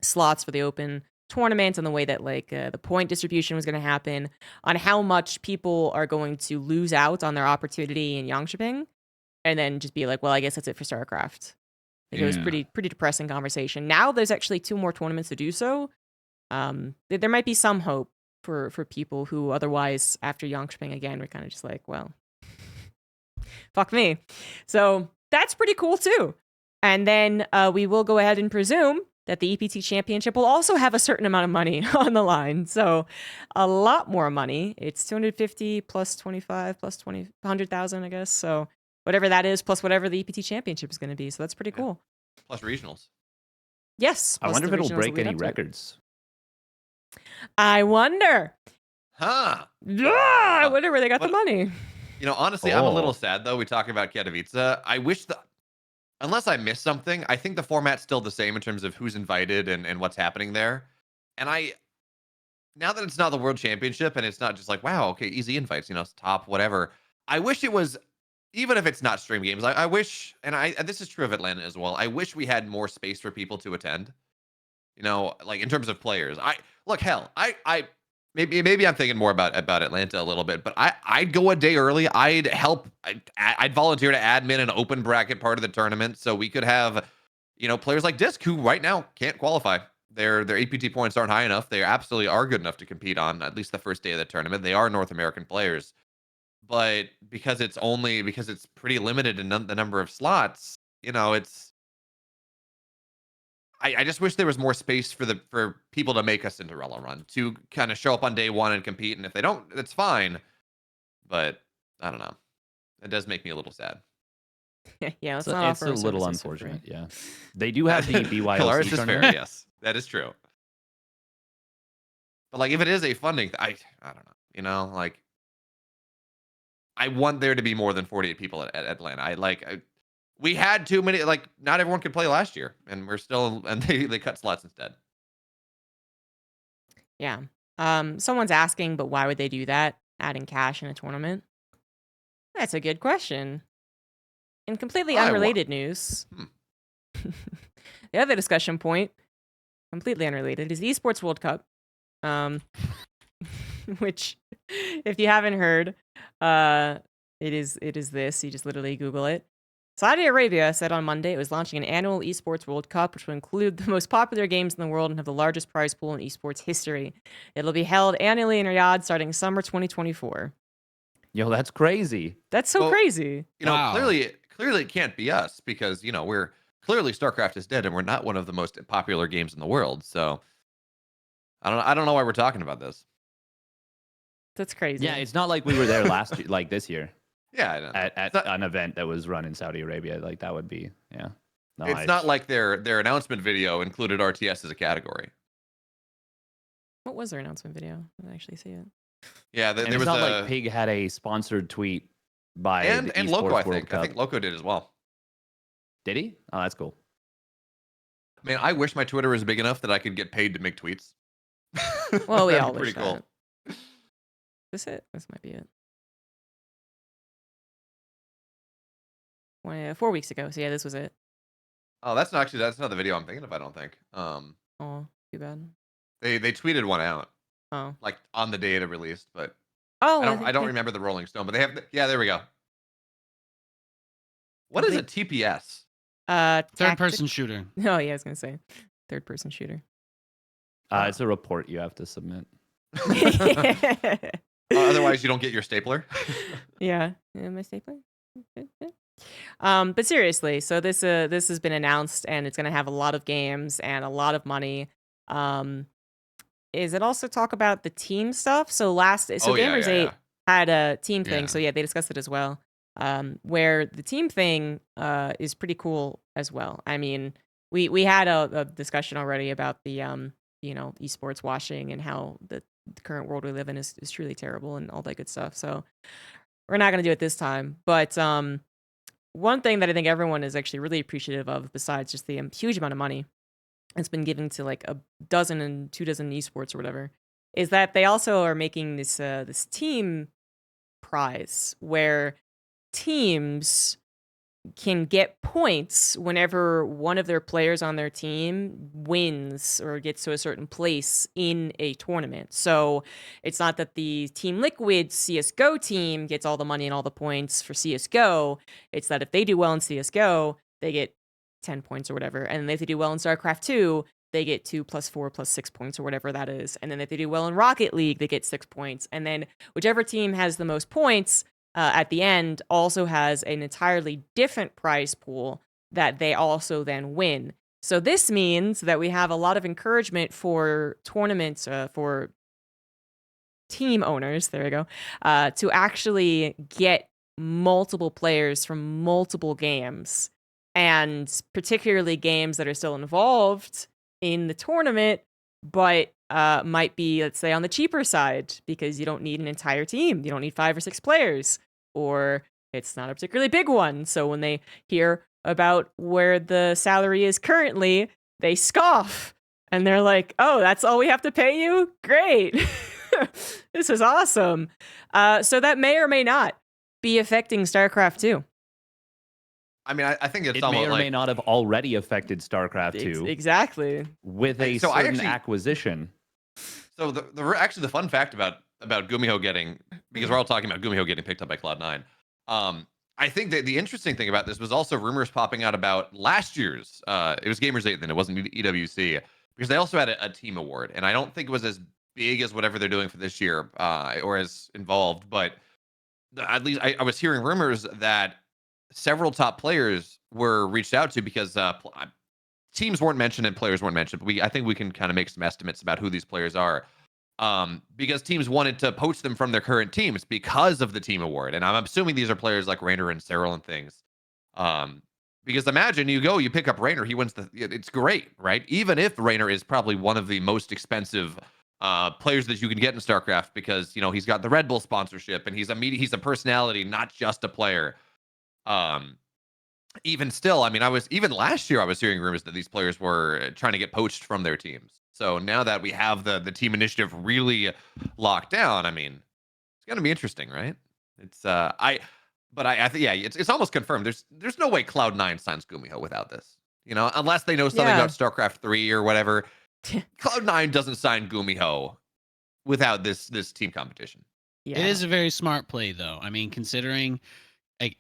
slots for the open tournaments, and the way that the point distribution was going to happen, on how much people are going to lose out on their opportunity in Yangshiping, and then just be like, well, I guess that's it for StarCraft. It was pretty depressing conversation. Now there's actually 2 more tournaments to do so. There might be some hope for people who otherwise, after Yangshiping again, were kind of just like, well, fuck me. So that's pretty cool too. And then we will go ahead and presume that the EPT Championship will also have a certain amount of money on the line. So a lot more money. It's 250 plus 25 plus 100,000, I guess. So whatever that is, plus whatever the EPT Championship is going to be. So that's pretty cool. Plus regionals. Yes. I plus wonder the if it'll regionals break that lead any up to it. records. I wonder. Huh. I wonder where they got the But- money. Honestly, I'm a little Oh. sad though. We talk about Katowice. I wish unless I missed something, I think the format's still the same in terms of who's invited and what's happening there. And now that it's not the World Championship and it's not just like, wow, okay, easy invites, it's top, whatever. I wish it was, even if it's not stream games, I wish, and this is true of Atlanta as well, I wish we had more space for people to attend. Like in terms of players. Maybe I'm thinking more about Atlanta a little bit, but I'd go a day early. I'd volunteer to admin an open bracket part of the tournament so we could have, players like Disc who right now can't qualify. Their APT points aren't high enough. They absolutely are good enough to compete on at least the first day of the tournament. They are North American players, but because it's pretty limited in the number of slots, it's. I just wish there was more space for people to make a Cinderella run, to kind of show up on day one and compete. And if they don't, that's fine. But I don't know. It does make me a little sad. Yeah, It's a little unfortunate. Yeah, they do have the BYOC Polaris is fair. tournament. Yes, that is true. But if it is a funding, I don't know. I want there to be more than 48 people at Atlanta. We had too many. Not everyone could play last year, and they cut slots instead. Yeah. Someone's asking, but why would they do that? Adding cash in a tournament? That's a good question. In completely unrelated news, the other discussion point completely unrelated, is the Esports World Cup, which, if you haven't heard, it is this. You just literally Google it. Saudi Arabia said on Monday it was launching an annual Esports World Cup, which will include the most popular games in the world and have the largest prize pool in esports history. It'll be held annually in Riyadh starting summer 2024. Yo, that's crazy. That's so crazy. Wow. Clearly it can't be us because we're clearly StarCraft is dead and we're not one of the most popular games in the world. So I don't know why we're talking about this. That's crazy. Yeah, it's not like we were there last year, like this year. Yeah, I know. At an event that was run in Saudi Arabia, like that would be, yeah. No, It's not like their announcement video included RTS as a category. What was their announcement video? I didn't actually see it. Yeah, and there it's was not like Pig had a sponsored tweet by the and Esports Loco. I World Cup. think Loco did as well. Did he? Oh, that's cool. Man, I wish my Twitter was big enough that I could get paid to make tweets. Well, we That'd all be wish pretty cool. that. Is this it? This might be it. 4 weeks ago. So yeah, this was it. Oh, that's not the video I'm thinking of. I don't think. Oh, too bad. They tweeted one out Oh. like on the day it released, but Oh, I don't remember the Rolling Stone. But they have. Yeah, there we go. What is a TPS? Third person shooter. Oh yeah, I was gonna say third person shooter. It's a report you have to submit. Otherwise, you don't get your stapler. Yeah, my stapler. But seriously, so this has been announced, and it's gonna have a lot of games and a lot of money. Is it also talk about the team stuff? So Gamers 8 had a team thing, so yeah, they discussed it as well. Where the team thing is pretty cool as well. I mean, we had a discussion already about the esports washing and how the current world we live in is truly terrible and all that good stuff. So we're not gonna do it this time. But one thing that I think everyone is actually really appreciative of, besides just the huge amount of money it's been given to like 12 and 24 esports or whatever, is that they also are making this team prize where teams can get points whenever one of their players on their team wins or gets to a certain place in a tournament. So it's not that the Team Liquid CSGO team gets all the money and all the points for CSGO. It's that if they do well in CSGO, they get 10 points or whatever. And if they do well in StarCraft 2, they get 2 + 4 + 6 points or whatever that is. And then if they do well in Rocket League, they get 6 points. And then whichever team has the most points at the end also has an entirely different prize pool that they also then win. So this means that we have a lot of encouragement for tournaments, for team owners, there we go, to actually get multiple players from multiple games, and particularly games that are still involved in the tournament, but might be, let's say, on the cheaper side, because you don't need an entire team. You don't need 5 or 6 players, or it's not a particularly big one. So when they hear about where the salary is currently, they scoff. And they're like, oh, that's all we have to pay you? Great. This is awesome. So that may or may not be affecting StarCraft 2. I mean, I think it may or may not have already affected StarCraft 2. Exactly. With a certain acquisition. So the fun fact about Gumiho getting, because we're all talking about Gumiho getting picked up by Cloud9, I think that the interesting thing about this was also rumors popping out about last year's, it was Gamers 8 then, it wasn't EWC, because they also had a team award, and I don't think it was as big as whatever they're doing for this year, or as involved, but at least I was hearing rumors that several top players were reached out to because teams weren't mentioned and players weren't mentioned. But I think we can kind of make some estimates about who these players are, because teams wanted to poach them from their current teams because of the team award. And I'm assuming these are players like Raynor and Cyril and things. Because imagine you pick up Raynor, he wins it's great, right? Even if Raynor is probably one of the most expensive players that you can get in StarCraft, because he's got the Red Bull sponsorship and he's a personality, not just a player. Even still, I mean, even last year I was hearing rumors that these players were trying to get poached from their teams. So now that we have the team initiative really locked down, I mean, it's gonna be interesting, right? It's I think it's almost confirmed. There's no way Cloud9 signs Gumiho without this, unless they know something about StarCraft 3 or whatever. Cloud9 doesn't sign Gumiho without this team competition. Yeah. It is a very smart play, though. I mean, considering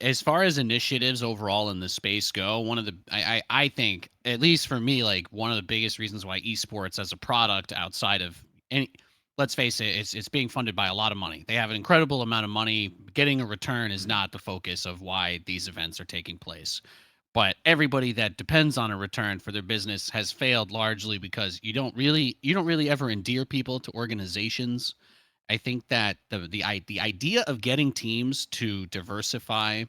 as far as initiatives overall in the space go, one of the I think, at least for me, like one of the biggest reasons why esports as a product outside of any, let's face it, it's being funded by a lot of money. They have an incredible amount of money. Getting a return is not the focus of why these events are taking place. But everybody that depends on a return for their business has failed largely because you don't really ever endear people to organizations. I think that the idea of getting teams to diversify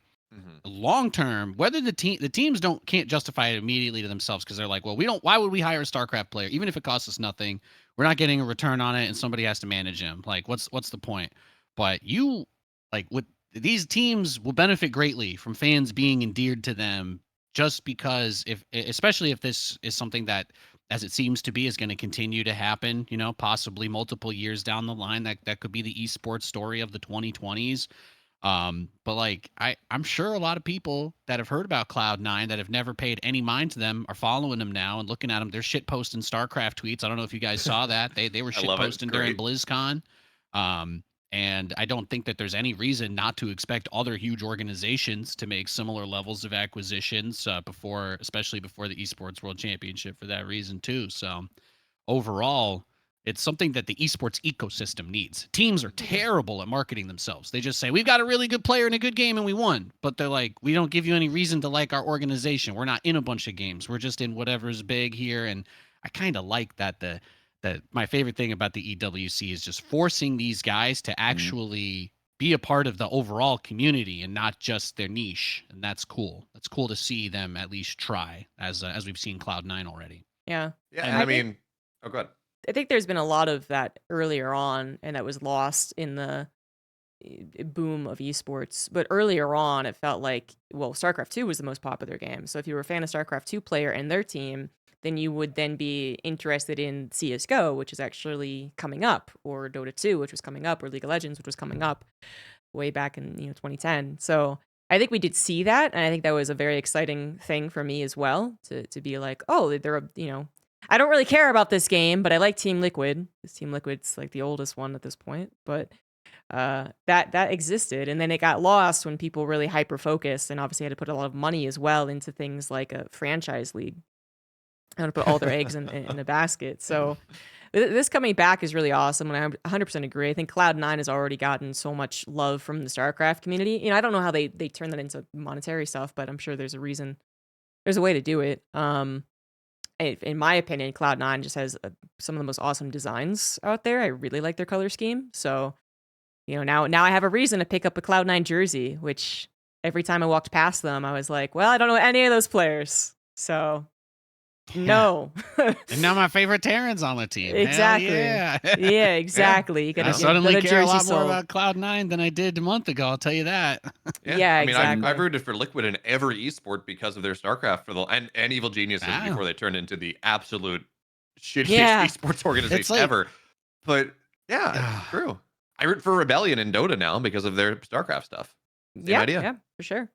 long term, whether the teams can't justify it immediately to themselves because they're like, well, why would we hire a StarCraft player even if it costs us nothing? We're not getting a return on it, and somebody has to manage him. Like, what's the point? But with these teams will benefit greatly from fans being endeared to them, just because especially if this is something that, as it seems to be, is going to continue to happen, possibly multiple years down the line, that could be the esports story of the 2020s. But like, I'm sure a lot of people that have heard about Cloud9 that have never paid any mind to them are following them now and looking at them. They're shit posting StarCraft tweets. I don't know if you guys saw that. They were shit posting during BlizzCon. And I don't think that there's any reason not to expect other huge organizations to make similar levels of acquisitions especially before the Esports World Championship for that reason too. So overall, it's something that the esports ecosystem needs. Teams are terrible at marketing themselves. They just say, we've got a really good player in a good game and we won. But they're like, we don't give you any reason to like our organization. We're not in a bunch of games. We're just in whatever's big here. And I kind of like that my favorite thing about the EWC is just forcing these guys to actually be a part of the overall community and not just their niche. And that's cool. That's cool to see them at least try, as we've seen Cloud9 already. Yeah. Yeah, and I mean, oh, go ahead. I think there's been a lot of that earlier on, and that was lost in the boom of esports. But earlier on, it felt like, well, StarCraft 2 was the most popular game. So if you were a fan of StarCraft 2 player and their team, then you would then be interested in CSGO, which is actually coming up, or Dota 2, which was coming up, or League of Legends, which was coming up way back in 2010. So I think we did see that, and I think that was a very exciting thing for me as well, to be like, oh, they're I don't really care about this game, but I like Team Liquid. This Team Liquid's like the oldest one at this point, but that existed, and then it got lost when people really hyper focused, and obviously had to put a lot of money as well into things like a franchise league, and to put all their eggs in a basket. So this coming back is really awesome, and I 100% agree. I think Cloud9 has already gotten so much love from the StarCraft community. I don't know how they turn that into monetary stuff, but I'm sure there's a reason. There's a way to do it. In my opinion, Cloud9 just has some of the most awesome designs out there. I really like their color scheme. So, now I have a reason to pick up a Cloud9 jersey, which every time I walked past them, I was like, well, I don't know any of those players. So, no. And now my favorite Terran's on the team. Exactly. Hell yeah. Yeah, exactly. You I gotta suddenly get a care a jersey lot more sold. about Cloud9 than I did a month ago. I'll tell you that. Yeah, I mean, exactly. I've rooted for Liquid in every esport because of their StarCraft and Evil Geniuses Wow. before they turned into the absolute shittiest Yeah. esports organization like- ever. But yeah, it's true. I root for Rebellion in Dota now because of their StarCraft stuff. Same idea. Yeah, for sure.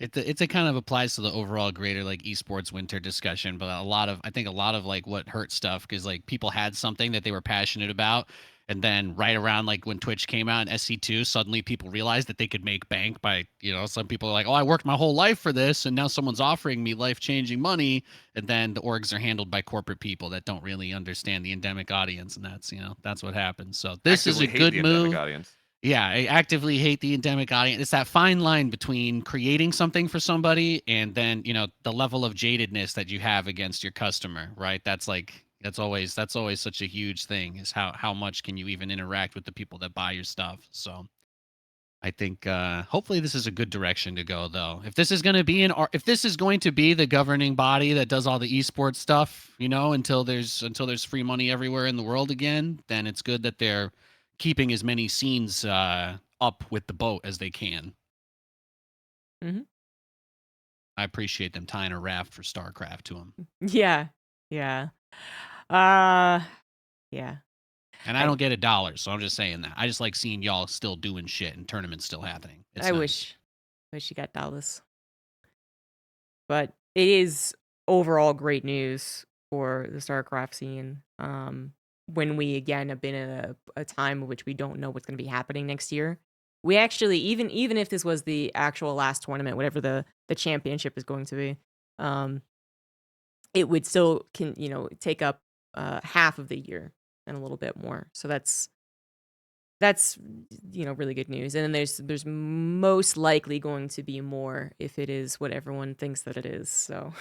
It kind of applies to the overall greater like esports winter discussion, but I think a lot of like what hurt stuff because like people had something that they were passionate about, and then right around like when Twitch came out and SC2, suddenly people realized that they could make bank by some people are like, oh, I worked my whole life for this, and now someone's offering me life-changing money, and then the orgs are handled by corporate people that don't really understand the endemic audience, and that's what happens. So this Actively is a hate good the endemic move. audience. Yeah, I actively hate the endemic audience. It's that fine line between creating something for somebody and then, the level of jadedness that you have against your customer, right? That's always such a huge thing, is how much can you even interact with the people that buy your stuff. So I think hopefully this is a good direction to go, though. If this is going to be the governing body that does all the esports stuff, until there's free money everywhere in the world again, then it's good that they're keeping as many scenes up with the boat as they can. Mm-hmm. I appreciate them tying a raft for StarCraft to them. Yeah. Yeah. Yeah. And I don't get $1, so I'm just saying that. I just like seeing y'all still doing shit and tournaments still happening. It's I nice. wish you got dollars. But it is overall great news for the StarCraft scene. When we again have been in a time in which we don't know what's going to be happening next year. We actually, even if this was the actual last tournament, whatever the championship is going to be, it would still take up half of the year and a little bit more. So that's really good news. And then there's most likely going to be more if it is what everyone thinks that it is. So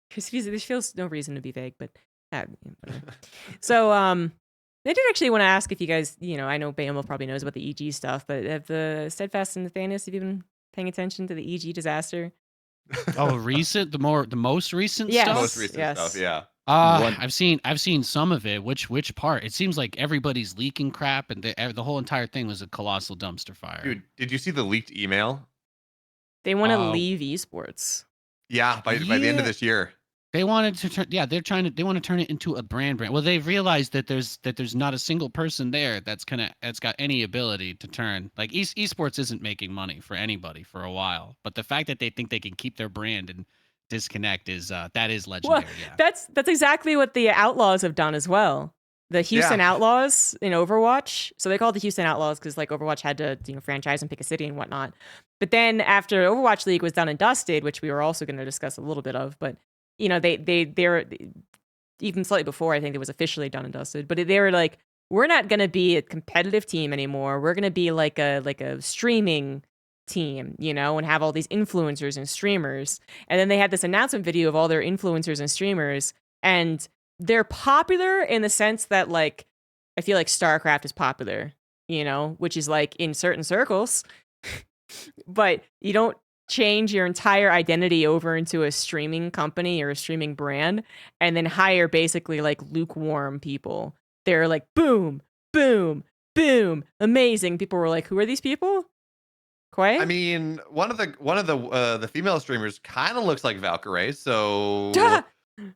because this feels no reason to be vague, but whatever. So I did actually want to ask if you guys, I know Beomulf probably knows about the EG stuff, but have the Steadfast and Nathanias, have you been paying attention to the EG disaster? Oh, the most recent Yes. stuff. Most recent stuff, yeah. I've seen some of it. Which part? It seems like everybody's leaking crap, and the whole entire thing was a colossal dumpster fire. Dude, did you see the leaked email? They want to leave esports. Yeah, by the end of this year. They wanted to turn. Yeah, they want to turn it into a brand. Well, they've realized that there's not a single person there that's got any ability to turn. Like esports isn't making money for anybody for a while, but the fact that they think they can keep their brand and disconnect is legendary. Well, yeah. That's exactly what the Outlaws have done as well. The Houston Outlaws in Overwatch. So they call it the Houston Outlaws because like Overwatch had to franchise and pick a city and whatnot. But then after Overwatch League was done and dusted, which we were also going to discuss a little bit of, but they're even slightly before I think it was officially done and dusted. But they were like, we're not going to be a competitive team anymore. We're going to be like a streaming team, and have all these influencers and streamers. And then they had this announcement video of all their influencers and streamers, and they're popular in the sense that like I feel like StarCraft is popular, which is like in certain circles, but you don't change your entire identity over into a streaming company or a streaming brand and then hire basically like lukewarm people. They're like boom, boom, boom, amazing. People were like, who are these people? Quay? I mean, one of the female streamers kind of looks like Valkyrie, so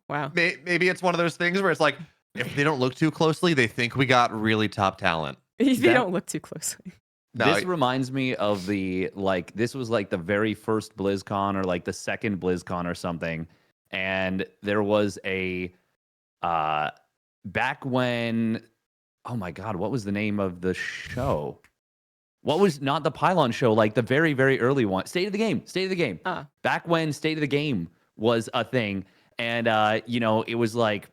wow. Maybe it's one of those things where it's like if they don't look too closely, they think we got really top talent. They don't look too closely. No, this reminds me of this was like the very first BlizzCon or like the second BlizzCon or something. And there was a, back when, oh my God, what was the name of the show? What was not the Pylon show, like the very, very early one? State of the Game. Back when State of the Game was a thing. And, it was like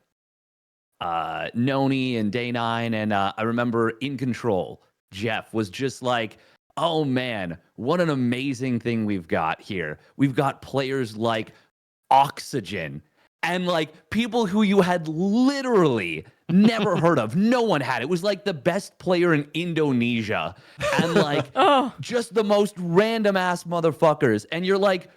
Noni and Day9. And I remember In Control. Jeff was just like, oh man, what an amazing thing we've got here. We've got players like Oxygen and like people who you had literally never heard of. No one had. It was like the best player in Indonesia and like just the most random ass motherfuckers. And you're like,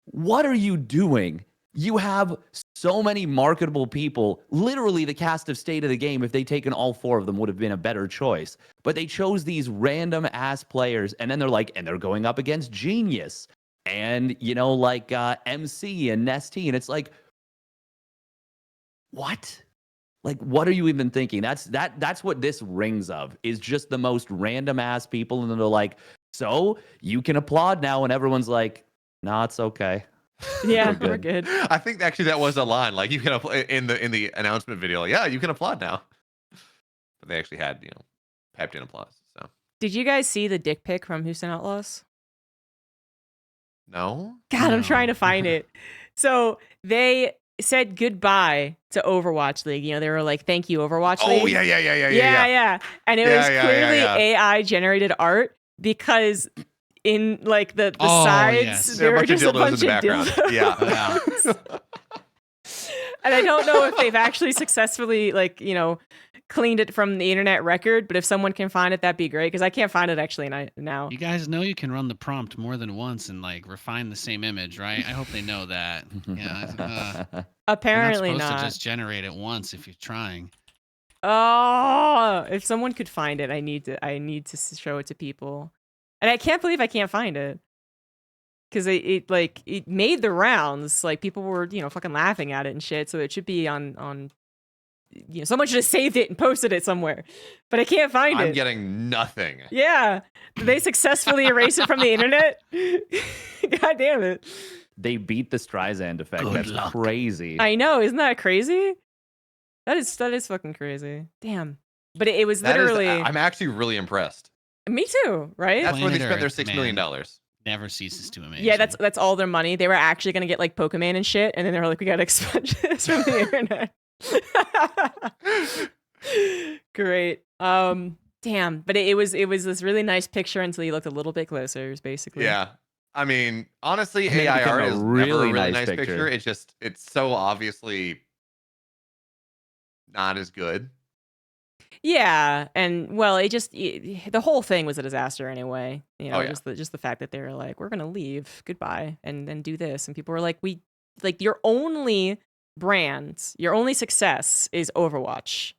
what are you doing? You have so many marketable people. Literally, the cast of State of the Game, if they'd taken all four of them, would have been a better choice. But they chose these random ass players, and then they're like, and they're going up against Genius, and MC and Nesty, and it's like, what? Like, what are you even thinking? That's what this rings of, is just the most random ass people, and then they're like, so you can applaud now, and everyone's like, nah, it's okay. Yeah, we're good. I think actually that was a line. Like you can in the announcement video. Like, yeah, you can applaud now. But they actually had piped in applause. So did you guys see the dick pic from Houston Outlaws? No. God, I'm trying to find it. So they said goodbye to Overwatch League. They were like, "Thank you, Overwatch League." Oh yeah. And it was clearly AI generated art because in like the sides, yes. there were just a bunch of background. dildos. Yeah. And I don't know if they've actually successfully cleaned it from the internet record, but if someone can find it, that'd be great because I can't find it actually now. You guys know you can run the prompt more than once and like refine the same image, right? I hope they know that. Yeah. Apparently you're not supposed not. to just generate it once if you're trying. Oh, if someone could find it, I need to show it to people. And I can't believe I can't find it. Because it made the rounds. Like people were, fucking laughing at it and shit. So it should be on someone should have saved it and posted it somewhere. But I can't find it. I'm getting nothing. Yeah. Did they successfully erase it from the internet? God damn it. they beat the Streisand effect. Good That's luck. crazy. I know, isn't that crazy? That is fucking crazy. Damn. But it was That is- literally I'm actually really impressed. me too, right? That's where they Planet spent their Earth, $6 million. man. Never ceases to amaze. Yeah, me. that's all their money. They were actually gonna get like Pokemon and shit, and then they were like, we gotta expunge this from the internet. Great. Damn. But it was this really nice picture until you looked a little bit closer, basically. Yeah. I mean, honestly, And then it AI became art a is never a really really nice nice picture. picture. It's so obviously not as good. Yeah, and well, the whole thing was a disaster anyway. You know, Oh, yeah. just the fact that they were like, we're gonna leave, goodbye, and then do this, and people were like, your only brand, your only success is Overwatch,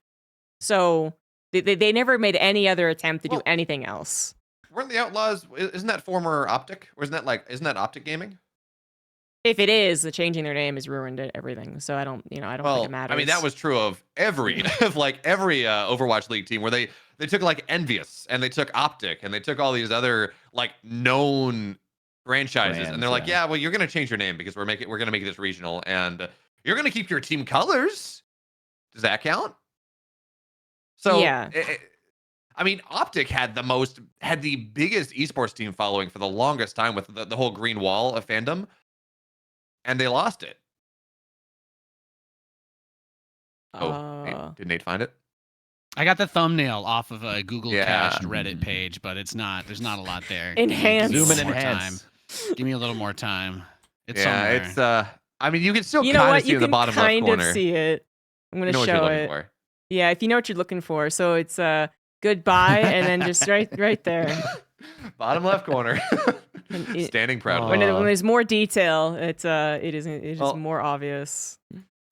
so they never made any other attempt to do Well- anything else. Weren't the Outlaws? Isn't that former Optic? Or isn't that Optic Gaming? If it is, the changing their name has ruined everything. So I don't think it matters. I mean, that was true of every Overwatch League team where they took like Envious and they took Optic and they took all these other like known franchises and Brands, they're like, yeah. yeah, well, you're gonna change your name because we're gonna make this regional and you're gonna keep your team colors. Does that count? So Yeah. I mean, Optic had the biggest esports team following for the longest time with the whole green wall of fandom, and they lost it. Did Nate find it? I got the thumbnail off of a Google Yeah. cached Reddit page, but there's not a lot there. Enhance. Give me a Zoom little and more enhance. time. Give me a little more time. It's Yeah, somewhere. it's I mean, you can still You know kind what? of see You in the can bottom left kind corner. of see it. I'm gonna You know what you're show looking it. for. Yeah, if you know what you're looking for. So it's goodbye, and then just right there. Bottom left corner. And it- Standing proud. Oh. of When, it. when there's more detail, it is Well, more obvious.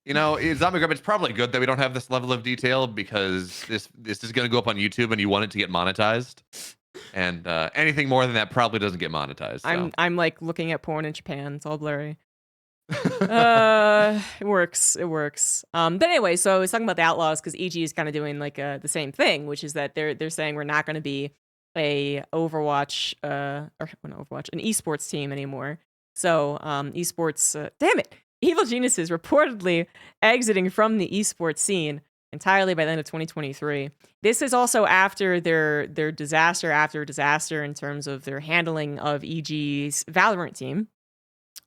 You know, ZombieGrub, it's probably good that we don't have this level of detail because this is going to go up on YouTube and you want it to get monetized. And anything more than that probably doesn't get monetized. So. I'm like looking at porn in Japan. It's all blurry. It works. But anyway, so I was talking about the Outlaws because EG is kind of doing like the same thing, which is that they're saying we're not going to be a Overwatch an esports team anymore. So esports, damn it, Evil Geniuses reportedly exiting from the esports scene entirely by the end of 2023. This is also after their disaster after disaster in terms of their handling of EG's Valorant team,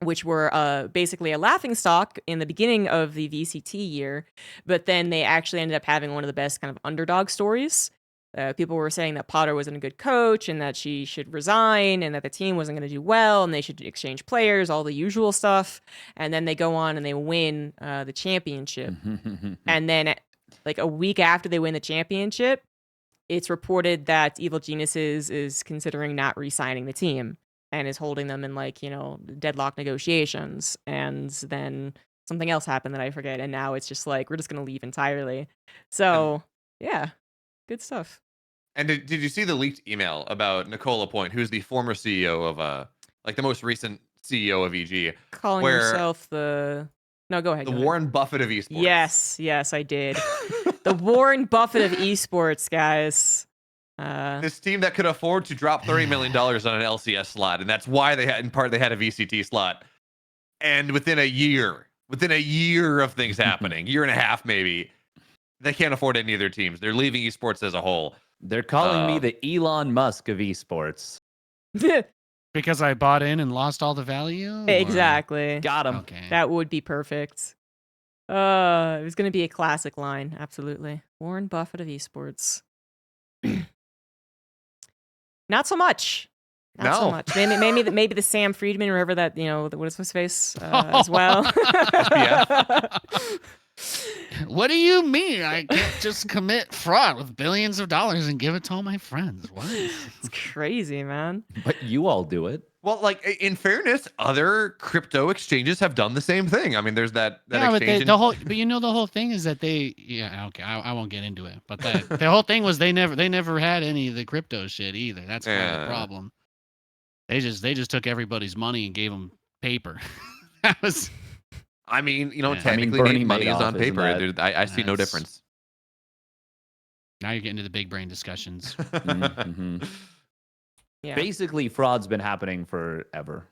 which were basically a laughingstock in the beginning of the VCT year, but then they actually ended up having one of the best kind of underdog stories. People were saying that Potter wasn't a good coach and that she should resign and that the team wasn't going to do well and they should exchange players, all the usual stuff. And then they go on and they win the championship. And then like a week after they win the championship, it's reported that Evil Geniuses is considering not re-signing the team and is holding them in like, deadlock negotiations. And then something else happened that I forget. And now it's just like, we're just going to leave entirely. So yeah, good stuff. And did you see the leaked email about Nicola Point, who's the former CEO of like the most recent CEO of EG, Calling yourself the... No, go ahead. the go ahead. Warren Buffett of esports? Yes, I did. The Warren Buffett of esports, guys. This team that could afford to drop $30 million on an LCS slot, and that's why they had a VCT slot. And within a year of things happening, year and a half maybe, they can't afford any of their teams. They're leaving esports as a whole. They're calling me the Elon Musk of esports. Because I bought in and lost all the value? Or- Exactly. Got him. Okay. That would be perfect. It was going to be a classic line. Absolutely. Warren Buffett of esports. Not so much. Not so No. much. Maybe the Sam Friedman, whoever that, what is his face as well. What do you mean? I can't just commit fraud with billions of dollars and give it to all my friends. What? It's crazy, man. But you all do it. Well, like in fairness, other crypto exchanges have done the same thing. I mean, there's that Yeah, but exchange. the whole thing is that okay, I won't get into it. But the whole thing was they never had any of the crypto shit either. That's part of the problem. They just took everybody's money and gave them paper. That was. I mean, Yeah. technically, Bernie money is Madoff, on paper. isn't I see no That's- difference. Now you're getting to the big brain discussions. Mhm. Yeah. Basically, fraud's been happening forever.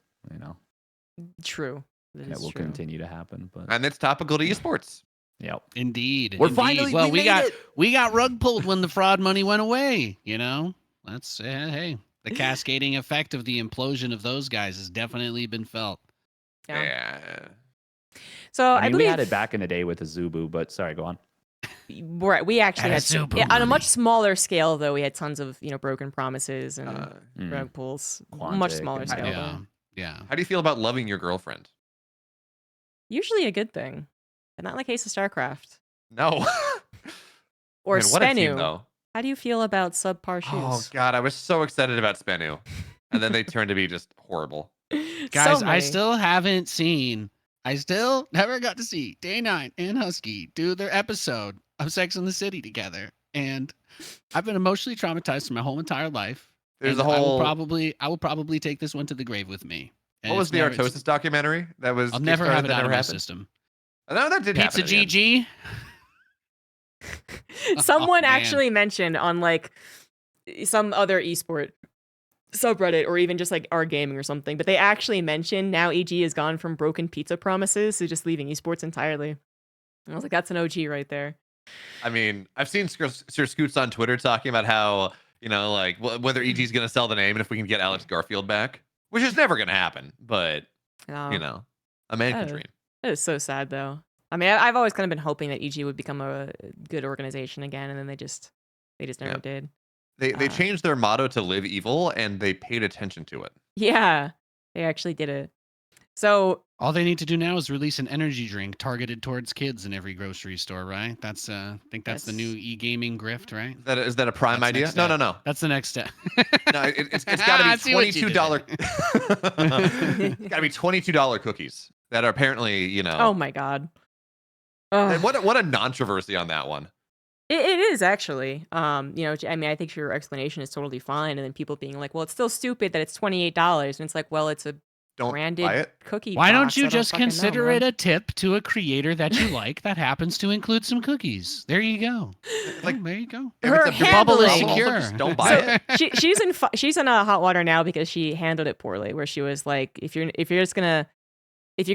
True. That That is will true. continue to happen. But And it's topical to esports. yep. Indeed. We're indeed. finally- well. we made it! We got rug pulled when the fraud money went away. You know, that's hey. The cascading effect of the implosion of those guys has definitely been felt. Yeah. Yeah. So I mean, believe we had it back in the day with the Zubu, but sorry, go on. we actually had Super on a money. much smaller scale though. We had tons of broken promises and Mm. rug pulls. Much Quantic smaller and- scale. Yeah. Though. Yeah. How do you feel about loving your girlfriend? Usually a good thing, but not in the case of StarCraft No. or Man, what a team, Spenu. though. How do you feel about subpar Oh shoes? God, I was so excited about Spenu, and then they turned to be just horrible. Guys, So I many. still haven't seen. I still never got to see Day 9 and Husky do their episode of Sex in the City together, and I've been emotionally traumatized for my whole entire life. There's and a whole. I will probably take this one to the grave with me. And What was it's the never- it's- Artosis documentary that was? I'll never Kickstarted have it that out never of my happened? system. No, that did Pizza happen. in the end. GG. Someone man. actually mentioned on like some other esport subreddit or even just like our gaming or something, but they actually mentioned now EG has gone from broken pizza promises to just leaving esports entirely. And I was like, that's an OG right there. I mean, I've seen Sir Scoots on Twitter talking about how, like whether EG's going to sell the name and if we can get Alex Garfield back, which is never going to happen. But, Oh, a man can Oh. dream. it is so sad though. I mean, I've always kind of been hoping that EG would become a good organization again, and then they just never Yeah. did. They changed their motto to live evil, and they paid attention to it. Yeah, they actually did it. So All they need to do now is release an energy drink targeted towards kids in every grocery store, right? That's I think that's the new e-gaming grift, right? Is that a prime That's idea? next No, step. no. That's the next step. No, it's got to I be see what you did $22. It's got to be $22 cookies that are apparently, oh my god. and Ugh. what a controversy on that one. It is actually. I mean, I think your explanation is totally fine, and then people being like, "Well, it's still stupid that it's $28," and it's like, "Well, it's a Don't branded buy it. cookie." Why don't box. you I just fucking know, consider man. it a tip to a creator that you like that happens to include some cookies? There you go. Like, There you go. If Her it's a Your bubble is handling- secure. Also just don't buy it. she's in a hot water now because she handled it poorly. Where she was like, "If you're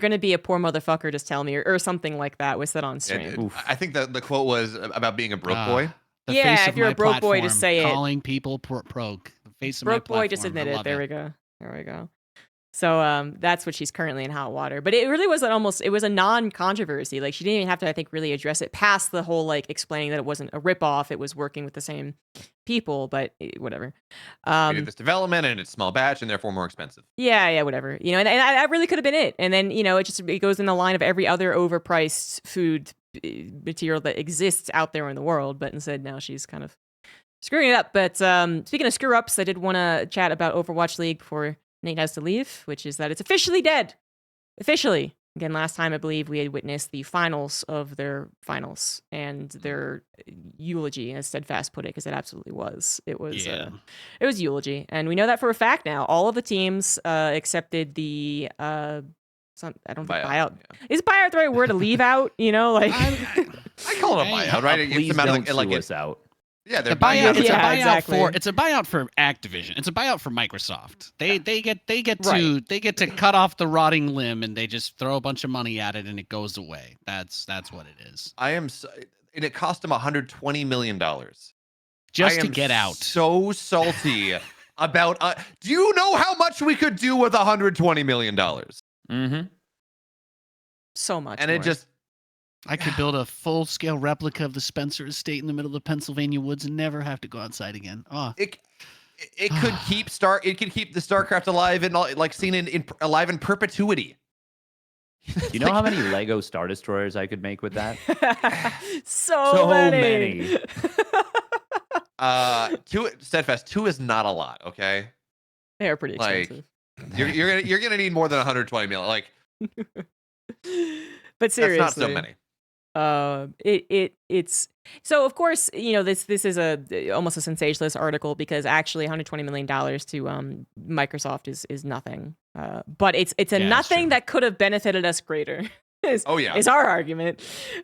gonna be a poor motherfucker, just tell me," or something like that was said on stream. I think that the quote was about being a broke boy. The Yeah, face if of you're my a broke boy, just platform, say it. calling people broke. The face of my Broke boy just platform. I admit it. love There we go. There we go. So that's what she's currently in hot water. But it really was it was a non-controversy. Like she didn't even have to, I think, really address it past the whole like explaining that it wasn't a ripoff. It was working with the same people, but whatever. We did this development and it's small batch and therefore more expensive. Yeah, whatever. And that really could have been it. And then, it goes in the line of every other overpriced food material that exists out there in the world. But instead, now she's kind of screwing it up. But speaking of screw ups, I did want to chat about Overwatch League before Nate has to leave, which is that it's officially dead. Officially. Again, last time I believe we had witnessed the finals of their finals and their eulogy, as Steadfast put it, because it absolutely was. It was it was eulogy, and we know that for a fact now. All of the teams accepted the I don't think buyout. Yeah. Is buyout the right word to leave out? I call it a buyout, right? Please It's a matter don't of, like sue it- us out. Yeah, they're The buyout, buying it's a Yeah, buyout exactly. it's a buyout for Activision. It's a buyout for Microsoft. They get Right. to cut off the rotting limb and they just throw a bunch of money at it and it goes away. That's what it is. and it cost them $120 million. Just I to am get out. So salty about. Do you know how much we could do with $120 million? Mm-hmm. So much. And more. it just. I could build a full-scale replica of the Spencer Estate in the middle of the Pennsylvania woods and never have to go outside again. Oh, It could keep the StarCraft alive and like seen alive in perpetuity. You know how many Lego Star Destroyers I could make with that? so So many. many. Two Steadfast 2 is not a lot. Okay, They are pretty Like, expensive. you're gonna need more than 120 million. Like But seriously, that's not so many. It's so of course this is almost a sensationalist article because actually $120 million to Microsoft is nothing, but it's a Yeah, it's nothing true. that could have benefited us greater. is our argument.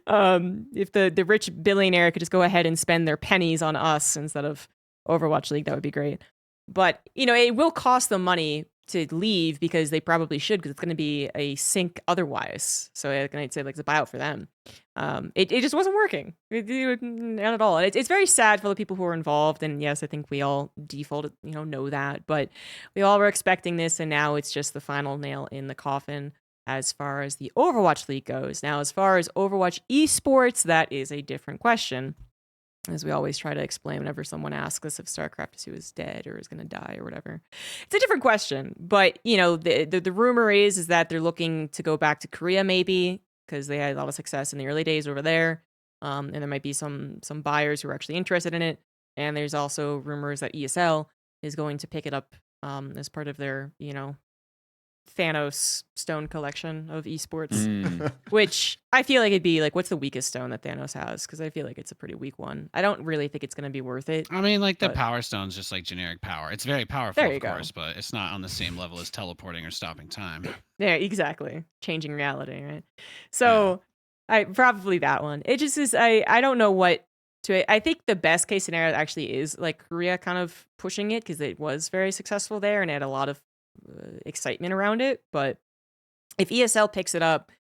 If the rich billionaire could just go ahead and spend their pennies on us instead of Overwatch League, that would be great. But it will cost them money leave because they probably should, because it's going to be a sink otherwise. So I'd say like it's a buyout for them. It just wasn't working. Not at all. And it's very sad for the people who are involved. And yes, I think we all default, know that. But we all were expecting this, and now it's just the final nail in the coffin as far as the Overwatch League goes. Now, as far as Overwatch esports, that is a different question. As we always try to explain whenever someone asks us if StarCraft 2 is dead or is going to die or whatever. It's a different question. But, the rumor is that they're looking to go back to Korea maybe, because they had a lot of success in the early days over there. And there might be some buyers who are actually interested in it. And there's also rumors that ESL is going to pick it up as part of their, Thanos stone collection of esports, which I feel like it'd be like, what's the weakest stone that Thanos has? Because I feel like it's a pretty weak one. I don't really think it's going to be worth it. I mean, like the power stone's just like generic power. It's very powerful, There you of course, but it's not on the same level as teleporting or stopping time. Yeah, exactly. Changing reality, right? So probably that one. It just is, I don't know what to, I think the best case scenario actually is like Korea kind of pushing it, because it was very successful there and it had a lot of excitement around it. But if ESL picks it up,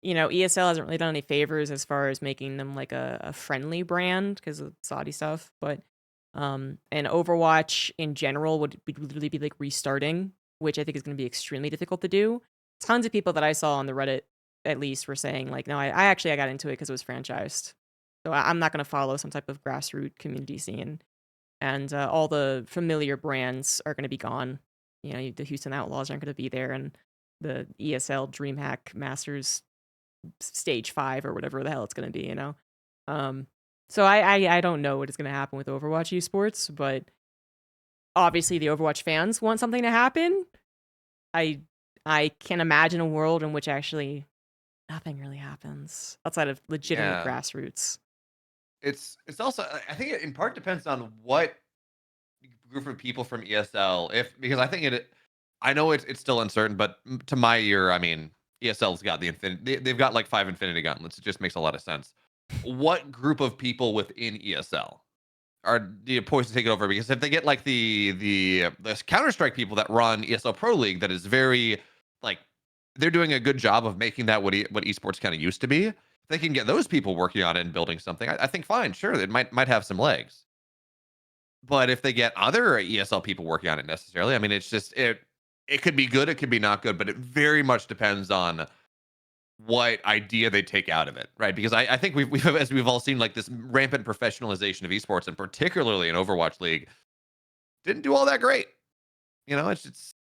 ESL hasn't really done any favors as far as making them like a friendly brand because of Saudi stuff. But and Overwatch in general would literally be like restarting, which I think is going to be extremely difficult to do. Tons of people that I saw on the Reddit at least were saying like, no, I got into it because it was franchised, so I'm not going to follow some type of grassroots community scene. And all the familiar brands are going to be gone. The Houston Outlaws aren't going to be there, and the ESL DreamHack Masters Stage 5 or whatever the hell it's going to be, So I don't know what is going to happen with Overwatch esports, but obviously the Overwatch fans want something to happen. I can imagine a world in which actually nothing really happens outside of legitimate grassroots. It's also, I think it in part depends on what group of people from ESL, because I think I know it's still uncertain, but to my ear, I mean, ESL's got they've got like 5 Infinity Gauntlets. It just makes a lot of sense. What group of people within ESL are poised to take it over? Because if they get like the Counter-Strike people that run ESL Pro League, that is very like, they're doing a good job of making that what esports kind of used to be. If they can get those people working on it and building something, I think fine, sure, it might have some legs. But if they get other ESL people working on it necessarily, I mean, it's just it could be good, it could be not good, but it very much depends on what idea they take out of it, right? Because I think we've as we've all seen, like this rampant professionalization of esports, and particularly in Overwatch League, didn't do all that great. It's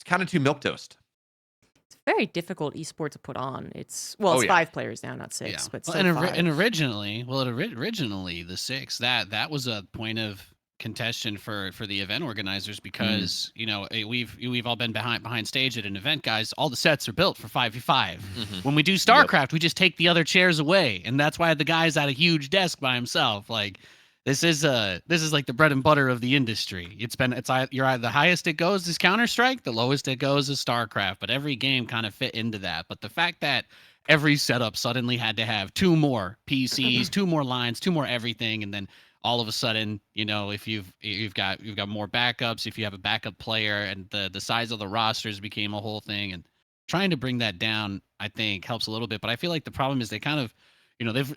kind of too milquetoast. It's very difficult esport to put on. It's 5 players now, not 6, but still 5. And originally the 6 that was a point of contention for the event organizers, because we've all been behind stage at an event, guys. All the sets are built for 5v5. When we do StarCraft, we just take the other chairs away, and that's why the guy's at a huge desk by himself. Like, this is like the bread and butter of the industry. The highest it goes is Counter-Strike, the lowest it goes is StarCraft, but every game kind of fit into that. But the fact that every setup suddenly had to have 2 more PCs, 2 more lines, 2 more everything, and then all of a sudden, if you've got more backups, if you have a backup player, and the size of the rosters became a whole thing, and trying to bring that down, I think, helps a little bit. But I feel like the problem is they kind of,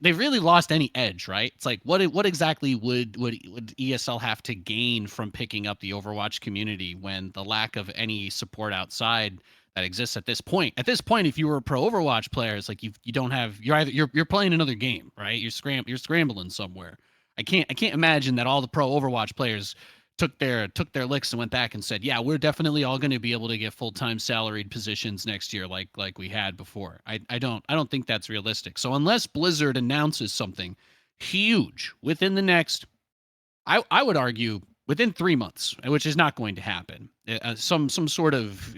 they've really lost any edge, right? It's like, what exactly would ESL have to gain from picking up the Overwatch community when the lack of any support outside that exists at this point? At this point, if you were a pro Overwatch player, it's like you don't have, you're playing another game, right? You're scrambling somewhere. I can't imagine that all the pro Overwatch players took their licks and went back and said, yeah, we're definitely all going to be able to get full-time salaried positions next year like we had before. I don't think that's realistic. So unless Blizzard announces something huge within the next, I would argue within 3 months, which is not going to happen, some sort of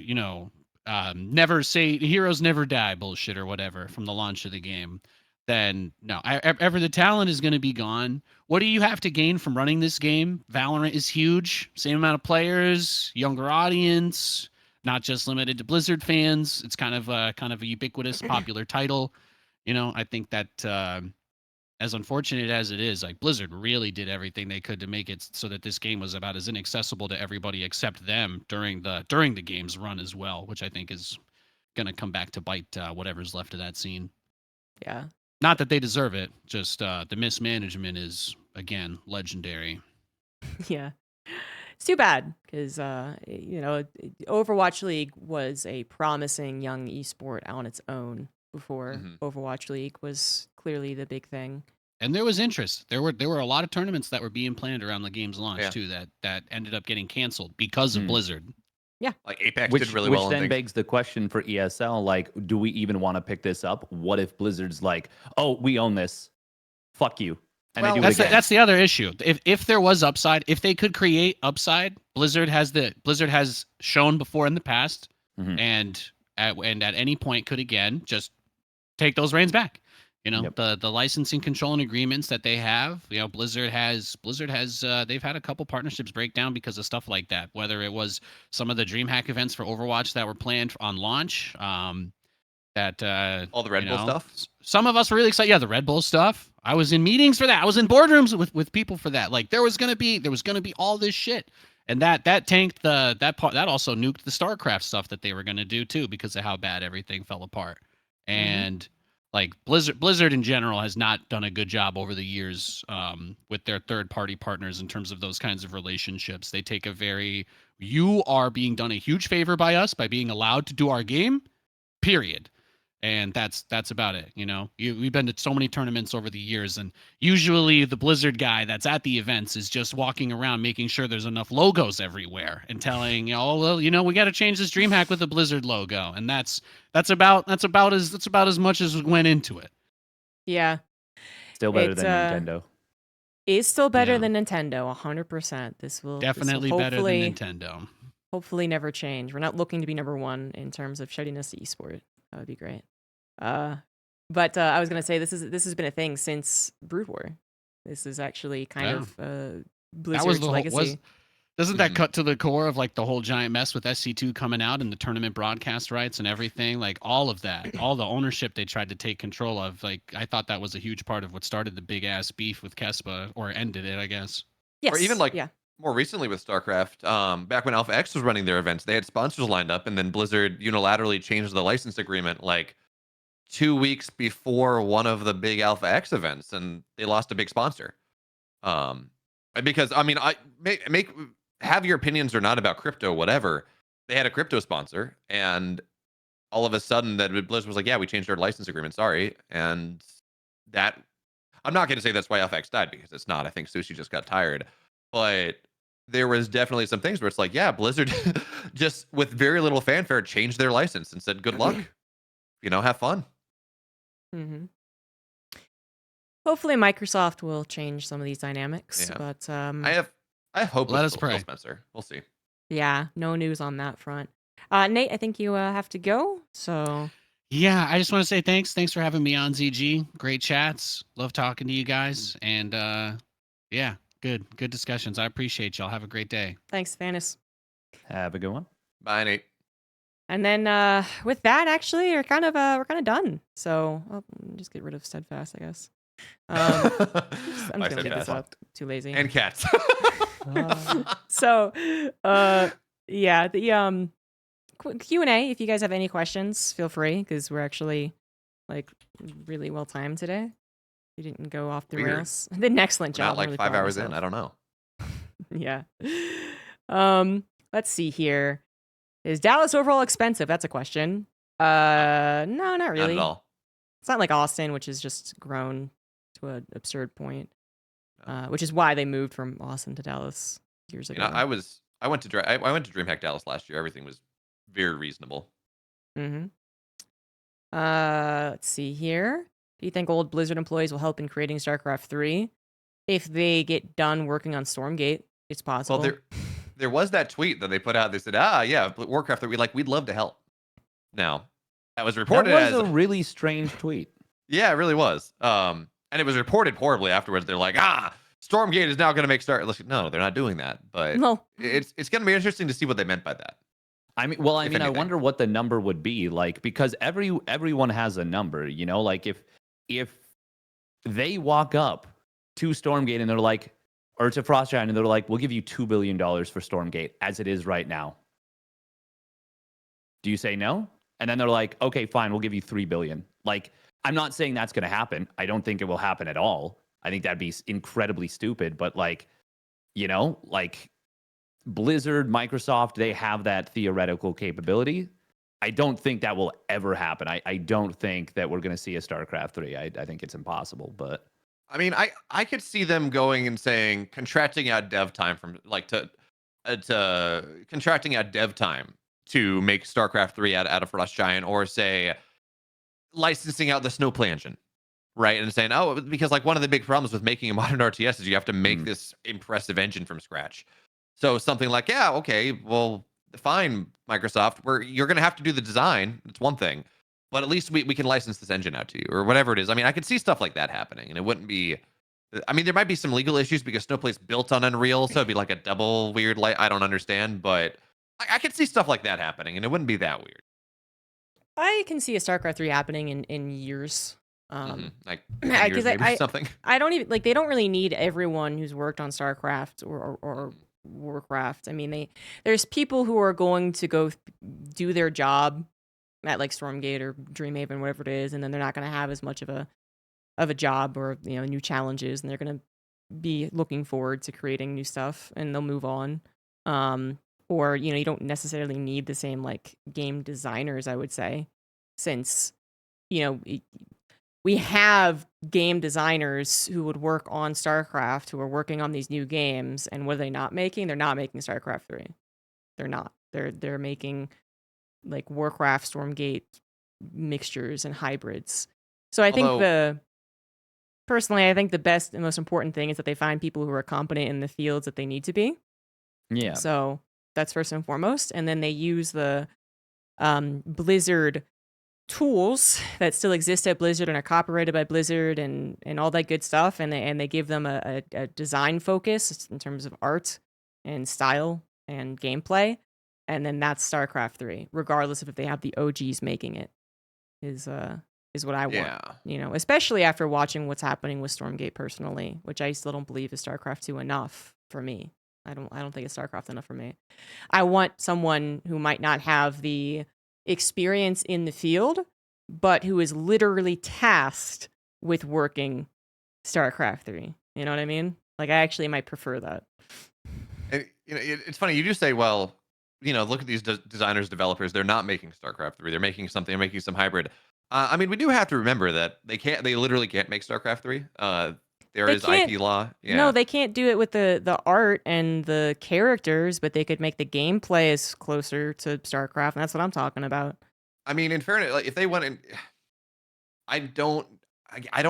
never say heroes never die bullshit or whatever from the launch of the game, then no, the talent is going to be gone. What do you have to gain from running this game? Valorant is huge, same amount of players, younger audience, not just limited to Blizzard fans. It's kind of a ubiquitous, popular title. I think that as unfortunate as it is, like Blizzard really did everything they could to make it so that this game was about as inaccessible to everybody except them during the game's run as well, which I think is going to come back to bite whatever's left of that scene. Yeah. Not that they deserve it, just the mismanagement is, again, legendary. Yeah. It's too bad because, Overwatch League was a promising young esport on its own before Overwatch League was clearly the big thing. And there was interest. There were a lot of tournaments that were being planned around the game's launch too that ended up getting canceled because of Blizzard. Yeah. Like Apex Which, did really which well. then begs the question for ESL, like, do we even want to pick this up? What if Blizzard's like, oh, we own this. Fuck you. And Well, they do it again. That's the other issue. If there was upside, if they could create upside, Blizzard has shown before in the past, and at any point could again just take those reins back. The licensing control and agreements that they have. Blizzard has they've had a couple partnerships break down because of stuff like that. Whether it was some of the DreamHack events for Overwatch that were planned on launch. That all the Red Bull stuff. Some of us were really excited. Yeah, the Red Bull stuff. I was in meetings for that. I was in boardrooms with people for that. Like there was gonna be all this shit, and that tanked that part. That also nuked the StarCraft stuff that they were gonna do too because of how bad everything fell apart. And like Blizzard in general has not done a good job over the years with their third-party partners in terms of those kinds of relationships. They take you are being done a huge favor by us by being allowed to do our game, period. And that's about it. We've been to so many tournaments over the years, and usually the Blizzard guy that's at the events is just walking around making sure there's enough logos everywhere and telling, we got to change this DreamHack with a Blizzard logo, and that's about as much as went into it. Yeah. Still better than Nintendo. Is still better than Nintendo, 100%. This will definitely better than Nintendo. Hopefully never change. We're not looking to be number one in terms of showiness to esport. That would be great. But I was gonna say this has been a thing since Brood War. This is actually kind of Blizzard's legacy. Doesn't that cut to the core of like the whole giant mess with SC2 coming out and the tournament broadcast rights and everything? Like all of that, all the ownership they tried to take control of. Like I thought that was a huge part of what started the big ass beef with Kespa, or ended it, I guess. Yes. Or even more recently with StarCraft, back when Alpha X was running their events, they had sponsors lined up, and then Blizzard unilaterally changed the license agreement like 2 weeks before one of the big Alpha X events, and they lost a big sponsor. Because I mean, have your opinions or not about crypto, whatever. They had a crypto sponsor, and all of a sudden, that Blizzard was like, "Yeah, we changed our license agreement. Sorry." And that, I'm not going to say that's why Alpha X died, because it's not. I think Sushi just got tired, but there was definitely some things where it's like, yeah, Blizzard just with very little fanfare changed their license and said, "Good luck, have fun." Hopefully Microsoft will change some of these dynamics, but I have hope. Let with us pray. Phil Spencer. We'll see. Yeah, no news on that front. Nate, I think you have to go. So yeah, I just want to say thanks. Thanks for having me on, ZG. Great chats. Love talking to you guys, and good discussions. I appreciate y'all. Have a great day. Thanks, Thanos. Have a good one. Bye, Nate. And then with that, actually, we're kind of done. So I'll just get rid of Steadfast, I guess. I'm just gonna get this up. Too lazy. And cats. So, the Q&A. If you guys have any questions, feel free, because we're actually like really well timed today. You didn't go off the rails. Did an excellent job. Not like really 5 hours myself. in. I don't know. Yeah. Let's see here. Is Dallas overall expensive? That's a question. No, not really. Not at all. It's not like Austin, which has just grown to an absurd point. Which is why they moved from Austin to Dallas years ago. I went to DreamHack Dallas last year. Everything was very reasonable. Let's see here. Do you think old Blizzard employees will help in creating StarCraft 3? If they get done working on Stormgate, it's possible. Well, there was that tweet that they put out. They said, Warcraft 3, we'd love to help. Now, that was reported as a really strange tweet. Yeah, it really was. And it was reported horribly afterwards. They're like, Stormgate is now going to make No, they're not doing that. But it's going to be interesting to see what they meant by that. I wonder what the number would be, like, because everyone has a number, like if they walk up to Stormgate and they're like, or to Frost Giant, and they're like, we'll give you $2 billion for Stormgate as it is right now. Do you say no? And then they're like, okay, fine, we'll give you $3 billion. Like, I'm not saying that's going to happen. I don't think it will happen at all. I think that'd be incredibly stupid. But like, you know, like Blizzard, Microsoft, they have that theoretical capability. I don't think that will ever happen. I don't think that we're going to see a StarCraft 3. I think it's impossible. But I mean, I could see them going and saying contracting out dev time from like to contracting out dev time to make StarCraft 3 out of Frost Giant, or say licensing out the Snowplay engine, right? And saying, oh, because like one of the big problems with making a modern RTS is you have to make this impressive engine from scratch. So something like, yeah, okay, well, fine, Microsoft, you're going to have to do the design. It's one thing, but at least we can license this engine out to you, or whatever it is. I mean, I could see stuff like that happening, and it wouldn't be. I mean, there might be some legal issues because Snowplay's built on Unreal, so it'd be like a double weird. I don't understand, but I could see stuff like that happening, and it wouldn't be that weird. I can see a StarCraft 3 happening in years. Like 10 years, maybe something. I don't even like. They don't really need everyone who's worked on StarCraft or Warcraft. I mean, there's people who are going to go do their job at like Stormgate or Dreamhaven, whatever it is, and then they're not going to have as much of a job or new challenges, and they're going to be looking forward to creating new stuff, and they'll move on. Or you don't necessarily need the same like game designers, I would say, since we have game designers who would work on StarCraft who are working on these new games, and what are they not making? They're not making StarCraft 3. They're not. They're making like Warcraft, Stormgate mixtures and hybrids. So I think personally, I think the best and most important thing is that they find people who are competent in the fields that they need to be. yeah, So that's first and foremost. And then they use the Blizzard tools that still exist at Blizzard and are copyrighted by Blizzard and all that good stuff. And they give them a design focus in terms of art and style and gameplay. And then that's StarCraft 3, regardless of if they have the OGs making it, is what I want. Yeah. Especially after watching what's happening with Stormgate personally, which I still don't believe is StarCraft 2 enough for me. I don't think it's StarCraft enough for me. I want someone who might not have the experience in the field, but who is literally tasked with working StarCraft 3. You know what I mean? Like, I actually might prefer that. And, it's funny. You do say, well, look at these designers, developers. They're not making StarCraft 3. They're making something. They're making some hybrid. I mean, we do have to remember that they literally can't make StarCraft 3. There is IP law. Yeah. No, they can't do it with the art and the characters, but they could make the gameplay as closer to StarCraft, and that's what I'm talking about. I mean, in fairness, like if they went in, I don't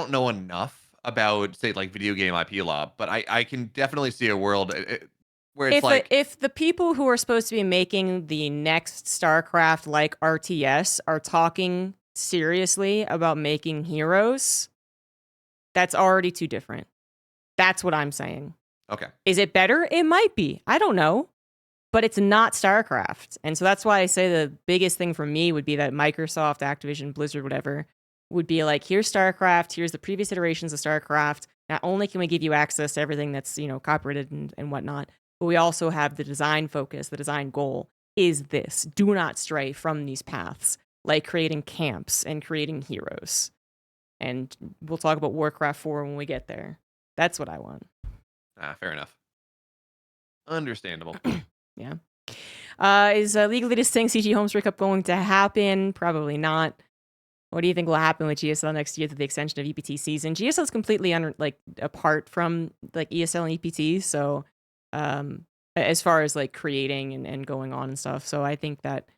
know enough about, say, like video game IP law, but I can definitely see a world where it's if the people who are supposed to be making the next StarCraft like RTS are talking seriously about making heroes, that's already too different. That's what I'm saying. Okay. Is it better? It might be. I don't know. But it's not StarCraft. And so that's why I say the biggest thing for me would be that Microsoft, Activision, Blizzard, whatever, would be like, here's StarCraft, here's the previous iterations of StarCraft. Not only can we give you access to everything that's, copyrighted and whatnot, but we also have the design focus, the design goal is this. Do not stray from these paths, like creating camps and creating heroes. And we'll talk about Warcraft 4 when we get there. That's what I want. Fair enough. Understandable. Yeah. Is legally distinct CG Homes World Cup going to happen? Probably not. What do you think will happen with GSL next year to the extension of EPT season? GSL is completely apart from like ESL and EPT. So as far as like creating and going on and stuff. So I think that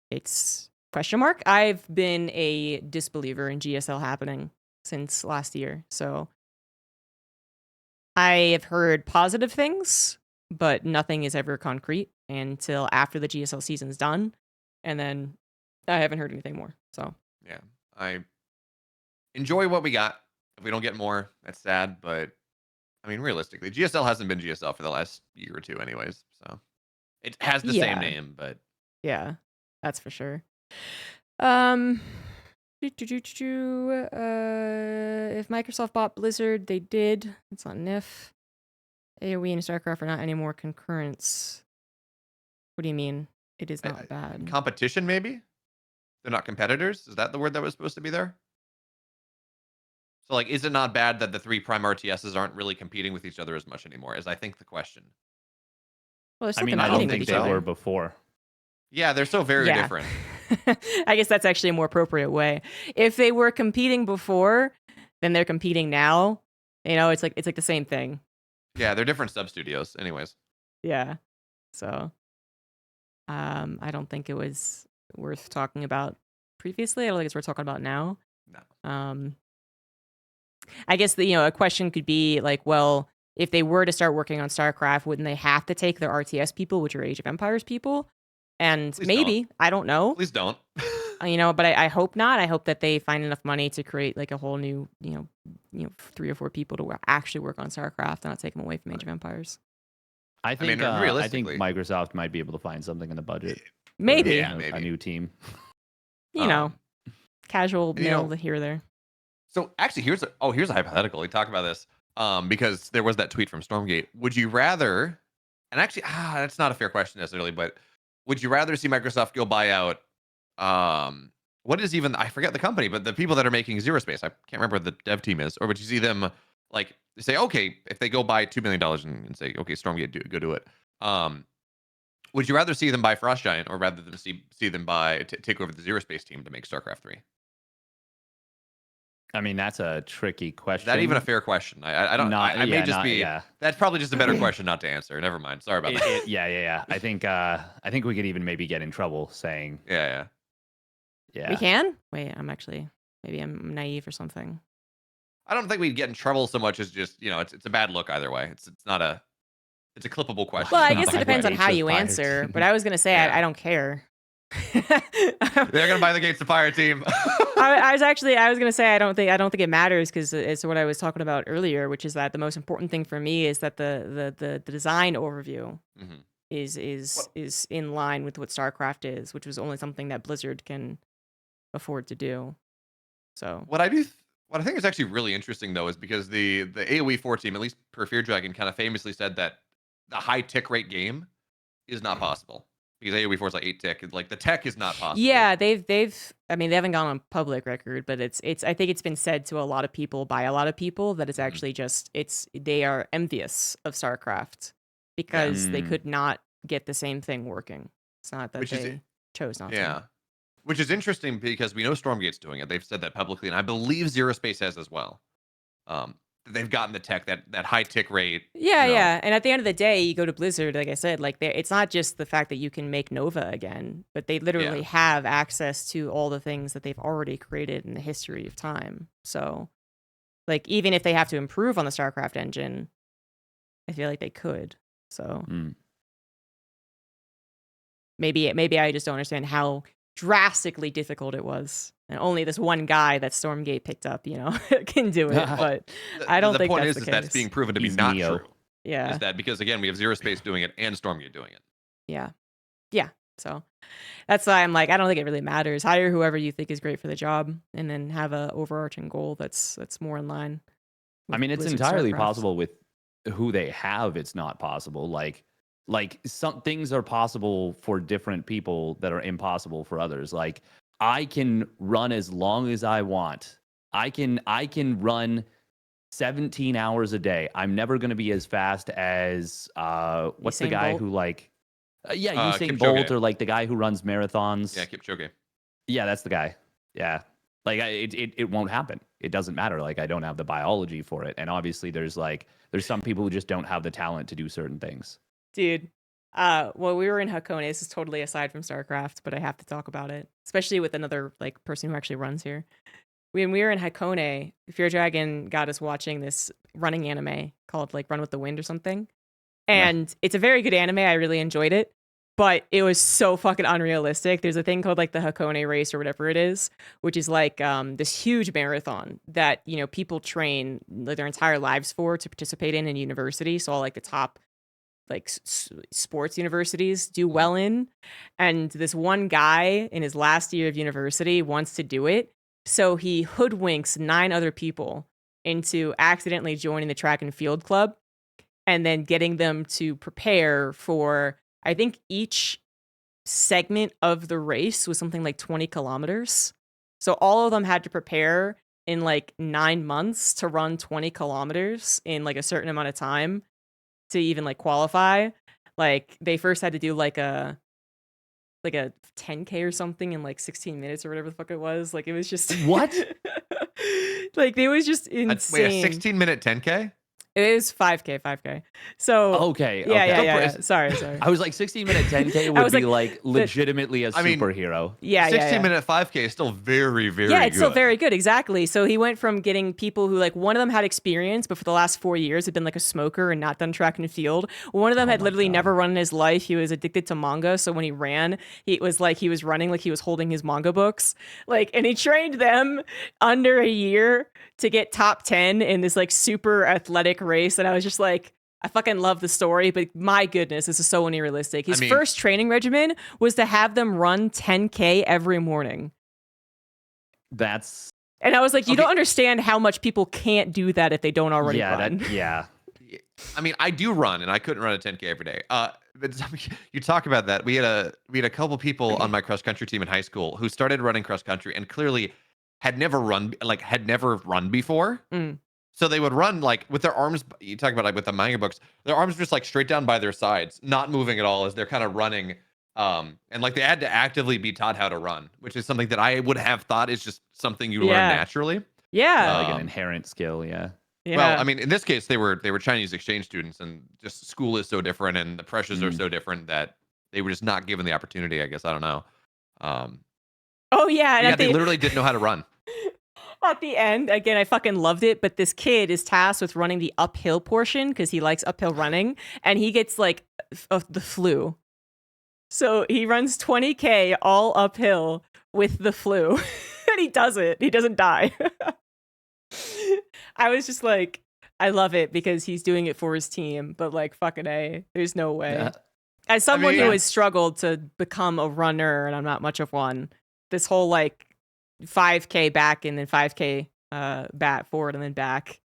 it's question mark. I've been a disbeliever in GSL happening since last year. So I have heard positive things, but nothing is ever concrete until after the GSL season's done. And then I haven't heard anything more. So yeah, I enjoy what we got. If we don't get more, that's sad. But I mean, realistically, GSL hasn't been GSL for the last year or two anyways. So it has the same name, but yeah, that's for sure. If Microsoft bought Blizzard, they did. It's not an if. AoE and StarCraft are not any more concurrents. What do you mean? It is not bad. Competition, maybe? They're not competitors? Is that the word that was supposed to be there? So, like, is it not bad that the 3 prime RTSs aren't really competing with each other as much anymore, is I think the question. Well, I mean, I don't think they were before. Yeah, they're so very different. I guess that's actually a more appropriate way. If they were competing before, then they're competing now. You know, it's like the same thing. Yeah, they're different sub-studios anyways. Yeah. So, I don't think it was worth talking about previously. I don't think it's worth talking about now. No. I guess a question could be like, well, if they were to start working on StarCraft, wouldn't they have to take their RTS people, which are Age of Empires people? And Please maybe, don't. I don't know. Please don't. But I hope not. I hope that they find enough money to create like a whole new, 3 or 4 people to actually work on StarCraft and not take them away from Age of Empires. I think realistically, Microsoft might be able to find something in the budget. Maybe. Yeah, a maybe. new team. Casual mill here or there. So actually, here's a hypothetical. We talked about this because there was that tweet from Stormgate. Would you rather? And actually, that's not a fair question necessarily, but would you rather see Microsoft go buy out? What is even? I forget the company, but the people that are making ZeroSpace. I can't remember what the dev team is. Or would you see them like say, okay, if they go buy $2 million and say, okay, Stormgate, go do it. Would you rather see them buy Frost Giant or rather than see them take over the ZeroSpace team to make StarCraft 3? I mean, that's a tricky question. Is that even a fair question? I don't know. That's probably just a better question not to answer. Never mind. Sorry about that. Yeah. I think we could even maybe get in trouble saying. Yeah. We can? Wait, maybe I'm naive or something. I don't think we'd get in trouble so much as just, it's a bad look either way. It's a clippable question. Well, I guess it depends on how you answer, but I was going to say I don't care. They're gonna buy the Gates of Fire team. I was going to say I don't think it matters because it's what I was talking about earlier, which is that the most important thing for me is that the design overview is in line with what StarCraft is, which was only something that Blizzard can afford to do. So what I think is actually really interesting though is because the AoE 4 team, at least per Fear Dragon, kind of famously said that the high tick rate game is not possible. Because AoE 4 is like 8 tick. Like the tech is not possible. Yeah, they haven't gone on public record, but it's I think it's been said to a lot of people by a lot of people that it's actually just they are envious of StarCraft because they could not get the same thing working. It's not that they chose not to. Yeah. Which is interesting because we know Stormgate's doing it. They've said that publicly, and I believe ZeroSpace has as well. They've gotten the tech that high tick rate. Yeah. And at the end of the day, you go to Blizzard, like I said, like it's not just the fact that you can make Nova again, but they literally have access to all the things that they've already created in the history of time. So, like, even if they have to improve on the StarCraft engine, I feel like they could. So maybe I just don't understand how drastically difficult it was. And only this one guy that Stormgate picked up, can do it. But I don't think that's the case. That's being proven to be not true. Yeah. Is that because, again, we have ZeroSpace doing it and Stormgate doing it. Yeah. So that's why I'm like, I don't think it really matters. Hire whoever you think is great for the job and then have a overarching goal that's more in line. I mean, it's entirely possible with who they have. It's not possible. Like some things are possible for different people that are impossible for others. Like I can run as long as I want. I can run 17 hours a day. I'm never going to be as fast as what's the guy who Usain Bolt, or like the guy who runs marathons. Yeah, Kipchoge. Yeah, that's the guy. Yeah. Like it won't happen. It doesn't matter. Like I don't have the biology for it. And obviously there's some people who just don't have the talent to do certain things. Dude, well, we were in Hakone. This is totally aside from StarCraft, but I have to talk about it, especially with another like person who actually runs here. When we were in Hakone, Fear Dragon got us watching this running anime called like Run with the Wind or something. And it's a very good anime. I really enjoyed it, but it was so fucking unrealistic. There's a thing called like the Hakone race or whatever it is, which is like this huge marathon that, people train like their entire lives for to participate in university. So all like the top like sports universities do well in. And this one guy in his last year of university wants to do it. So he hoodwinks 9 other people into accidentally joining the track and field club and then getting them to prepare for, I think each segment of the race was something like 20 kilometers. So all of them had to prepare in like 9 months to run 20 kilometers in like a certain amount of time to even like qualify. Like they first had to do like a 10K or something in like 16 minutes or whatever the fuck it was. Like it was just What? Like it was just insane. Wait, a 16-minute 10K? It is 5K. So Okay. yeah. Sorry. I was like 16-minute 10K I would was be like, like legitimately a I mean, superhero. Yeah. 16-minute 5K is still very, very Yeah, it's good. still very good, exactly. So he went from getting people who, like, one of them had experience, but for the last 4 years had been like a smoker and not done track and field. One of them had literally never run in his life. He was addicted to manga, so when he ran, it was like he was running like he was holding his manga books. Like, and he trained them under a year to get top 10 in this like super athletic race, and I was just like, I fucking love the story, but my goodness, this is so unrealistic. His first training regimen was to have them run 10K every morning. And I was like, you don't understand how much people can't do that if they don't already run. I mean, I do run, and I couldn't run a 10K every day. But you talk about that. We had a couple people on my cross country team in high school who started running cross country and clearly had never run before. So they would run like with their arms. You talk about like with the manga books, their arms just like straight down by their sides, not moving at all as they're kind of running. And like they had to actively be taught how to run, which is something that I would have thought is just something you learn naturally. Yeah, like an inherent skill. Yeah. Well, I mean, in this case, they were Chinese exchange students, and just school is so different, and the pressures are so different that they were just not given the opportunity. I guess I don't know. Oh yeah, yeah, they literally didn't know how to run. At the end, again, I fucking loved it, but this kid is tasked with running the uphill portion because he likes uphill running, and he gets like the flu. So he runs 20K all uphill with the flu, and he does it. He doesn't die. I was just like, I love it because he's doing it for his team, but like, fucking A, there's no way. Yeah. As someone who has struggled to become a runner, and I'm not much of one, this whole like 5K back and then 5K back forward and then back,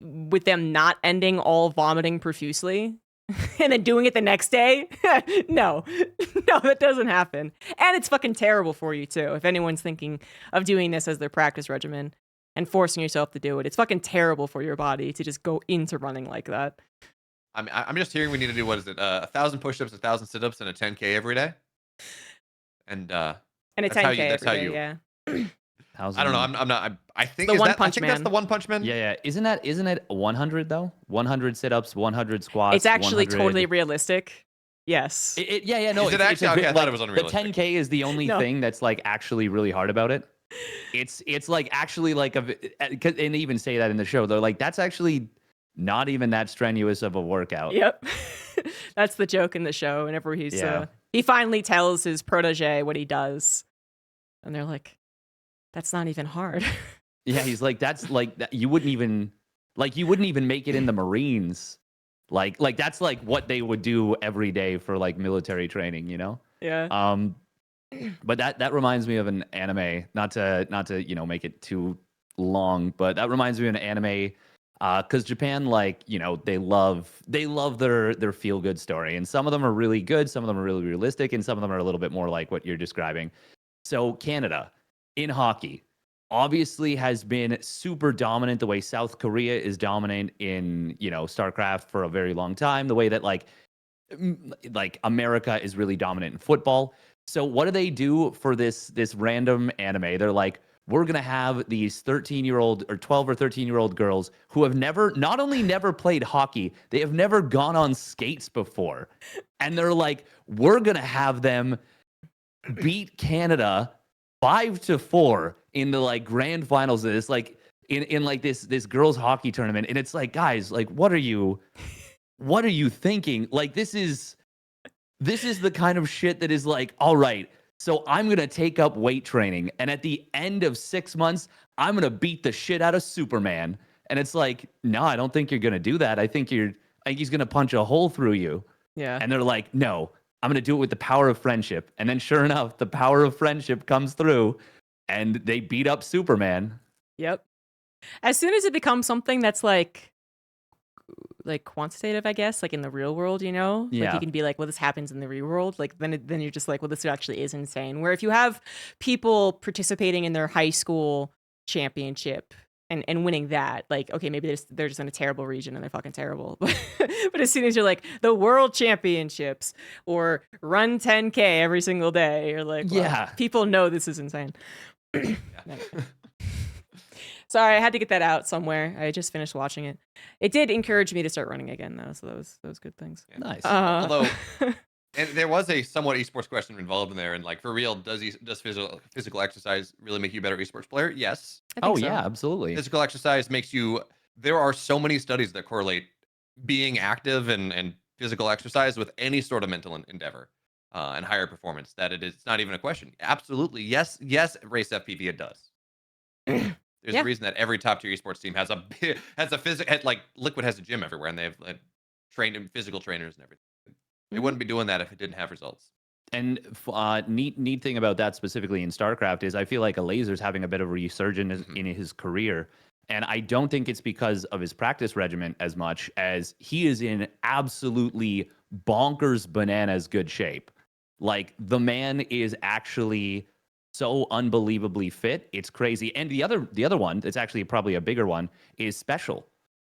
with them not ending all vomiting profusely and then doing it the next day. No, that doesn't happen. And it's fucking terrible for you too. If anyone's thinking of doing this as their practice regimen and forcing yourself to do it, it's fucking terrible for your body to just go into running like that. I'm just hearing we need to do, what is it, 1,000 push-ups, 1,000 sit-ups, and a 10K every day. And a 10K every day, yeah. I don't know. I'm not. I think that's the One Punch Man. Yeah. Isn't it 100 though? 100 sit-ups, 100 squats. It's actually totally realistic. Yes. No. Is it actually? Okay, I thought it was unrealistic. The 10K is the only thing that's like actually really hard about it. It's like actually like and they even say that in the show. They're like, that's actually not even that strenuous of a workout. Yep. That's the joke in the show. Whenever he finally tells his protege what he does, and they're like, that's not even hard. Yeah, he's like, that's like that. You wouldn't even make it in the Marines. Like that's like what they would do every day for like military training, you know? Yeah. But that reminds me of an anime, not to make it too long, but that reminds me of an anime because Japan, like, they love their feel good story, and some of them are really good, some of them are really realistic, and some of them are a little bit more like what you're describing. So Canada in hockey obviously has been super dominant, the way South Korea is dominant in StarCraft for a very long time, the way that like America is really dominant in football. So what do they do for this random anime? They're like, we're going to have these 13-year-old or 12 or 13-year-old girls who have not only never played hockey, they have never gone on skates before. And they're like, we're going to have them beat Canada 5-4 in the like grand finals of this, like in like this girls hockey tournament. And it's like, guys, like, what are you thinking? Like, this is the kind of shit that is like, all right, so I'm going to take up weight training, and at the end of 6 months, I'm going to beat the shit out of Superman. And it's like, no, I don't think you're going to do that. I think he's going to punch a hole through you. Yeah. And they're like, no, I'm going to do it with the power of friendship. And then sure enough, the power of friendship comes through, and they beat up Superman. Yep. As soon as it becomes something that's like quantitative, I guess, like in the real world, you know, like Yeah. you can be like, well, this happens in the real world. Like then you're just like, well, this actually is insane. Where if you have people participating in their high school championship and winning that, like, okay, maybe they're just in a terrible region and they're fucking terrible. But as soon as you're like the world championships or run 10K every single day, you're like, well, Yeah. people know this is insane. Sorry, I had to get that out somewhere. I just finished watching it. It did encourage me to start running again, though. So those good things. Yeah. Nice. Although, and there was a somewhat esports question involved in there, and like for real, does physical exercise really make you a better esports player? Yes. I think so. Yeah, absolutely. Physical exercise makes you. There are so many studies that correlate being active and physical exercise with any sort of mental endeavor and higher performance. That it's not even a question. Absolutely, yes, race FPV it does. There's a reason that every top tier esports team has a physical, like Liquid has a gym everywhere, and they have trained physical trainers and everything. They wouldn't be doing that if it didn't have results. And neat thing about that specifically in StarCraft is I feel like Laser's having a bit of a resurgence in his career. And I don't think it's because of his practice regimen as much as he is in absolutely bonkers bananas good shape. Like the man is actually so unbelievably fit. It's crazy. And the other one, it's actually probably a bigger one, is Special.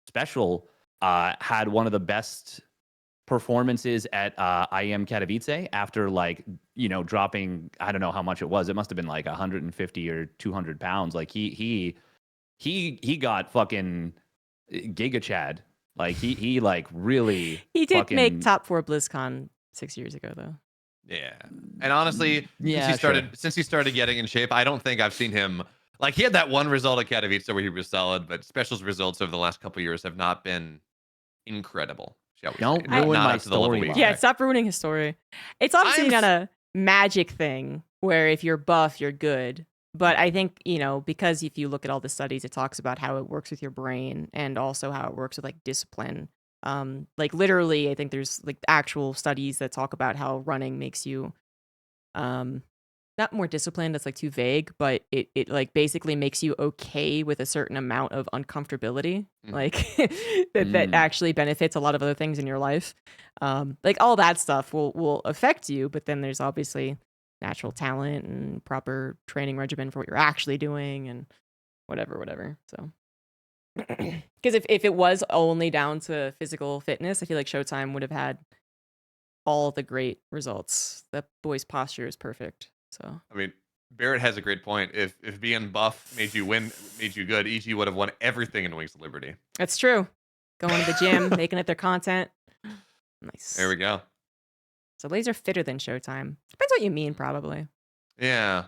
Special had one of the best performances at IEM Katowice after dropping, I don't know how much it was. It must have been like 150 or 200 pounds. Like he got fucking Giga Chad. Like he like really. He did make top 4 BlizzCon 6 years ago though. Yeah, and honestly, since he started getting in shape, I don't think I've seen him. Like he had that one result at Katowice where he was solid, but Special's results over the last couple of years have not been incredible. Don't ruin my story. Yeah, stop ruining his story. It's obviously not a magic thing where if you're buff, you're good. But I think, because if you look at all the studies, it talks about how it works with your brain and also how it works with like discipline. Like literally, I think there's like actual studies that talk about how running makes you not more disciplined, that's like too vague, but it like basically makes you okay with a certain amount of uncomfortability, like that actually benefits a lot of other things in your life. Like all that stuff will affect you, but then there's obviously natural talent and proper training regimen for what you're actually doing and whatever. So because if it was only down to physical fitness, I feel like Showtime would have had all the great results. That boy's posture is perfect. So I mean, Barrett has a great point. If being buff made you good, EG would have won everything in Wings of Liberty. That's true. Going to the gym, making it their content. Nice. There we go. So Laser fitter than Showtime. Depends what you mean, probably. Yeah.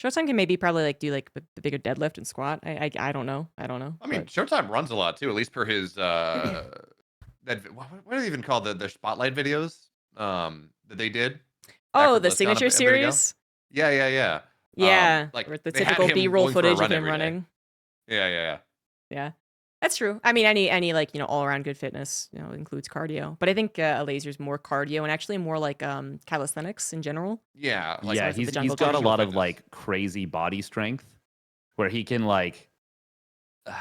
Showtime can maybe probably like do like the bigger deadlift and squat. I don't know. I mean, Showtime runs a lot too, at least per his that what are they even called, the spotlight videos that they did? Oh, the signature series. Yeah. Like the typical B-roll footage of him running. Yeah. That's true. I mean, any like all around good fitness includes cardio, but I think a Laser's more cardio and actually more like calisthenics in general. Yeah, he's got a lot of like crazy body strength where he can like how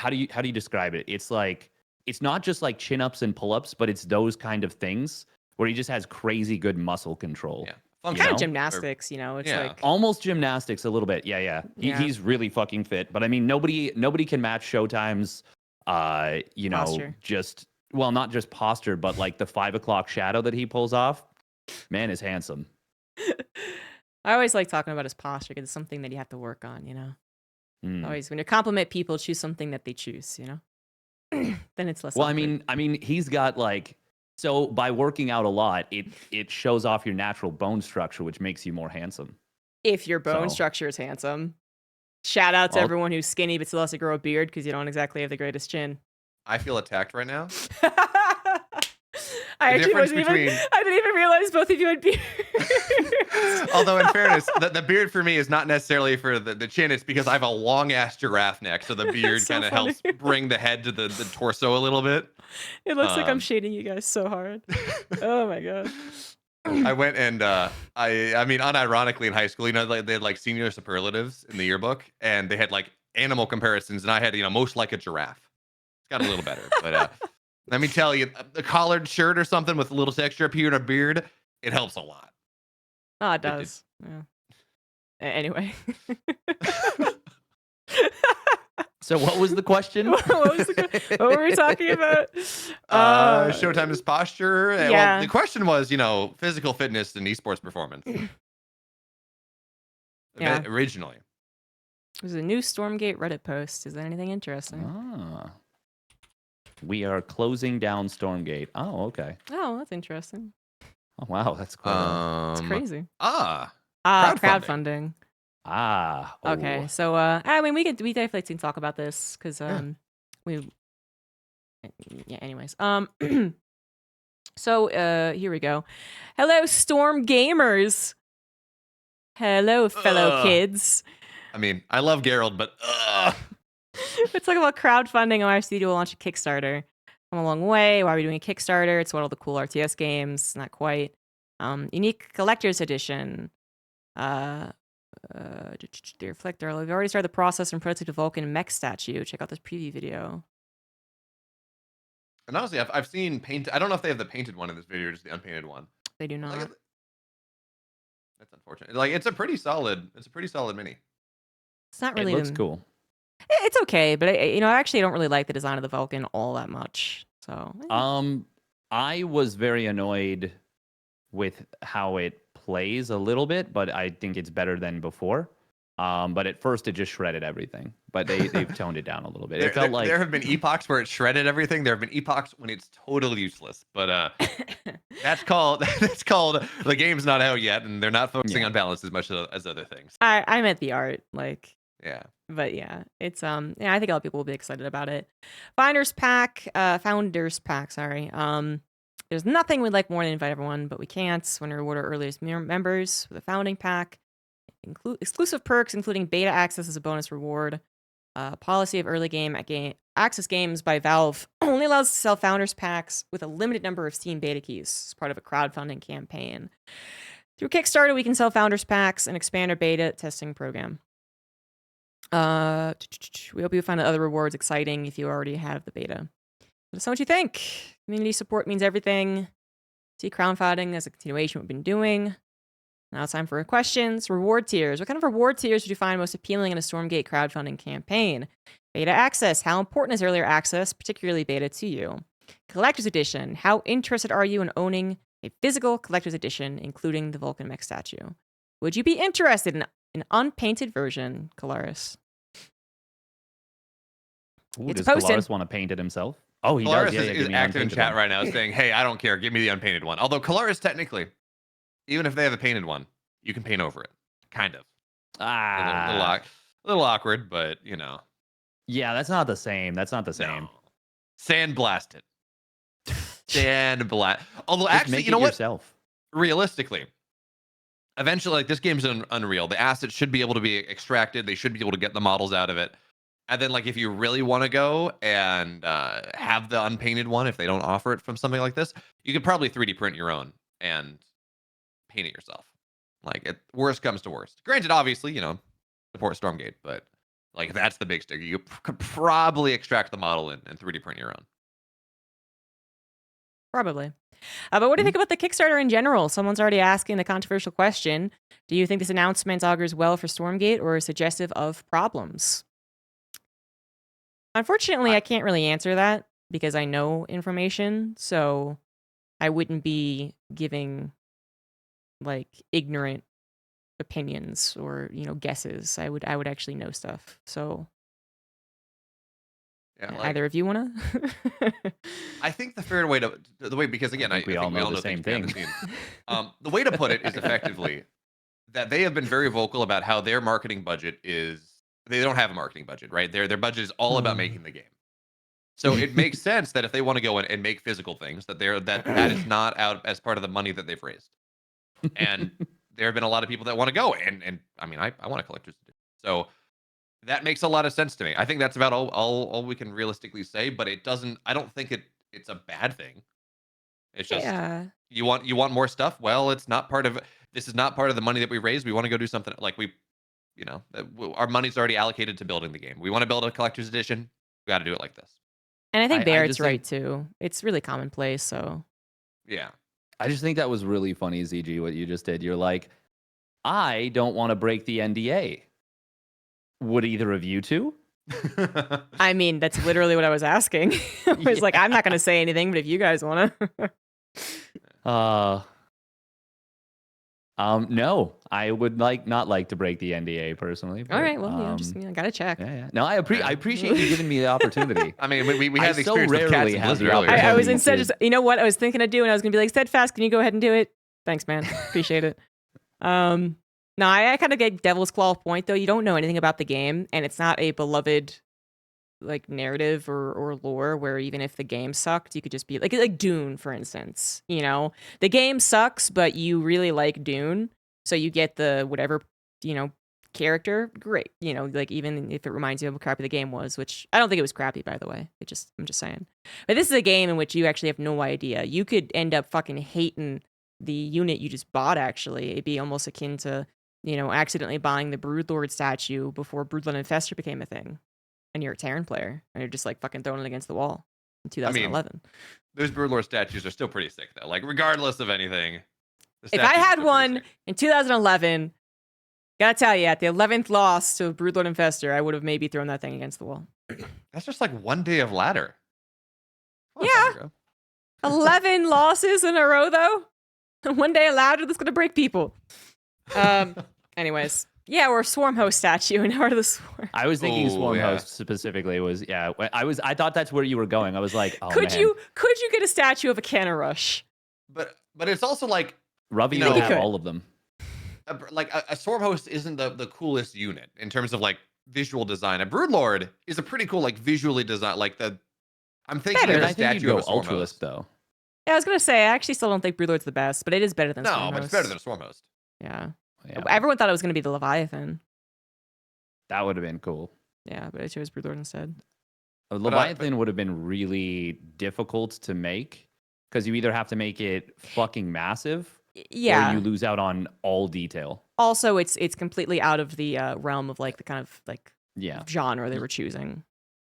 do you describe it? It's like it's not just like chin ups and pull ups, but it's those kind of things where he just has crazy good muscle control. Yeah. Kind of gymnastics, it's like almost gymnastics a little bit. Yeah. He's really fucking fit. But I mean, nobody can match Showtime's, posture. Not just posture, but like the 5 o'clock shadow that he pulls off. Man is handsome. I always like talking about his posture because it's something that you have to work on. Always when you compliment people, choose something that they choose. Then it's less. Well, awkward. I mean, he's got like. So by working out a lot, it shows off your natural bone structure, which makes you more handsome. If your bone structure is handsome. Shout out to everyone who's skinny but still has to grow a beard because you don't exactly have the greatest chin. I feel attacked right now. I didn't even realize both of you had beards. Although in fairness, the beard for me is not necessarily for the chin. It's because I have a long ass giraffe neck, so the beard kind of helps bring the head to the torso a little bit. It looks like I'm shading you guys so hard. Oh my god. I went and I mean, unironically in high school, you know, like they had like senior superlatives in the yearbook, and they had like animal comparisons, and I had, you know, most like a giraffe. It's got a little better, but let me tell you, a collared shirt or something with a little texture up here and a beard, it helps a lot. Oh, it does. Yeah. Anyway. So what was the question? What were we talking about? Showtime is posture. Yeah. Well, the question was, you know, physical fitness and esports performance. Yeah. Originally. There's a new Stormgate Reddit post. Is that anything interesting? Ah. We are closing down Stormgate. Oh, okay. Oh, that's interesting. Oh, wow, that's quite It's crazy. Crowdfunding. Crowdfunding. Oh. Okay, so I mean, we definitely can talk about this because anyways, so here we go. Hello, Storm Gamers. Hello, fellow kids. I mean, I love Geralt, but Let's talk about crowdfunding. OFC will launch a Kickstarter. Come a long way. Why are we doing a Kickstarter? It's one of the cool RTS games. Not quite. Unique Collector's Edition. The Reflector. We've already started the process and prototype the Vulcan mech statue. Check out this preview video. and honestly, I've seen paint. I don't know if they have the painted one in this video or just the unpainted one. They do not. That's unfortunate. Like, it's a pretty solid mini. It's not really. It looks cool. It's okay, but I actually don't really like the design of the Vulcan all that much. So. I was very annoyed with how it plays a little bit, but I think it's better than before. But at first it just shredded everything. But they've toned it down a little bit. It felt like there have been epochs where it shredded everything. There have been epochs when it's totally useless. But that's called the game's not out yet, and they're not focusing on balance as much as other things. I meant the art, like. Yeah. But yeah, it's I think a lot of people will be excited about it. Founders pack, sorry. There's nothing we'd like more than invite everyone, but we can't. Want to reward our earliest members with a founding pack. Exclusive perks, including beta access as a bonus reward. Policy of early game access games by Valve only allows us to sell founders packs with a limited number of Steam beta keys as part of a crowdfunding campaign. Through Kickstarter, we can sell founders packs and expand our beta testing program. We hope you find other rewards exciting if you already have the beta. Let us know what you think. Community support means everything. See crowdfunding as a continuation of what we've been doing. Now it's time for questions. Reward tiers. What kind of reward tiers would you find most appealing in a Stormgate crowdfunding campaign? Beta access. How important is earlier access, particularly beta, to you? Collector's edition. How interested are you in owning a physical collector's edition, including the Vulcan mech statue? Would you be interested in an unpainted version, Kalaris? Ooh, does Kalaris want to paint it himself? Oh, he Kalaris does. is active in chat right now saying, hey, I don't care. Give me the unpainted one. Although Kalaris, technically, even if they have a painted one, you can paint over it. Kind of. A little awkward, but, you know. Yeah, that's not the same. No. Sandblast it. Sandblast. Although, just actually, make you know it what? Yourself. Realistically, eventually, like, this game's Unreal. The assets should be able to be extracted. They should be able to get the models out of it. And then, like, if you really want to go and have the unpainted one, if they don't offer it from something like this, you could probably 3D print your own and paint it yourself. Like, worst comes to worst. Granted, obviously, you know, support Stormgate, but, like, that's the big stick. You could probably extract the model and 3D print your own. Probably. But what do you think about the Kickstarter in general? Someone's already asking the controversial question. Do you think this announcement augurs well for Stormgate or is suggestive of problems? Unfortunately, I can't really answer that because I know information, so I wouldn't be giving like ignorant opinions or, you know, guesses. I would actually know stuff. So yeah, like, either of you want to? I think the fair way because again, I think we all know the same thing. The way to put it is effectively that they have been very vocal about how their marketing budget is. They don't have a marketing budget, right? Their budget is all about making the game. So it makes sense that if they want to go in and make physical things, that that is not out as part of the money that they've raised. And there have been a lot of people that want to go, and I mean, I want a collector's edition. So that makes a lot of sense to me. I think that's about all we can realistically say, but it doesn't. I don't think it's a bad thing. It's just Yeah. you want more stuff. Well, it's not part of this. Is not part of the money that we raised. We want to go do something like our money's already allocated to building the game. We want to build a collector's edition. We got to do it like this. And I think I Barrett's just right think- too. It's really commonplace. So Yeah. I just think that was really funny, ZG, what you just did. You're like, I don't want to break the NDA. Would either of you two? I mean, that's literally what I was asking. I was like, I'm not going to say anything, but if you guys want to. No, I would not like to break the NDA personally. All right, well, just gotta check. Yeah. No, I appreciate you giving me the opportunity. I mean, we I had the so experience with rarely CatZ and have the Blizzard earlier. I was opportunity instead to- just, you know what I was thinking of doing? I was gonna be like, Steadfast, can you go ahead and do it? Thanks, man. Appreciate it. No, I kind of get Devil's Claw point though. You don't know anything about the game, and it's not a beloved like narrative or lore where even if the game sucked, you could just be like Dune, for instance. You know, the game sucks, but you really like Dune, so you get the whatever character. Great, like even if it reminds you of how crappy the game was, which I don't think it was crappy, by the way. I'm just saying. But this is a game in which you actually have no idea. You could end up fucking hating the unit you just bought. Actually, it'd be almost akin to accidentally buying the Broodlord statue before Broodlord Infestor became a thing. And you're a Terran player, and you're just like fucking throwing it against the wall in 2011. Those Broodlord statues are still pretty sick, though. Like, regardless of anything. If I had one in 2011, gotta tell you, at the 11th loss to Broodlord Infestor, I would have maybe thrown that thing against the wall. That's just like one day of ladder. Come on, Yeah. ZombieGrub. 11 losses in a row, though. One day a ladder that's gonna break people. Anyways. Yeah, or a Swarm Host statue in Heart of the Swarm. I was thinking Swarm yeah. Host specifically was I thought that's where you were going. I was like, oh could man. you get a statue of a Canna Rush? But it's also like Ruby you know- would You have could. all of them. a Swarm Host isn't the coolest unit in terms of like visual design. A Broodlord is a pretty cool like visually designed I'm thinking Better. of And a I think you'd statue go of a Swarm Ultralisk Host. though. Yeah, I was gonna say, I actually still don't think Broodlord's the best, but it is better than Swarm No, Host. but it's better than a Swarm Host. Yeah. Yeah, Everyone thought it was gonna be the Leviathan. that would have been cool. Yeah, but I chose Broodlord instead. Leviathan would have been really difficult to make because you either have to make it fucking massive Yeah. or you lose out on all detail. Also, it's completely out of the realm of like the kind of like Yeah. genre they were choosing.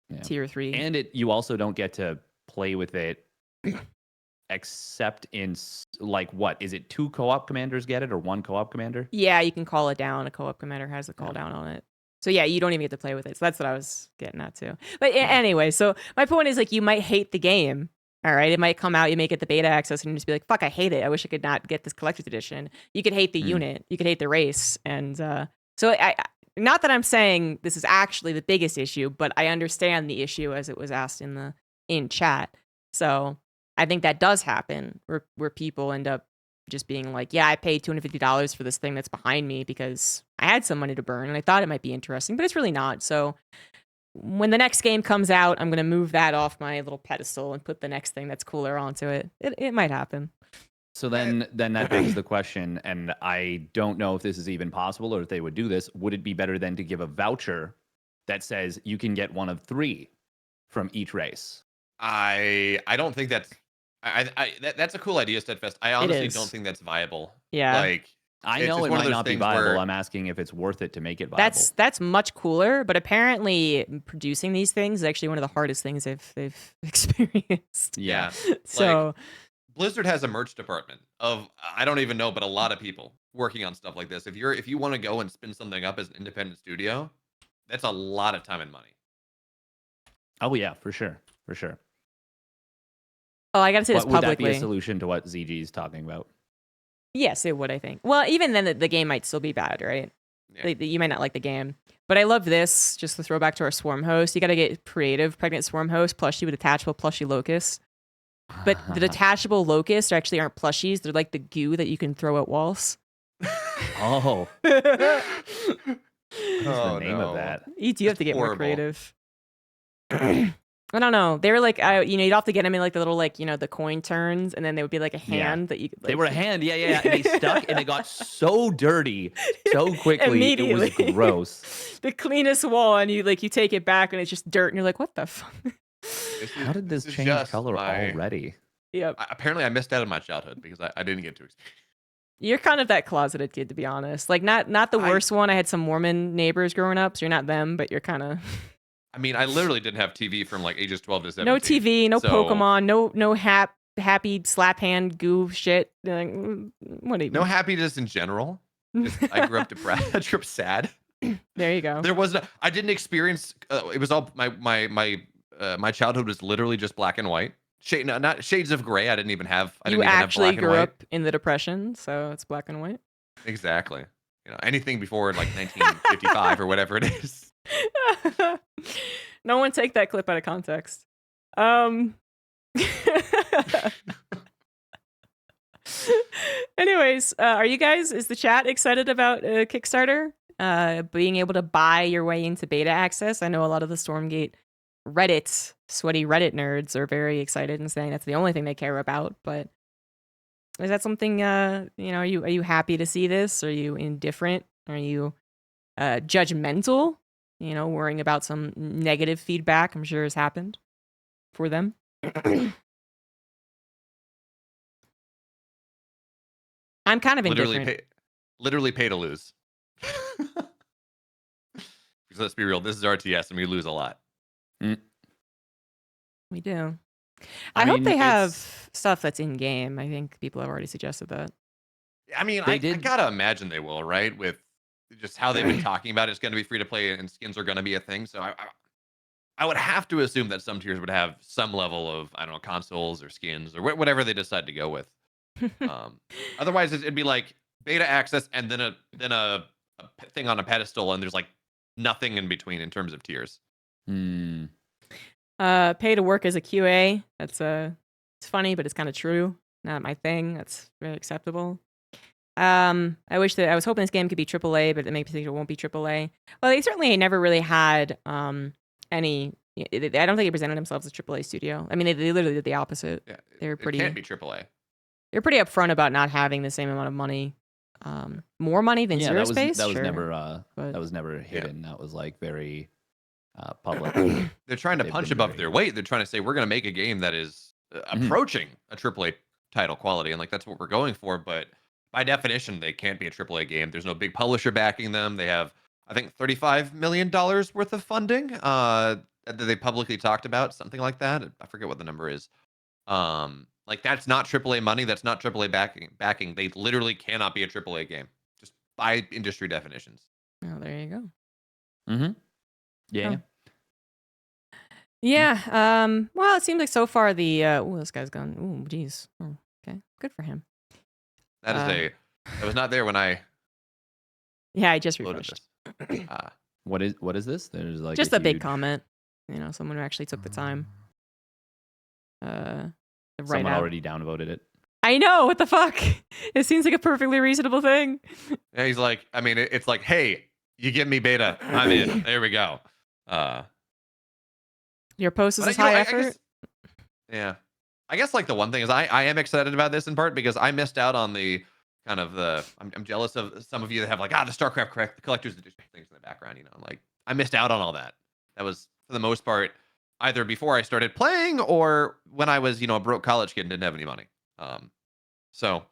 Yeah. Tier 3. And you also don't get to play with it except in like what is it 2 co-op commanders get it or 1 co-op commander? Yeah, you can call it down. A co-op commander has the call down on it. So yeah, you don't even get to play with it. So that's what I was getting at too. But anyway, so my point is like you might hate the game. All right, it might come out, you may get the beta access, and you just be like, "Fuck, I hate it. I wish I could not get this collector's edition." You could hate the unit, you could hate the race, and so I not that I'm saying this is actually the biggest issue, but I understand the issue as it was asked in chat. So I think that does happen where people end up just being like, yeah, I paid $250 for this thing that's behind me because I had some money to burn and I thought it might be interesting, but it's really not. So when the next game comes out, I'm going to move that off my little pedestal and put the next thing that's cooler onto it. It might happen. So then that begs the question, and I don't know if this is even possible or if they would do this. Would it be better then to give a voucher that says you can get one of 3 from each race? I don't think that's that's a cool idea, Steadfast. I honestly is. don't think that's viable. Yeah. Like I It's know just it one of might those not be things viable. where- I'm asking if it's worth it to make it viable. That's much cooler, but apparently producing these things is actually one of the hardest things they've experienced. yeah. So Blizzard has a merch department of I don't even know, but a lot of people working on stuff like this. If you want to go and spin something up as an independent studio, that's a lot of time and money. Oh yeah, for sure. For sure. I got to say this But would that be publicly. a solution to what ZG is talking about? Yes, it would, I think. Well, even then, the game might still be bad, right? Yeah. You might not like the game. But I love this, just to throw back to our Swarm Host. You got to get creative. Pregnant Swarm Host, plushie with detachable plushie locust. But the detachable locusts actually aren't plushies. They're like the goo that you can throw at walls. Oh, Oh, what's the name no. of that? You do have to get more horrible. creative. I don't know. They were like, you'd have to get them in like the little, like, the coin turns, and then they would be like a hand that you could. They like, were a hand, yeah. And they stuck, and they got so dirty so quickly. Immediately. It was gross. the cleanest wall, and you take it back, and it's just dirt, and you're like, what the fuck? How did this is change just color my- already? Yep. Apparently, I missed out on my childhood because I didn't get to experience. You're kind of that closeted kid, to be honest. Like, not the worst one. I had some Mormon neighbors growing up, so you're not them, but you're kind of. I mean, I literally didn't have TV from like ages 12 to 17. No TV, no so... Pokemon, no happy slap hand goo shit. What even? No happiness in general. I grew up depressed. I grew up sad. There you go. There was I didn't experience. It was all my childhood was literally just black and white. Not shades of gray. I didn't even have. I didn't You even actually have black grew and white. up in the Depression, so it's black and white. Exactly. You know, anything before like 1955 or whatever it is. No one take that clip out of context. Anyways, are you guys, is the chat excited about Kickstarter? Being able to buy your way into beta access? I know a lot of the Stormgate Reddit, sweaty Reddit nerds are very excited and saying that's the only thing they care about, but is that something, are you happy to see this? Are you indifferent? Are you judgmental? Worrying about some negative feedback, I'm sure has happened for them. I'm kind of indifferent. Literally pay to lose. Because let's be real, this is RTS and we lose a lot. We do. I hope they have stuff that's in game. I think people have already suggested that. I mean, I gotta imagine they will, right? With just how they've been talking about it, it's going to be free to play and skins are going to be a thing. So I would have to assume that some tiers would have some level of, I don't know, consoles or skins or whatever they decide to go with. Otherwise, it'd be like beta access and then a thing on a pedestal, and there's like nothing in between in terms of tiers. Pay to work as a QA. That's it's funny, but it's kind of true. Not my thing. That's very acceptable. I was hoping this game could be AAA, but it makes me think it won't be AAA. Well, they certainly never really had any. I don't think they presented themselves as a AAA studio. I mean, they literally did the opposite. Yeah, They're pretty. It can't be AAA. They're pretty upfront about not having the same amount of money. More money than ZeroSpace. That was sure, never. but... That was never hidden. That was like very public. They're trying to punch above their weight. They're trying to say we're going to make a game that is approaching a AAA title quality, and like that's what we're going for. But by definition, they can't be a AAA game. There's no big publisher backing them. They have, I think, $35 million worth of funding that they publicly talked about, something like that. I forget what the number is. Like that's not AAA money. That's not AAA backing. They literally cannot be a AAA game, just by industry definitions. Oh, there you go. Yeah. Oh. Yeah. Well, it seems like so far the this guy's gone. Ooh, geez. Oh, okay, good for him. That was not there when I. Yeah, I just refreshed. What is this? There's like just a big comment. Someone who actually took the time. Someone already downvoted it. I know. What the fuck? It seems like a perfectly reasonable thing. Yeah, he's like, I mean, it's like, hey, you give me beta, I'm in. There we go. Your post is high effort. I guess, yeah, I guess like the one thing is I am excited about this in part because I missed out on the kind of I'm jealous of some of you that have like the StarCraft collector's edition things in the background. Like I missed out on all that. That was for the most part either before I started playing or when I was a broke college kid and didn't have any money. So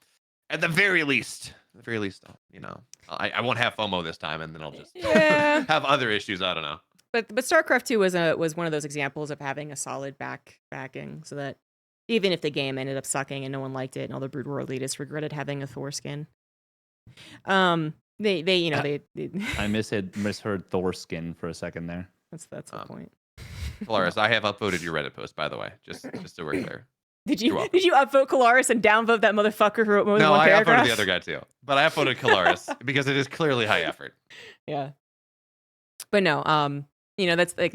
at the very least, I won't have FOMO this time, and then I'll just have other issues. I don't know. But StarCraft 2 was one of those examples of having a solid backing, so that even if the game ended up sucking and no one liked it, and all the Brood War elitists regretted having a Thor skin, they I misheard Thor skin for a second there. That's the point. Polaris, I have upvoted your Reddit post, by the way, just so we're clear. Did you upvote Kalaris and downvote that motherfucker who wrote more than one paragraph? No, I upvoted the other guy too, but I upvoted Kalaris because it is clearly high effort. Yeah, but no, that's like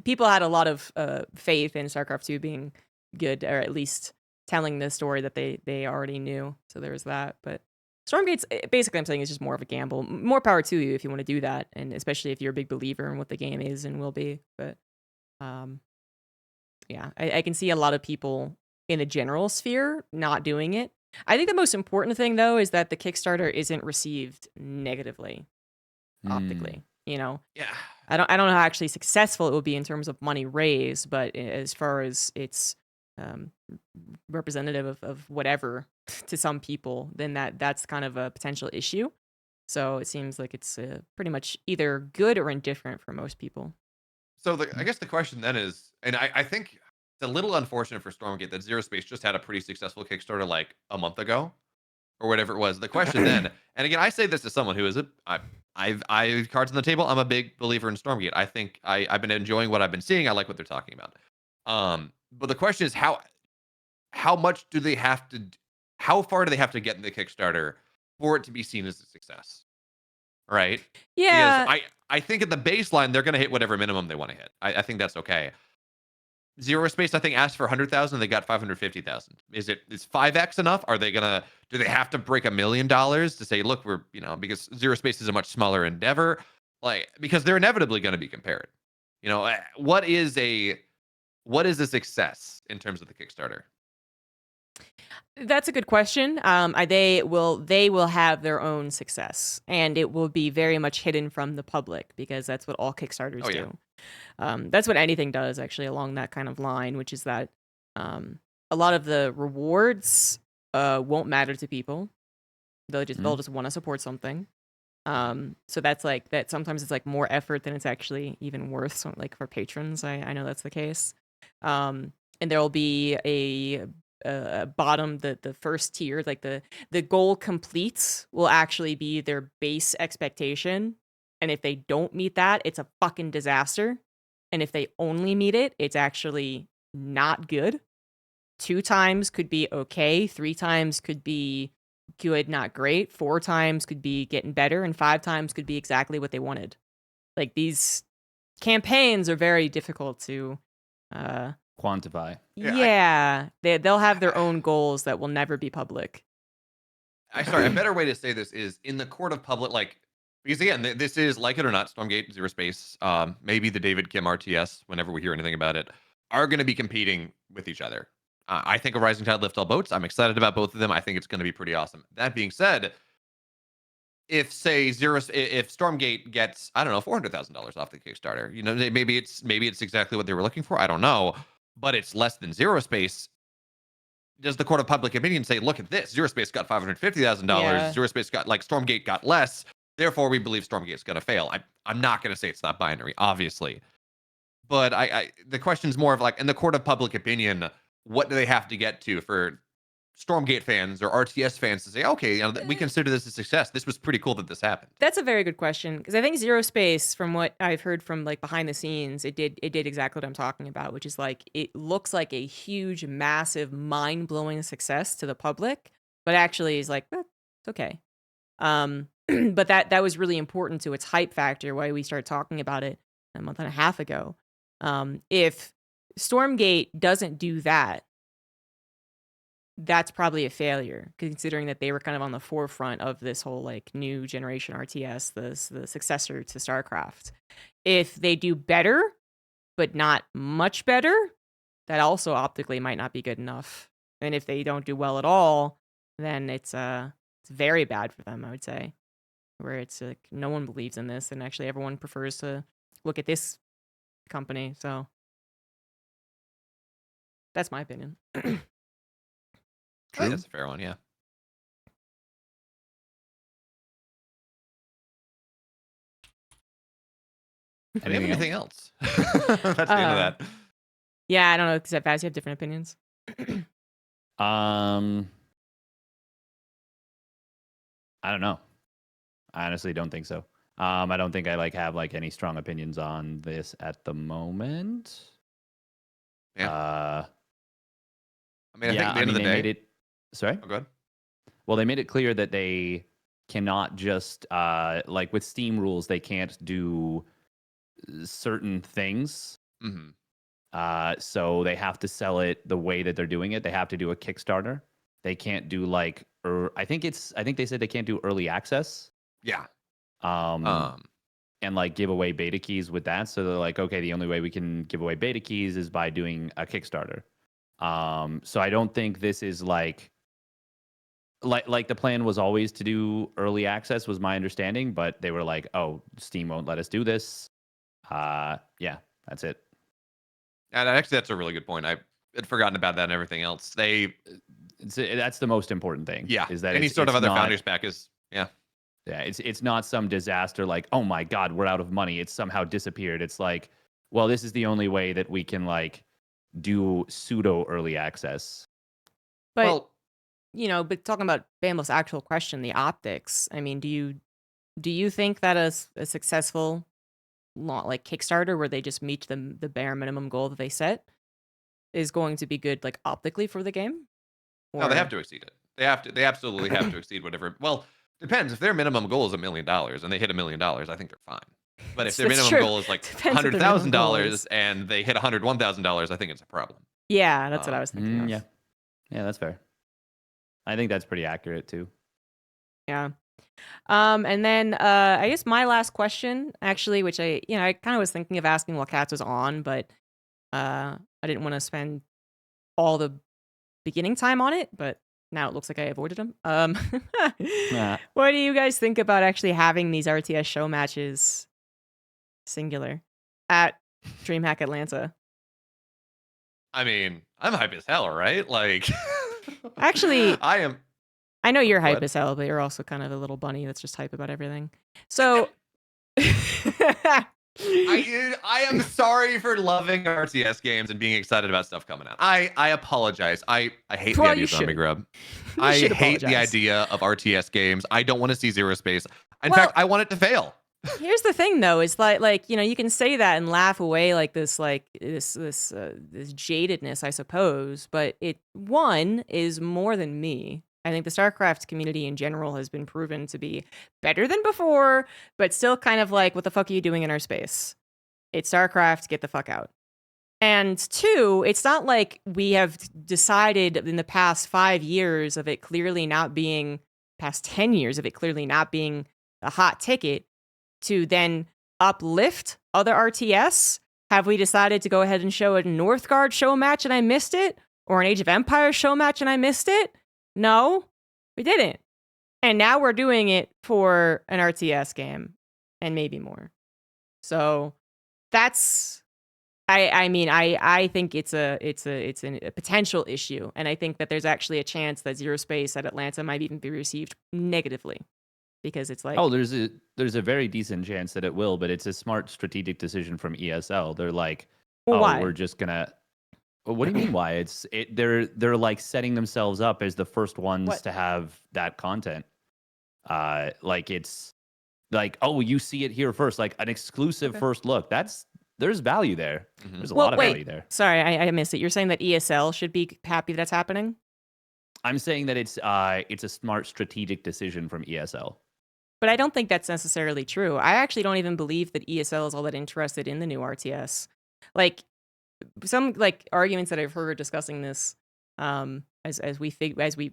people had a lot of faith in StarCraft 2 being good, or at least telling the story that they already knew. So there was that. But Stormgate's basically, I'm saying, is just more of a gamble. More power to you if you want to do that, and especially if you're a big believer in what the game is and will be. But yeah, I can see a lot of people in the general sphere not doing it. I think the most important thing though is that the Kickstarter isn't received negatively optically. Yeah, I don't know how actually successful it will be in terms of money raised, but as far as its representative of whatever to some people, then that's kind of a potential issue. So it seems like it's pretty much either good or indifferent for most people. So I guess the question then is, and I think it's a little unfortunate for Stormgate that ZeroSpace just had a pretty successful Kickstarter like a month ago or whatever it was. The question then, and again, I say this as someone who is I've cards on the table. I'm a big believer in Stormgate. I think I've been enjoying what I've been seeing. I like what they're talking about. But the question is how much do they have to, how far do they have to get in the Kickstarter for it to be seen as a success? Right? Yeah. Because I think at the baseline, they're going to hit whatever minimum they want to hit. I think that's okay. ZeroSpace, I think, asked for 100,000. They got 550,000. Is 5x enough? Are they gonna? Do they have to break $1 million to say, look, we're because ZeroSpace is a much smaller endeavor, like because they're inevitably going to be compared. What is a success in terms of the Kickstarter? That's a good question. They will have their own success, and it will be very much hidden from the public because that's what all Kickstarters do. That's what anything does, actually, along that kind of line, which is that a lot of the rewards won't matter to people. They'll just want to support something. So that's like that. Sometimes it's like more effort than it's actually even worth. So, like for patrons, I know that's the case. And there will be a bottom, the first tier, like the goal completes will actually be their base expectation, and if they don't meet that, it's a fucking disaster. And if they only meet it, it's actually not good. 2 times could be okay, 3 times could be good, not great, 4 times could be getting better, and 5 times could be exactly what they wanted. Like, these campaigns are very difficult to quantify. Yeah, they'll have their own goals that will never be public. A better way to say this is in the court of public, like, because again, this is, like it or not, Stormgate, ZeroSpace, maybe the David Kim RTS, whenever we hear anything about it, are going to be competing with each other. I think a rising tide lifts all boats. I'm excited about both of them. I think it's going to be pretty awesome. That being said, if Stormgate gets, I don't know, $400,000 off the Kickstarter, maybe it's exactly what they were looking for. I don't know, but it's less than ZeroSpace. Does the court of public opinion say, look at this, ZeroSpace got $550,000, ZeroSpace got, like, Stormgate got less, therefore we believe Stormgate's going to fail? I'm not going to say it's not binary, obviously, but the question's more of like, in the court of public opinion, what do they have to get to for Stormgate fans or RTS fans to say, okay, we consider this a success. This was pretty cool that this happened. That's a very good question, because I think ZeroSpace, from what I've heard from like behind the scenes, it did exactly what I'm talking about, which is like it looks like a huge, massive, mind-blowing success to the public, but actually is like it's okay. But that was really important to its hype factor, why we started talking about it a month and a half ago. If Stormgate doesn't do that, that's probably a failure, considering that they were kind of on the forefront of this whole like new generation RTS, the successor to StarCraft. If they do better, but not much better, that also optically might not be good enough. And if they don't do well at all, then it's very bad for them, I would say. Where it's like no one believes in this, and actually everyone prefers to look at this company. So that's my opinion. I think that's a fair one, yeah. Anything else? That's the end of that. Yeah, I don't know. Does that Vaz, you have different opinions? I don't know. I honestly don't think so. I don't think I have any strong opinions on this at the moment. Yeah. I think at the end of the day, made it. Sorry. Oh, go ahead. Well, they made it clear that they cannot just with Steam rules, they can't do certain things. Mm-hmm. So they have to sell it the way that they're doing it. They have to do a Kickstarter. They can't do I think they said they can't do early access. Yeah. And give away beta keys with that. So they're like, okay, the only way we can give away beta keys is by doing a Kickstarter. So I don't think this is like the plan was always to do early access, was my understanding, but they were like, oh, Steam won't let us do this. Yeah, that's it. And actually, that's a really good point. had forgotten about that and everything else. That's the most important thing. Yeah, is that any sort of other founders pack is Yeah, it's not some disaster like, oh my God, we're out of money. It's somehow disappeared. It's like, well, this is the only way that we can like do pseudo early access. But but talking about Beomulf's actual question, the optics. I mean, do you think that a successful like Kickstarter where they just meet the bare minimum goal that they set is going to be good like optically for the game? No, they have to exceed it. They absolutely have to exceed whatever. Well, depends. If their minimum goal is $1 million and they hit $1 million, I think they're fine. But if their minimum goal is like $100,000 and they hit $101,000, I think it's a problem. Yeah, that's what I was thinking of. Yeah, that's fair. I think that's pretty accurate too. Yeah. And then I guess my last question, actually, which I kind of was thinking of asking while CatZ was on, but I didn't want to spend all the beginning time on it, but now it looks like I avoided them. What do you guys think about actually having these RTS show matches, singular, at DreamHack Atlanta? I mean, I'm hype as hell, right? Like, actually, I am. I know you're hype as hell, but you're also kind of a little bunny that's just hype about everything. So, I am sorry for loving RTS games and being excited about stuff coming out. I apologize. I hate the idea of ZombieGrub. I hate the idea of RTS games. I don't want to see ZeroSpace. In fact, I want it to fail. Here's the thing, though, is like you can say that and laugh away like this jadedness, I suppose. But one is more than me. I think the StarCraft community in general has been proven to be better than before, but still kind of like, what the fuck are you doing in our space? It's StarCraft, get the fuck out. And two, it's not like we have decided in the past 5 years of it clearly not being, past 10 years of it clearly not being a hot ticket to then uplift other RTS. Have we decided to go ahead and show a Northgard show match and I missed it? Or an Age of Empires show match and I missed it? No, we didn't. And now we're doing it for an RTS game and maybe more. So that's, I think it's a potential issue. And I think that there's actually a chance that ZeroSpace at Atlanta might even be received negatively because it's like, oh, there's a very decent chance that it will, but it's a smart strategic decision from ESL. They're like, why? We're just gonna. What do you mean why? They're like setting themselves up as the first ones to have that content. Like it's like, oh, you see it here first, like an exclusive first look. There's value there. Mm-hmm. There's a lot of value there. Sorry, I missed it. You're saying that ESL should be happy that's happening? I'm saying that it's a smart strategic decision from ESL. But I don't think that's necessarily true. I actually don't even believe that ESL is all that interested in the new RTS. Like, some like arguments that I've heard discussing this as we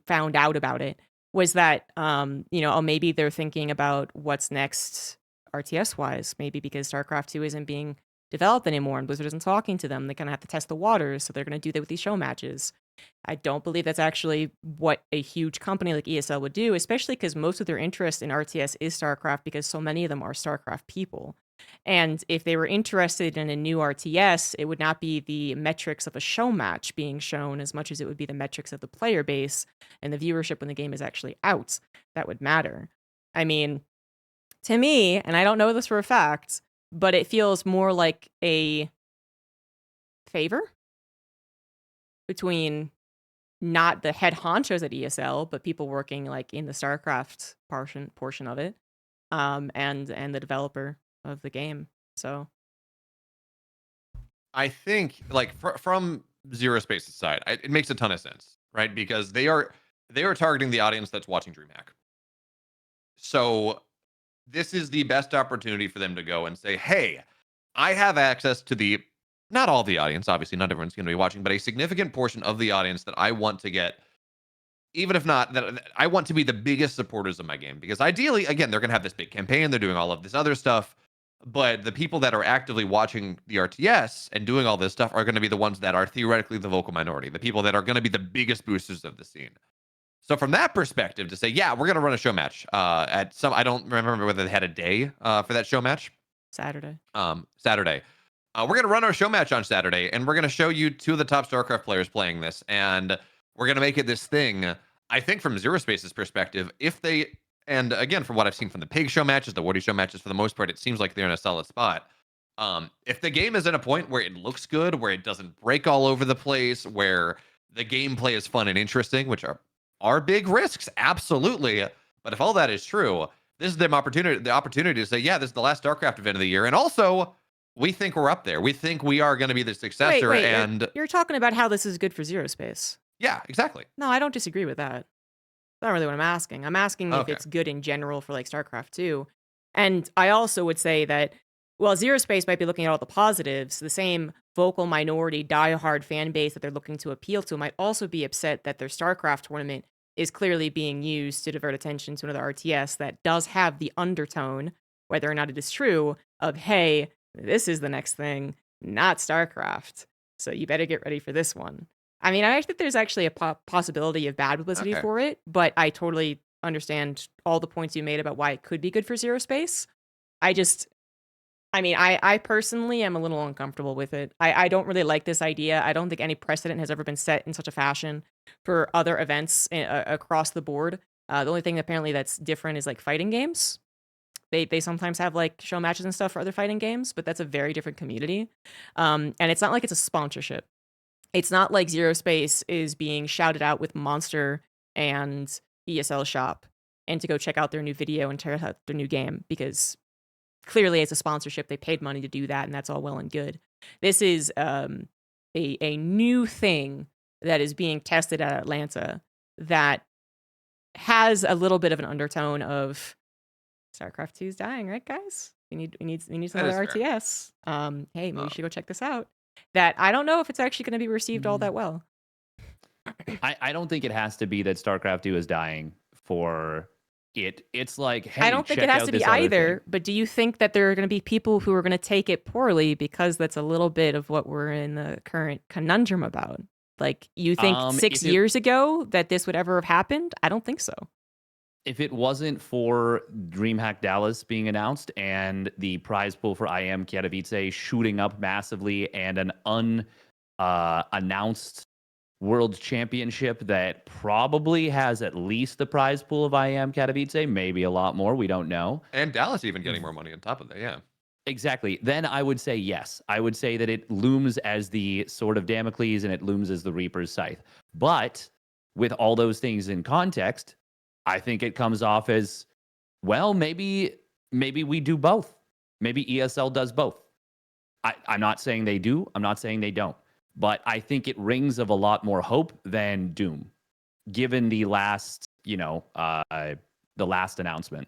found out about it was that maybe they're thinking about what's next RTS wise, maybe because StarCraft 2 isn't being developed anymore and Blizzard isn't talking to them. They kind of have to test the waters, so they're going to do that with these show matches. I don't believe that's actually what a huge company like ESL would do, especially because most of their interest in RTS is StarCraft because so many of them are StarCraft people. And if they were interested in a new RTS, it would not be the metrics of a show match being shown as much as it would be the metrics of the player base and the viewership when the game is actually out that would matter. I mean, to me, and I don't know this for a fact, but it feels more like a favor between not the head honchos at ESL, but people working like in the StarCraft portion of it, and the developer of the game. So I think like from ZeroSpace's side, it makes a ton of sense, right? Because they are targeting the audience that's watching DreamHack. So this is the best opportunity for them to go and say, hey, I have access to not all the audience, obviously not everyone's going to be watching, but a significant portion of the audience that I want to get, even if not, that I want to be the biggest supporters of my game. Because ideally, again, they're going to have this big campaign, they're doing all of this other stuff, but the people that are actively watching the RTS and doing all this stuff are going to be the ones that are theoretically the vocal minority, the people that are going to be the biggest boosters of the scene. So from that perspective, to say, yeah, we're going to run a show match at some, I don't remember whether they had a day for that show match. Saturday. Saturday. we're going to run our show match on Saturday, and we're going to show you 2 of the top StarCraft players playing this, and we're going to make it this thing. I think from ZeroSpace's perspective, if they, and again, from what I've seen from the Pig show matches, the Woody show matches, for the most part, it seems like they're in a solid spot. If the game is at a point where it looks good, where it doesn't break all over the place, where the gameplay is fun and interesting, which are big risks, absolutely. But if all that is true, this is the opportunity to say, yeah, this is the last StarCraft event of the year, and also we think we're up there. We think we are going to be the successor. Wait, and you're talking about how this is good for ZeroSpace. Yeah, exactly. No, I don't disagree with that. That's not really what I'm asking. I'm asking if it's good in general for like StarCraft 2. And I also would say that while ZeroSpace might be looking at all the positives, the same vocal minority, diehard fan base that they're looking to appeal to might also be upset that their StarCraft tournament is clearly being used to divert attention to another RTS that does have the undertone, whether or not it is true, of, hey, this is the next thing, not StarCraft. So you better get ready for this one. I mean, I think there's actually a possibility of bad publicity for it, but I totally understand all the points you made about why it could be good for ZeroSpace. I personally am a little uncomfortable with it. I don't really like this idea. I don't think any precedent has ever been set in such a fashion for other events across the board. The only thing apparently that's different is like fighting games. They sometimes have like show matches and stuff for other fighting games, but that's a very different community. And it's not like it's a sponsorship. It's not like ZeroSpace is being shouted out with Monster and ESL Shop and to go check out their new video and check out their new game, because clearly as a sponsorship, they paid money to do that, and that's all well and good. This is a new thing that is being tested at Atlanta that has a little bit of an undertone of StarCraft 2 is dying, right, guys? We need some other RTS. Hey, maybe we should go check this out. That I don't know if it's actually going to be received all that well. I don't think it has to be that StarCraft 2 is dying for it. It's like, hey, I don't think it has to be either, but do you think that there are going to be people who are going to take it poorly because that's a little bit of what we're in the current conundrum about? Like, you think 6 years ago that this would ever have happened? I don't think so. If it wasn't for DreamHack Dallas being announced and the prize pool for IM Katowice shooting up massively and an unannounced World Championship that probably has at least the prize pool of IM Katowice, maybe a lot more, we don't know. And Dallas even getting more money on top of that, yeah. Exactly. Then I would say yes. I would say that it looms as the sword of Damocles and it looms as the Reaper's scythe. But with all those things in context, I think it comes off as, well, maybe we do both. Maybe ESL does both. I'm not saying they do. I'm not saying they don't. But I think it rings of a lot more hope than doom, given the last, the last announcement.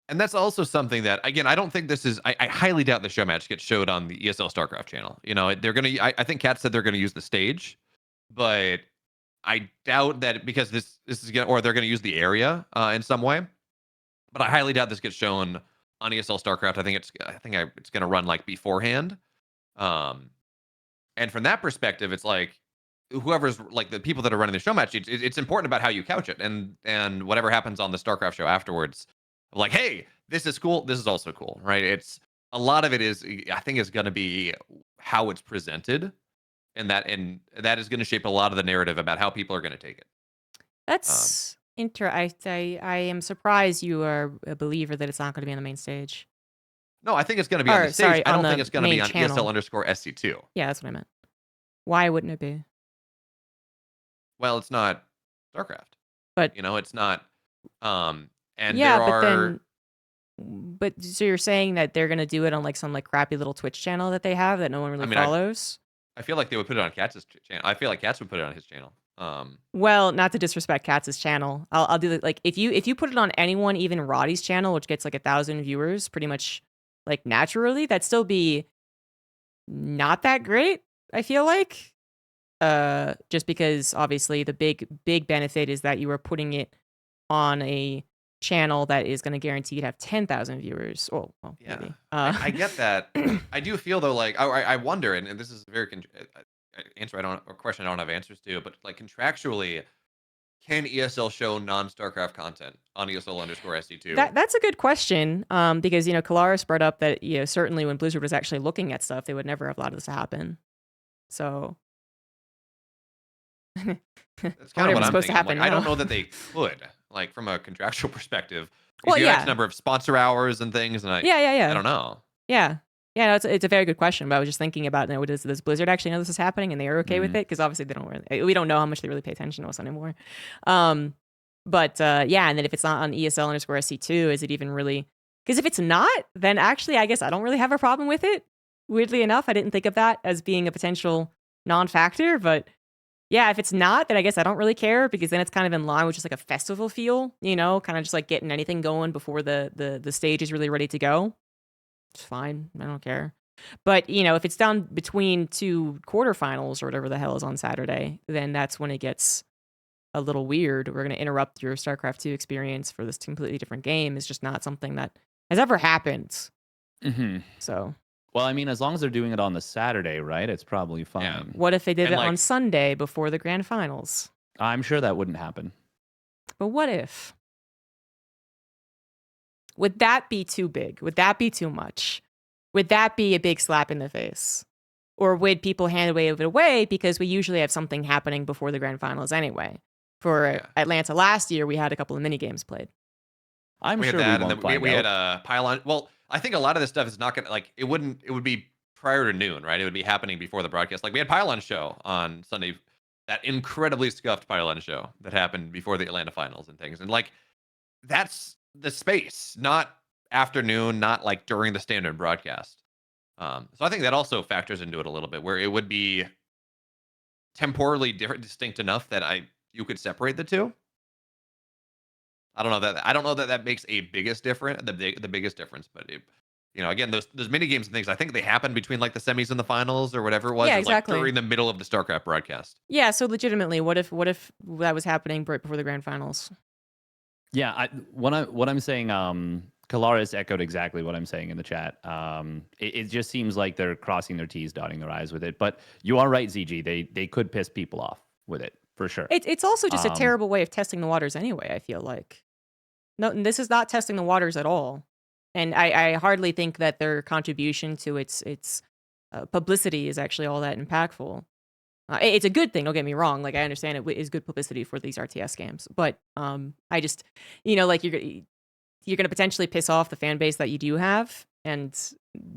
And that's also something that, again, I don't think this is. I highly doubt the show match gets showed on the ESL StarCraft channel. They're gonna. I think CatZ said they're gonna use the stage, but I doubt that, because this is gonna, or they're gonna use the area in some way. But I highly doubt this gets shown on ESL StarCraft. I think it's gonna run like beforehand. And from that perspective, it's like whoever's like the people that are running the show match, it's important about how you couch it, and whatever happens on the StarCraft show afterwards. Like, hey, this is cool. This is also cool, right? It's a lot of it is, I think, is going to be how it's presented, and that is going to shape a lot of the narrative about how people are going to take it. That's I am surprised you are a believer that it's not going to be on the main stage. No, I think it's going to be on the stage. I don't think it's going to be on channel. ESL_SC2. Yeah, that's what I meant. Why wouldn't it be? Well, it's not StarCraft, but it's not. And yeah, but so you're saying that they're gonna do it on like some like crappy little Twitch channel that they have that no one really follows? I feel like they would put it on CatZ's channel. I feel like CatZ would put it on his channel. Well, not to disrespect CatZ's channel, I'll do that. Like if you put it on anyone, even Roddy's channel, which gets like 1,000 viewers, pretty much like naturally, that'd still be not that great. I feel like, just because obviously the big benefit is that you are putting it on a channel that is going to guarantee you'd have 10,000 viewers. Oh, well, yeah, maybe. I get that. I do feel though, like I wonder, and this is a very question I don't have answers to, but like contractually, can ESL show non-StarCraft content on ESL_SC2? That's a good question. Because Kalaris brought up that certainly when Blizzard was actually looking at stuff, they would never have allowed this to happen. So That's kind of what I'm supposed to thinking. happen Like, I don't now. know that they could, like, from a contractual perspective. Well, You have X yeah. number of sponsor hours and things, and I don't know. Yeah. Yeah, no, it's a very good question, but I was just thinking about, does Blizzard actually know this is happening and they are okay with it? Because obviously we don't know how much they really pay attention to us anymore. But yeah, and then if it's not on ESL_SC2, is it even really? Because if it's not, then actually, I guess I don't really have a problem with it. Weirdly enough, I didn't think of that as being a potential non-factor, but yeah, if it's not, then I guess I don't really care, because then it's kind of in line with just like a festival feel, kind of just like getting anything going before the stage is really ready to go. It's fine. I don't care. But, if it's down between two quarterfinals or whatever the hell is on Saturday, then that's when it gets a little weird. We're going to interrupt your StarCraft 2 experience for this completely different game. It's just not something that has ever happened. Mm-hmm. So. Well, I mean, as long as they're doing it on the Saturday, right? It's probably fine. Yeah. What if they did it like, on Sunday before the grand finals? I'm sure that wouldn't happen. But what if? Would that be too big? Would that be too much? Would that be a big slap in the face? Or would people hand it away because we usually have something happening before the grand finals anyway? For Atlanta last year, we had a couple of mini games played. I'm we sure had that, we won't and then we find had out. a pylon. Well, I think a lot of this stuff is not gonna it would be prior to noon, right? It would be happening before the broadcast. Like we had Pylon show on Sunday, that incredibly scuffed Pylon show that happened before the Atlanta finals and things, and like that's the space, not afternoon, not like during the standard broadcast. So I think that also factors into it a little bit, where it would be temporally distinct enough that you could separate the two. I don't know that makes a biggest difference, the biggest difference, but again, those mini games and things, I think they happen between like the semis and the finals or whatever it was. Yeah, It was, like, exactly. during the middle of the StarCraft broadcast. Yeah, so legitimately, what if that was happening right before the grand finals? Yeah, what I'm saying, Kalaris echoed exactly what I'm saying in the chat. It just seems like they're crossing their T's, dotting their I's with it. But you are right, ZG. They could piss people off with it, for sure. It's also just a terrible way of testing the waters anyway, I feel like. No, this is not testing the waters at all. And I hardly think that their contribution to its publicity is actually all that impactful. It's a good thing, don't get me wrong. Like, I understand it is good publicity for these RTS games. But I just, like you're going to potentially piss off the fan base that you do have. And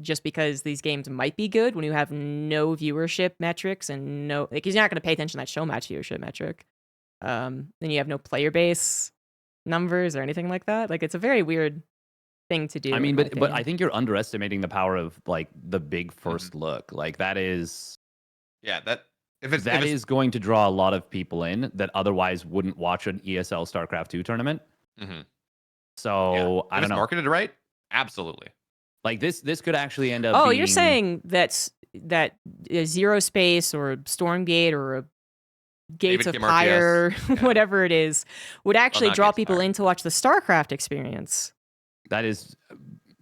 just because these games might be good when you have no viewership metrics and because you're not going to pay attention to that Showmatch viewership metric. Then you have no player base numbers or anything like that. Like, it's a very weird thing to do. I mean, but I think you're underestimating the power of like the big first look. Like that is is going to draw a lot of people in that otherwise wouldn't watch an ESL StarCraft 2 tournament. Mm-hmm. So I don't know. Marketed right, absolutely. Like this could actually end up. Oh, you're saying that ZeroSpace or Stormgate or Gates of Fire, whatever it is, would actually draw people in to watch the StarCraft experience. That is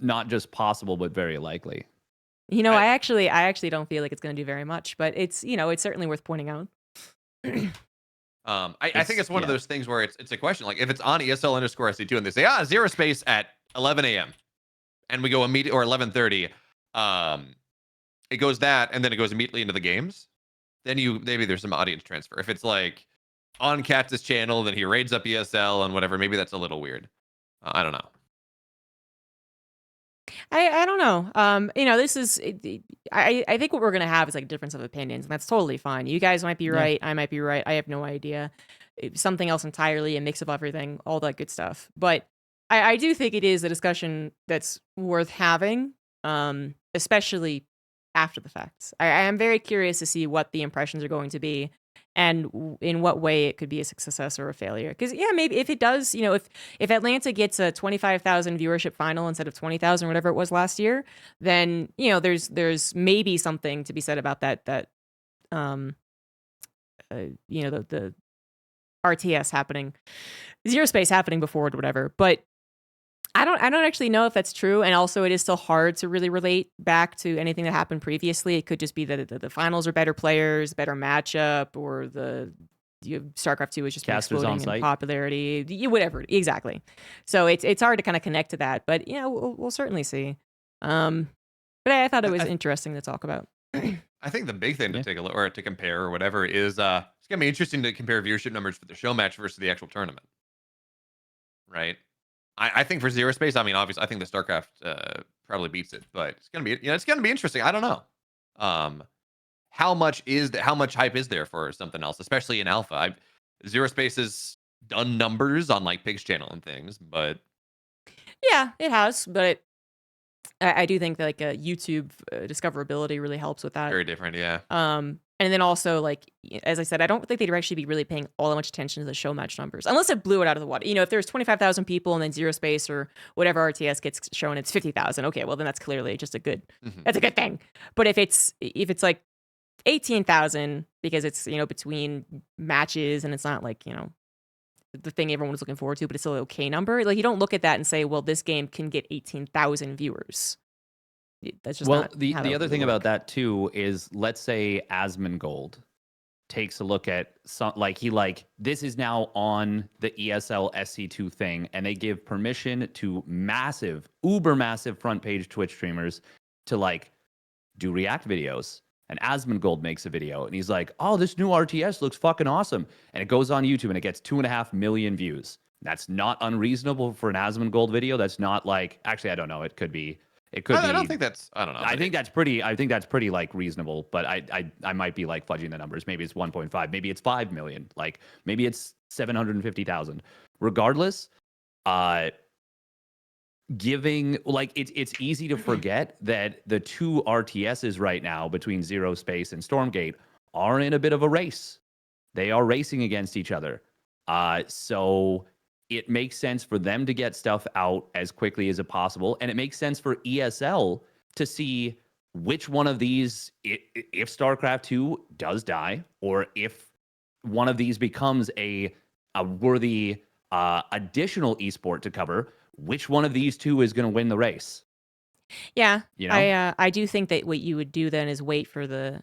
not just possible, but very likely. I actually don't feel like it's going to do very much, but it's it's certainly worth pointing out. I think it's one of those things where it's a question, like if it's on ESL_SC2 and they say ZeroSpace at 11 a.m. and we go immediately, or 11:30, it goes that and then it goes immediately into the games. Then maybe there's some audience transfer. If it's like on CatZ's channel, then he raids up ESL and whatever. Maybe that's a little weird. I don't know. I don't know. This is. I think what we're gonna have is like a difference of opinions, and that's totally fine. You guys might be right. I might be right. I have no idea. Something else entirely, a mix of everything, all that good stuff. But I do think it is a discussion that's worth having, especially after the fact. I am very curious to see what the impressions are going to be and in what way it could be a success or a failure. Because, maybe if it does, if Atlanta gets a 25,000 viewership final instead of 20,000, whatever it was last year, then, there's maybe something to be said about that the RTS happening, ZeroSpace happening before it or whatever. But I don't actually know if that's true, and also it is still hard to really relate back to anything that happened previously. It could just be that the finals are better players, better matchup, or the StarCraft 2 is just Casters on exploding in site. popularity, whatever. Exactly. So it's hard to kind of connect to that, but we'll certainly see. But I thought it was interesting to talk about. I think the big thing to take a look or to compare or whatever is it's gonna be interesting to compare viewership numbers for the show match versus the actual tournament. Right. I think for ZeroSpace, I mean, obviously, I think the StarCraft probably beats it, but it's gonna be it's gonna be interesting. I don't know. How much hype is there for something else, especially in alpha? ZeroSpace has done numbers on like Pig's channel and things, but yeah, it has. But I do think that like YouTube discoverability really helps with that. Very different, yeah. And then also, like, as I said, I don't think they'd actually be really paying all that much attention to the show match numbers, unless it blew it out of the water. If there's 25,000 people and then ZeroSpace or whatever RTS gets shown, it's 50,000. Okay, well then that's clearly just that's a good thing. But if it's like 18,000 because it's between matches and it's not like the thing everyone was looking forward to, but it's still an okay number. Like, you don't look at that and say, well, this game can get 18,000 viewers. That's just not the other thing about that too is, let's say Asmongold takes a look at this is now on the ESL SC2 thing, and they give permission to uber massive front page Twitch streamers to do react videos. And Asmongold makes a video and he's like, oh, this new RTS looks fucking awesome. And it goes on YouTube and it gets 2.5 million views. That's not unreasonable for an Asmongold video. That's not actually, I don't know. It could be. I don't think that's. I don't know. I think that's pretty reasonable. But I might be fudging the numbers. Maybe it's 1.5. Maybe it's 5 million. Maybe it's 750,000. Regardless, giving it's easy to forget that the two RTSs right now between ZeroSpace and Stormgate are in a bit of a race. They are racing against each other. So it makes sense for them to get stuff out as quickly as possible. And it makes sense for ESL to see which one of these, if StarCraft 2 does die, or if one of these becomes a worthy additional esport to cover, which one of these two is going to win the race. Yeah, I do think that what you would do then is wait for the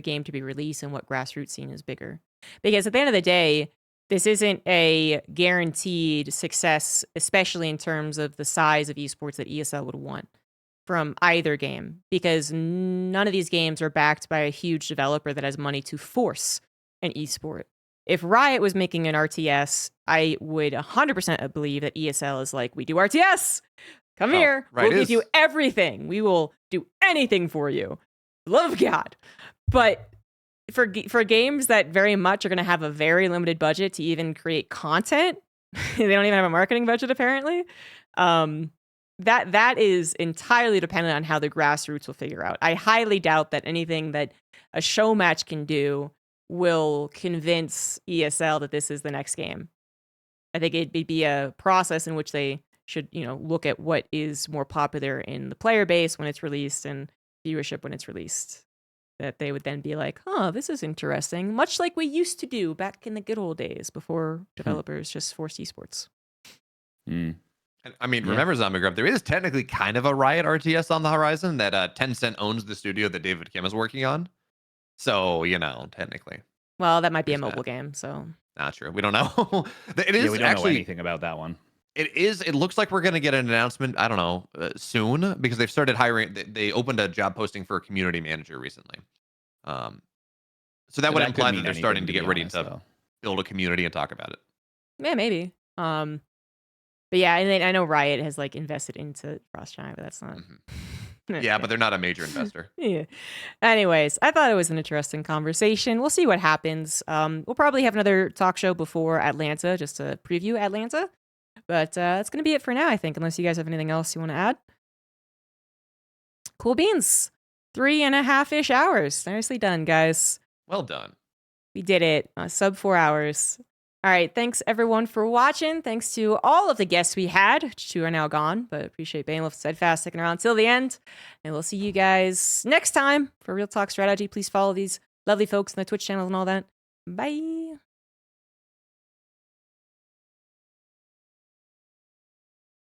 game to be released and what grassroots scene is bigger. Because at the end of the day, this isn't a guaranteed success, especially in terms of the size of esports that ESL would want from either game, because none of these games are backed by a huge developer that has money to force an esport. If Riot was making an RTS, I would 100% believe that ESL is like, we do RTS. Come here. We'll give you everything. We will do anything for you. Love of God. But for games that very much are going to have a very limited budget to even create content, they don't even have a marketing budget apparently. That is entirely dependent on how the grassroots will figure out. I highly doubt that anything that a show match can do will convince ESL that this is the next game. I think it'd be a process in which they should, look at what is more popular in the player base when it's released and viewership when it's released. That they would then be like, this is interesting. Much like we used to do back in the good old days before developers just forced esports. I mean, remember ZombieGrub, there is technically kind of a Riot RTS on the horizon that Tencent owns the studio that David Kim is working on. So, technically. Well, that might be a mobile game, so. Not sure. We don't know. It is we don't know anything about that one. It looks like we're going to get an announcement, I don't know, soon, because they've started hiring. They opened a job posting for a community manager recently. So that would imply that they're starting to get ready to build a community and talk about it. Yeah, maybe. But yeah, and then I know Riot has invested into Cross-China, but that's not. Yeah, but they're not a major investor. Yeah. Anyways, I thought it was an interesting conversation. We'll see what happens. We'll probably have another talk show before Atlanta, just to preview Atlanta. But that's going to be it for now, I think, unless you guys have anything else you want to add. Cool beans. 3.5-ish hours. Nicely done, guys. Well done. We did it. Sub 4 hours. All right. Thanks, everyone, for watching. Thanks to all of the guests we had, which 2 are now gone, but appreciate Beomulf, Steadfast sticking around till the end. And we'll see you guys next time for Real Talk Strategy. Please follow these lovely folks on the Twitch channel and all that. Bye.